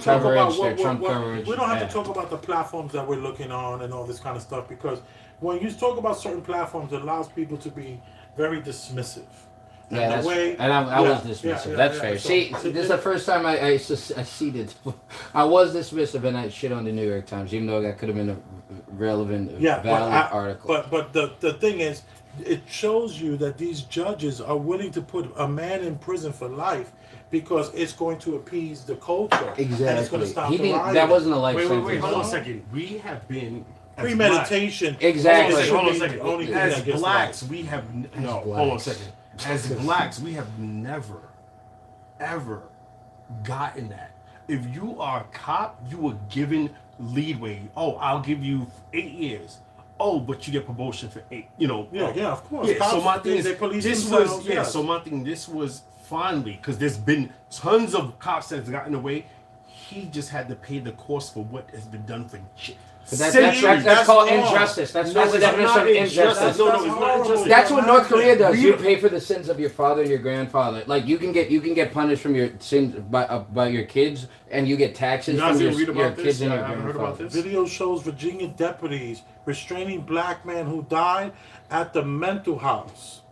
coverage, their Trump coverage. We don't have to talk about the platforms that we're looking on and all this kind of stuff because when you talk about certain platforms, it allows people to be very dismissive. Yeah, I was dismissive. That's fair. See, this is the first time I ceded. I was dismissive and I shit on the New York Times, even though that could have been a relevant, valid article. But the thing is, it shows you that these judges are willing to put a man in prison for life because it's going to appease the culture. Exactly. And it's going to stop the riot. That wasn't a life sentence. Wait, hold on a second. We have been premeditation. Exactly. Hold on a second. As blacks, we have hold on a second. As blacks, we have never, ever gotten that. If you are a cop, you were given leadway. Oh, I'll give you 8 years. Oh, but you get promotion for 8. Yeah, of course. Yeah, Cops, so my thing is, so my thing, this was finally, because there's been tons of cops that's gotten away. He just had to pay the cost for what has been done for But that's called injustice. That's the definition of injustice. That's what North Korea does. You pay for the sins of your father and your grandfather. Like you can get punished from your sins by your kids, and you get taxes from your kids and your grandfather. Video shows Virginia deputies restraining black man who died at the mental house.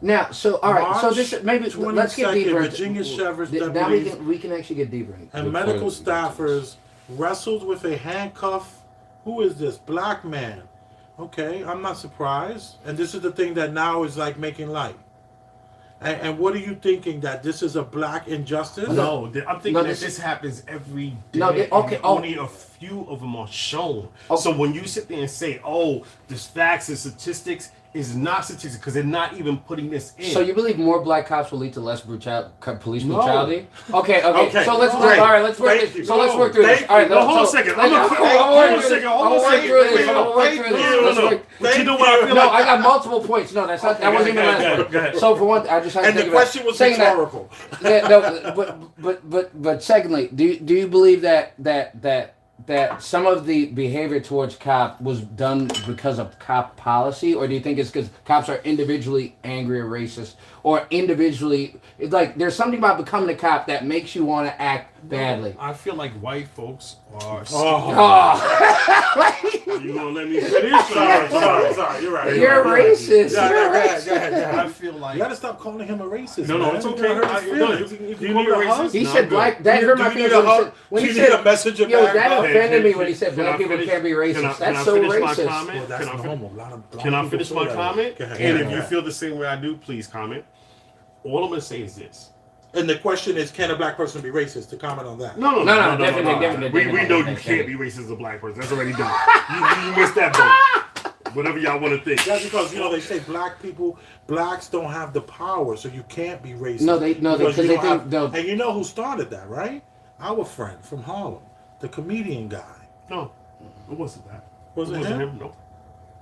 Now, so all right, so March this maybe let's get 22nd, deeper. Virginia Sheriff's Now deputies we can actually get deeper. and medical staffers wrestled with a handcuff. Who is this black man? Okay, I'm not surprised. And this is the thing that now is like making light. And what are you thinking, that this is a black injustice? No, I'm thinking that this happens every day. No, okay, and only a few of them are shown. Okay. So when you sit there and say, "Oh, this facts and statistics," is not statistics because they're not even putting this in. So you believe more black cops will lead to less police No. brutality? Okay. Okay. So let's Great. all right. Let's work Thank this. you. So let's work through this. Thank All right. you. No, hold on a second. I'm gonna work through this. But you know what I feel No, like? I got multiple points. No, that's not. That wasn't even the last Go ahead. one. So for one, I just had to And the think about question was saying that- rhetorical. Yeah, no, but secondly, do you believe that some of the behavior towards cop was done because of cop policy, or do you think it's because cops are individually angry or racist, or individually like there's something about becoming a cop that makes you want to act badly? I feel like white folks are. You gonna let me finish? Sorry, you're right. You're racist. Yeah, You're go ahead, racist. go ahead. I feel like You gotta stop calling him a racist. No, man. it's You're okay. gonna hurt his No, feelings. you Do can you call need me a hug? racist. He No, said I'm black. good. That hurt my Do you need feelings a hug? when Do he you need said. a messenger Yo, back? that Okay, offended me when he said Can black I people finish? can't be racist. Can I That's so finish my racist. comment? Well, that's Can I normal. A lot of black Can I people finish feel my that comment? way. Go ahead, And go if you ahead. feel the same way I do, please comment. All I'm gonna say is this. And the question is, can a black person be racist? To comment on that. No, definitely. We know you can't be racist as a black person. That's already done. You missed that boat. Whatever y'all want to think. That's because they say blacks don't have the power, so you can't be racist. No, because you they don't think have- no. And you know who started that, right? Our friend from Harlem, the comedian guy. No, it wasn't that. Was it wasn't him? No.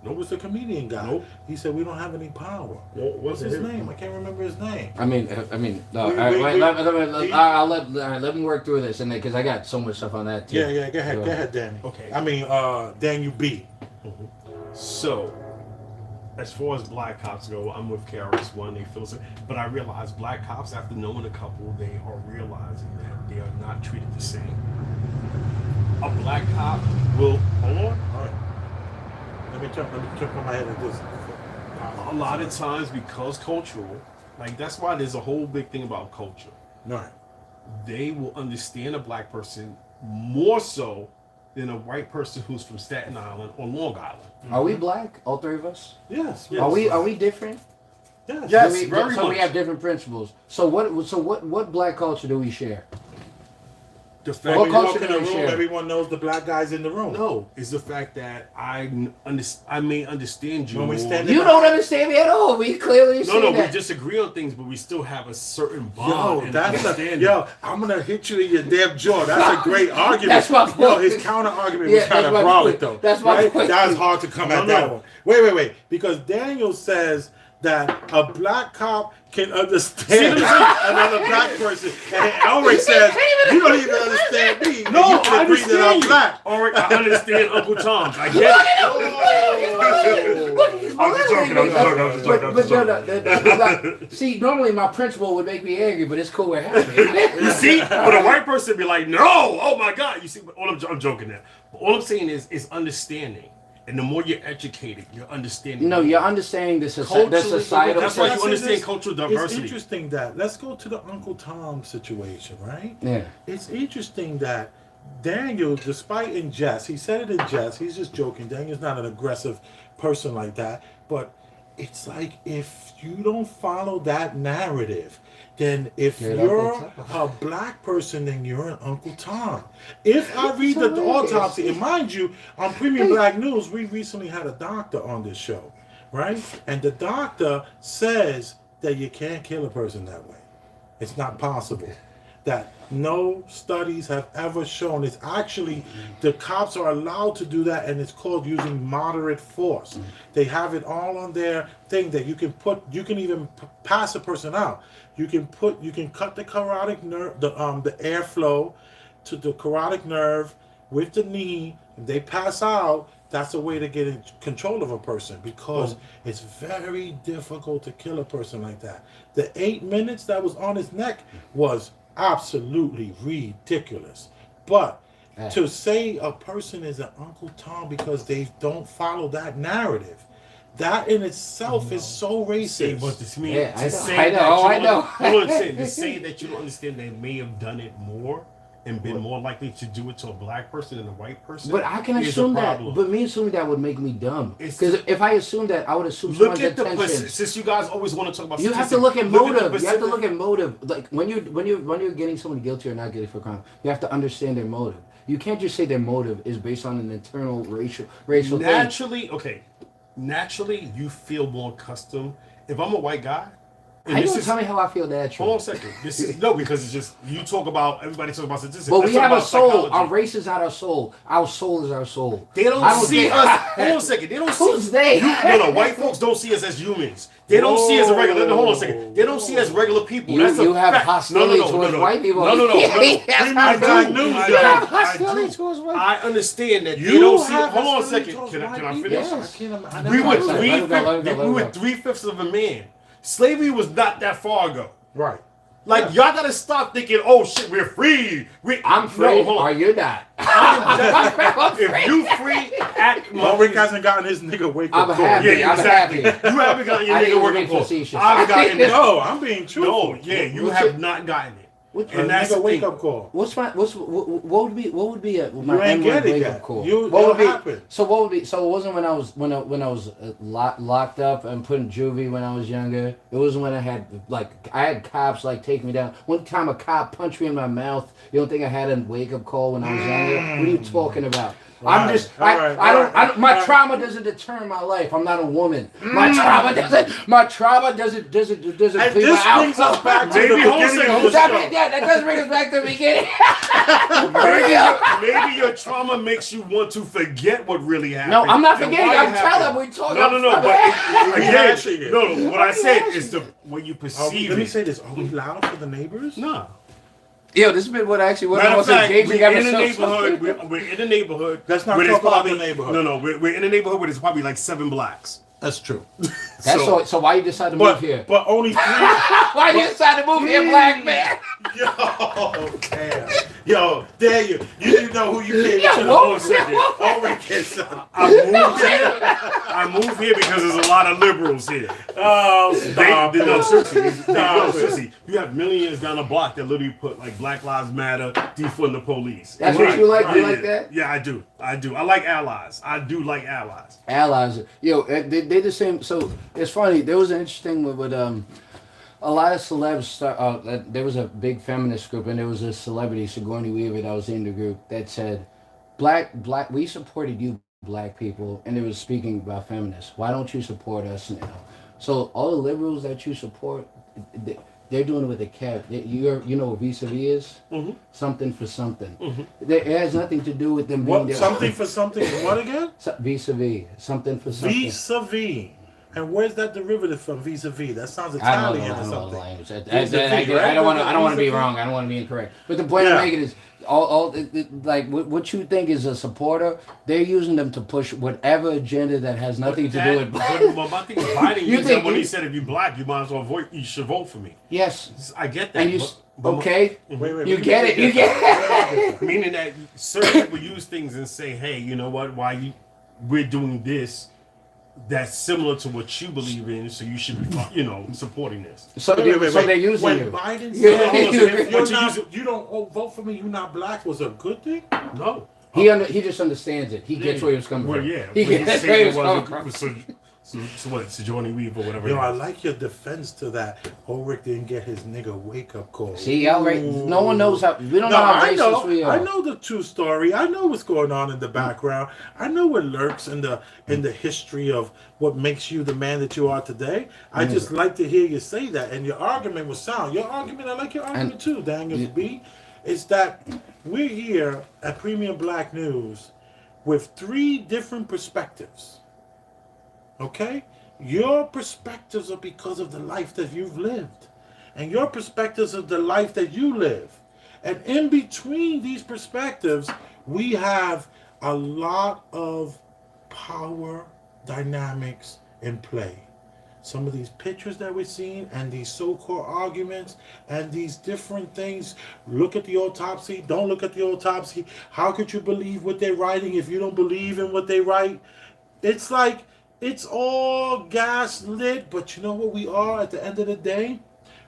It was the comedian guy. Nope. He said we don't have any power. Well, What's his name? I can't remember his name. I mean, no. We- All right, we- wait, we- I'll let me work through this, and because I got so much stuff on that too. Yeah, go ahead, Danny. Okay. I mean, Daniel B. So, as far as black cops go, I'm with KRS One. They feel so, but I realize black cops, after knowing a couple, they are realizing that they are not treated the same. A black cop will hold on. All right. Let me jump on my head at this. A lot of times, because cultural, like that's why there's a whole big thing about culture. All right. They will understand a black person more so than a white person who's from Staten Island or Long Island. Are we black? All three of us? Yes. Yes. Are we different? Yes. Yes. So we, very so we much. have different principles. So what black culture do we share? The fact What When you culture walk in do a we room, share? everyone knows the black guys in the room. No, it's the fact that I may understand you. When we more. stand You don't understand me at all. We clearly see No, that. we disagree on things, but we still have a certain bond. Yo, and that's understanding. I'm gonna hit you in your damn jaw. That's a great argument. That's my point. Yo, his counter argument Yeah, was kind that's of my brolic point. though. That's my right? point. That was hard to come at that one. Wait. Because Daniel says that a black cop can understand another black person, and Elric says you don't even understand me. No, you can I agree that I'm understand you. black. All right, I understand Uncle Tom. I get it. I'm just joking. See, normally my principal would make me angry, but it's cool. We're happy. You see, but a white person be like, no, oh my God. You see, but I'm joking there. But all I'm saying is understanding. And the more you're educated, you're understanding. No, you're understanding the societal. That's why you Say understand this, cultural It's diversity. interesting that let's go to the Uncle Tom situation, right? Yeah. It's interesting that Daniel, despite in jest, he said it in jest. He's just joking. Daniel's not an aggressive person like that, but it's like if you don't follow that narrative, then if you're a black person, then you're an Uncle Tom. If I read the autopsy, and mind you, on Premium Black News, we recently had a doctor on this show, right? And the doctor says that you can't kill a person that way. It's not possible. That no studies have ever shown. It's actually, the cops are allowed to do that, and it's called using moderate force. They have it all on their thing that you can even pass a person out. You can cut the carotid nerve, the airflow to the carotid nerve with the knee. If they pass out, that's a way to get in control of a person, because it's very difficult to kill a person like that. The 8 minutes that was on his neck was absolutely ridiculous. But to say a person is an Uncle Tom because they don't follow that narrative, That in itself is so Say, racist. but to me, Yeah, to I say know, that I you know. Hold on, to say that you don't understand they may have done it more and been more likely to do it to a black person than a white person. But I can is a assume that. problem. But me assuming that would make me dumb. It's- Because if I assume that, I would assume Look someone's at the intentions. since you guys always want to talk about. You have to statistics, look at the motive. You have to percentage- look at motive. Like when you're getting someone guilty or not guilty for a crime, you have to understand their motive. You can't just say their motive is based on an internal racial thing. Naturally, you feel more accustomed. If I'm a white guy, and How you this gonna is, tell me how I feel naturally? hold on a second. This is no, because it's just you talk about everybody talks about statistics. But Let's we talk have a about soul. psychology. Our race is not our soul. Our soul is our soul. They don't, I don't see think- us. Hold on a second. They don't see. Who's they? No. White folks don't see us as humans. They don't see us as regular. No, hold on a second. They don't see us as regular people. You- That's a you have fact. hostility towards white people. No. Yes, I I do. You I have do. hostility towards white I understand that You they don't see. have Hold on a hostility second. towards Can I white people? finish? Yes. I can't. I We never were understood. Let it go. 3/5 of a man. Slavery was not that far ago. Right. Like y'all gotta stop thinking, oh shit, we're free. I'm free, No, hold or on. you're not. If you free at Well, Rick hasn't gotten his nigga wake up I'm call. happy. Yeah, I'm exactly. happy. You haven't gotten your I nigga didn't working mean for. facetious. I've gotten it. No, I'm being truthful. No, yeah, you What's have it- not gotten it. What- And that's the nigga wake thing. up call. What would be a my You ain't N-word get it wake yet. up call? You- What would be? it'll happen. So what would be? So it wasn't when I was locked up and put in juvie when I was younger. It wasn't when I had cops take me down. One time a cop punched me in my mouth. You don't think I had a wake up call when I was younger? What are you talking about? I'm Right. just All right. I don't All right. my All right. trauma doesn't determine my life. I'm not a woman. My trauma doesn't And be this my brings us outcome. back to Maybe the hold on a beginning second, of the hold on. show. Yeah, that does bring us back to the beginning. Maybe your trauma makes you want to forget what really happened. No, I'm not and forgetting. why it I'm happened. telling. We talking. No. But Rehashing it. again, no. What I said is the way you Let perceive me it. say this. Are we loud for the neighbors? No. Yo, this has been what Matter I of was fact, engaging we're in the episode. neighborhood. We're in the neighborhood. Let's not where there's talk about probably- the neighborhood. No. We're in a neighborhood where there's probably like 7 blacks. That's true. That's so why you decided to move But here? but only 3. Why you decided to move here, black man? Yo, damn. Yo, there you. You didn't know who you came Yeah, to. whoa, Hold on a second. whoa. Oh, Rick is. I moved here because there's a lot of liberals here. Oh, They stop. no, seriously, Stop it. seriously. You have millions down the block that literally put like Black Lives Matter, defund the police. That's what you like? You like that? Yeah, I do. I like allies. I do like allies. Allies. Yo, they the same. So it's funny. There was an interesting with a lot of celebs. There was a big feminist group, and there was a celebrity, Sigourney Weaver, that was in the group that said, "Black, we supported you, black people," and it was speaking about feminists. Why don't you support us now? So all the liberals that you support, they're doing it with a cap. You know what vis-a-vis is? Mhm. Something for something. It has nothing to do with them being What? there. Something for something. What again? Vis-a-vis. Something for something. Vis-a-vis. And where's that derivative from? Vis-a-vis. That sounds I Italian don't or know the something. language. Vis-a-vis, right? I don't want to be Vis-a-vis. wrong. I don't want to be incorrect. But the point Yeah. I'm making is, like what you think is a supporter, they're using them to push whatever agenda that has nothing to do with. But my thing is Biden You used think that when he you- said if you black, you might as well vote. You should vote for me. Yes, I get that. and you but okay? Wait, You get it. You get it. meaning that certain people use things and say, hey, you know what? We're doing this that's similar to what you believe in, so you should be, supporting this. So they're using when you. Biden Yeah. said, Hold on a second. you're But you not, use you don't vote for me, you're not black, was a good thing? No. He just understands it. He gets where he was coming Well, from. yeah. He when gets you where he say was it coming was from. so what? Sigourney Weaver or whatever. Yo, it I is. like your defense to that. Ulrich didn't get his nigga wake up call. See, outright. No one knows how. We don't know No, how I racist know. we are. I know the true story. I know what's going on in the background. I know what lurks in the history of what makes you the man that you are today. I just like to hear you say that. And your argument was sound. Your argument, I like your argument too, Daniel B. Is that we're here at Premium Black News with 3 different perspectives. Okay? Your perspectives are because of the life that you've lived. And your perspectives of the life that you live. And in between these perspectives, we have a lot of power dynamics in play. Some of these pictures that we're seeing and these so-called arguments and these different things. Look at the autopsy. Don't look at the autopsy. How could you believe what they're writing if you don't believe in what they write? It's like It's all gaslit, but you know what we are at the end of the day?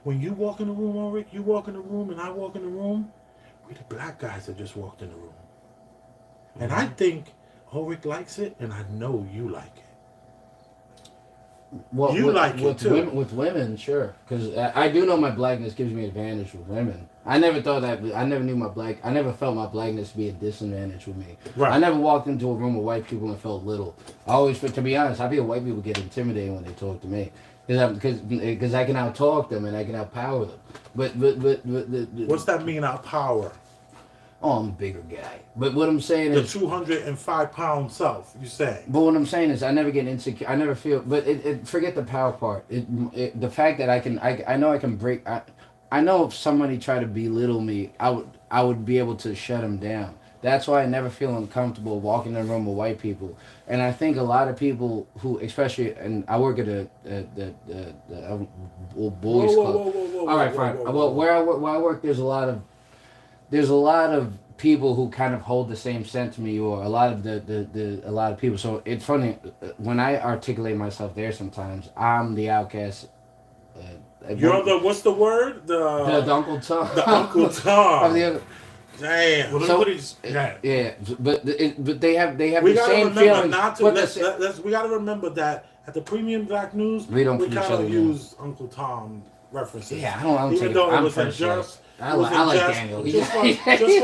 When you walk in the room, Ulrich, you walk in the room, and I walk in the room, we're the black guys that just walked in the room. And I think Ulrich likes it, and I know you like it. Well, You like it, too. With women, sure, because I do know my blackness gives me advantage with women. I never thought that. I never knew I never felt my blackness be a disadvantage with me. Right. I never walked into a room with white people and felt little. I always, to be honest, I feel white people get intimidated when they talk to me, because I can out talk them and I can outpower them. But What's that mean, our power? Oh, I'm a bigger guy. But what I'm saying The is 205-pound self, you say. But what I'm saying is, I never get insecure. I never feel. But forget the power part. The fact that I know I can break. I know if somebody tried to belittle me, I would be able to shut them down. That's why I never feel uncomfortable walking in a room with white people. And I think a lot of people who, especially, and I work at the boys club. All right, fine. Well, where I work, there's a lot of people who kind of hold the same sense to me, or a lot of a lot of people. So it's funny when I articulate myself there. Sometimes I'm the outcast. You're the what's the word? The Uncle Tom. The Uncle Tom. Of the other. Damn. Well, So- nobody's. Yeah, but they have We the gotta same remember feeling. not to. We gotta remember that at the Premium Black News, We don't kind each of other, use Uncle Tom references. Yeah, I don't Even take though it. it I'm was in French like. jest. I it was in like jest. Daniel. Just for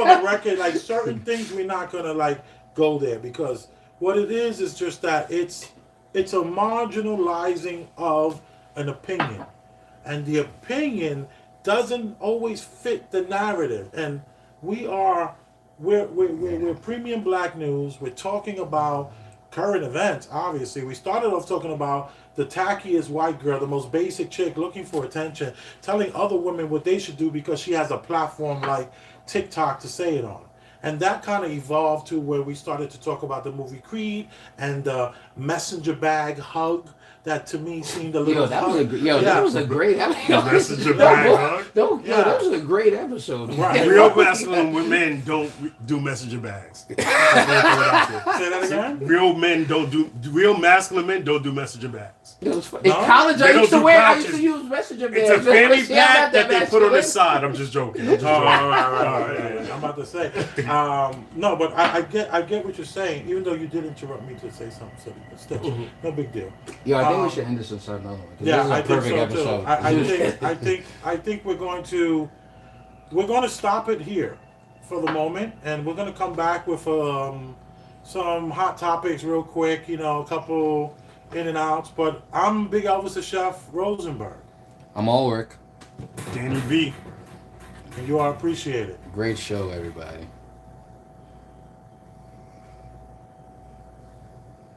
the record, like certain things we're not gonna like go there, because what it is just that it's a marginalizing of an opinion, and the opinion doesn't always fit the narrative. And we're Premium Black News. We're talking about current events. Obviously, we started off talking about the tackiest white girl, the most basic chick looking for attention, telling other women what they should do because she has a platform like TikTok to say it on. And that kind of evolved to where we started to talk about the movie Creed and the messenger bag hug. That to me seemed a little. That was a great episode. Messenger bag hug. That was a great episode. Right. Real masculine men don't do messenger bags. Say that again. Real masculine men don't do messenger bags. In college, They I don't used to do wear. I pouches. used to use messenger bags. It's a fanny See, I'm pack not that they put on the masculine. side. I'm just joking. Right. I'm about to say, no, but I get what you're saying. Even though you did interrupt me to say something silly, but still, no big deal. Yo, I think we should end this on another one. Yeah, this is a I think perfect so episode. too. I think we're going to stop it here for the moment, and we're going to come back with some hot topics real quick. A couple in and outs. But I'm Big Elvis the Chef Rosenberg, I'm Ulrich. Danny V. and you are appreciated. Great show, everybody.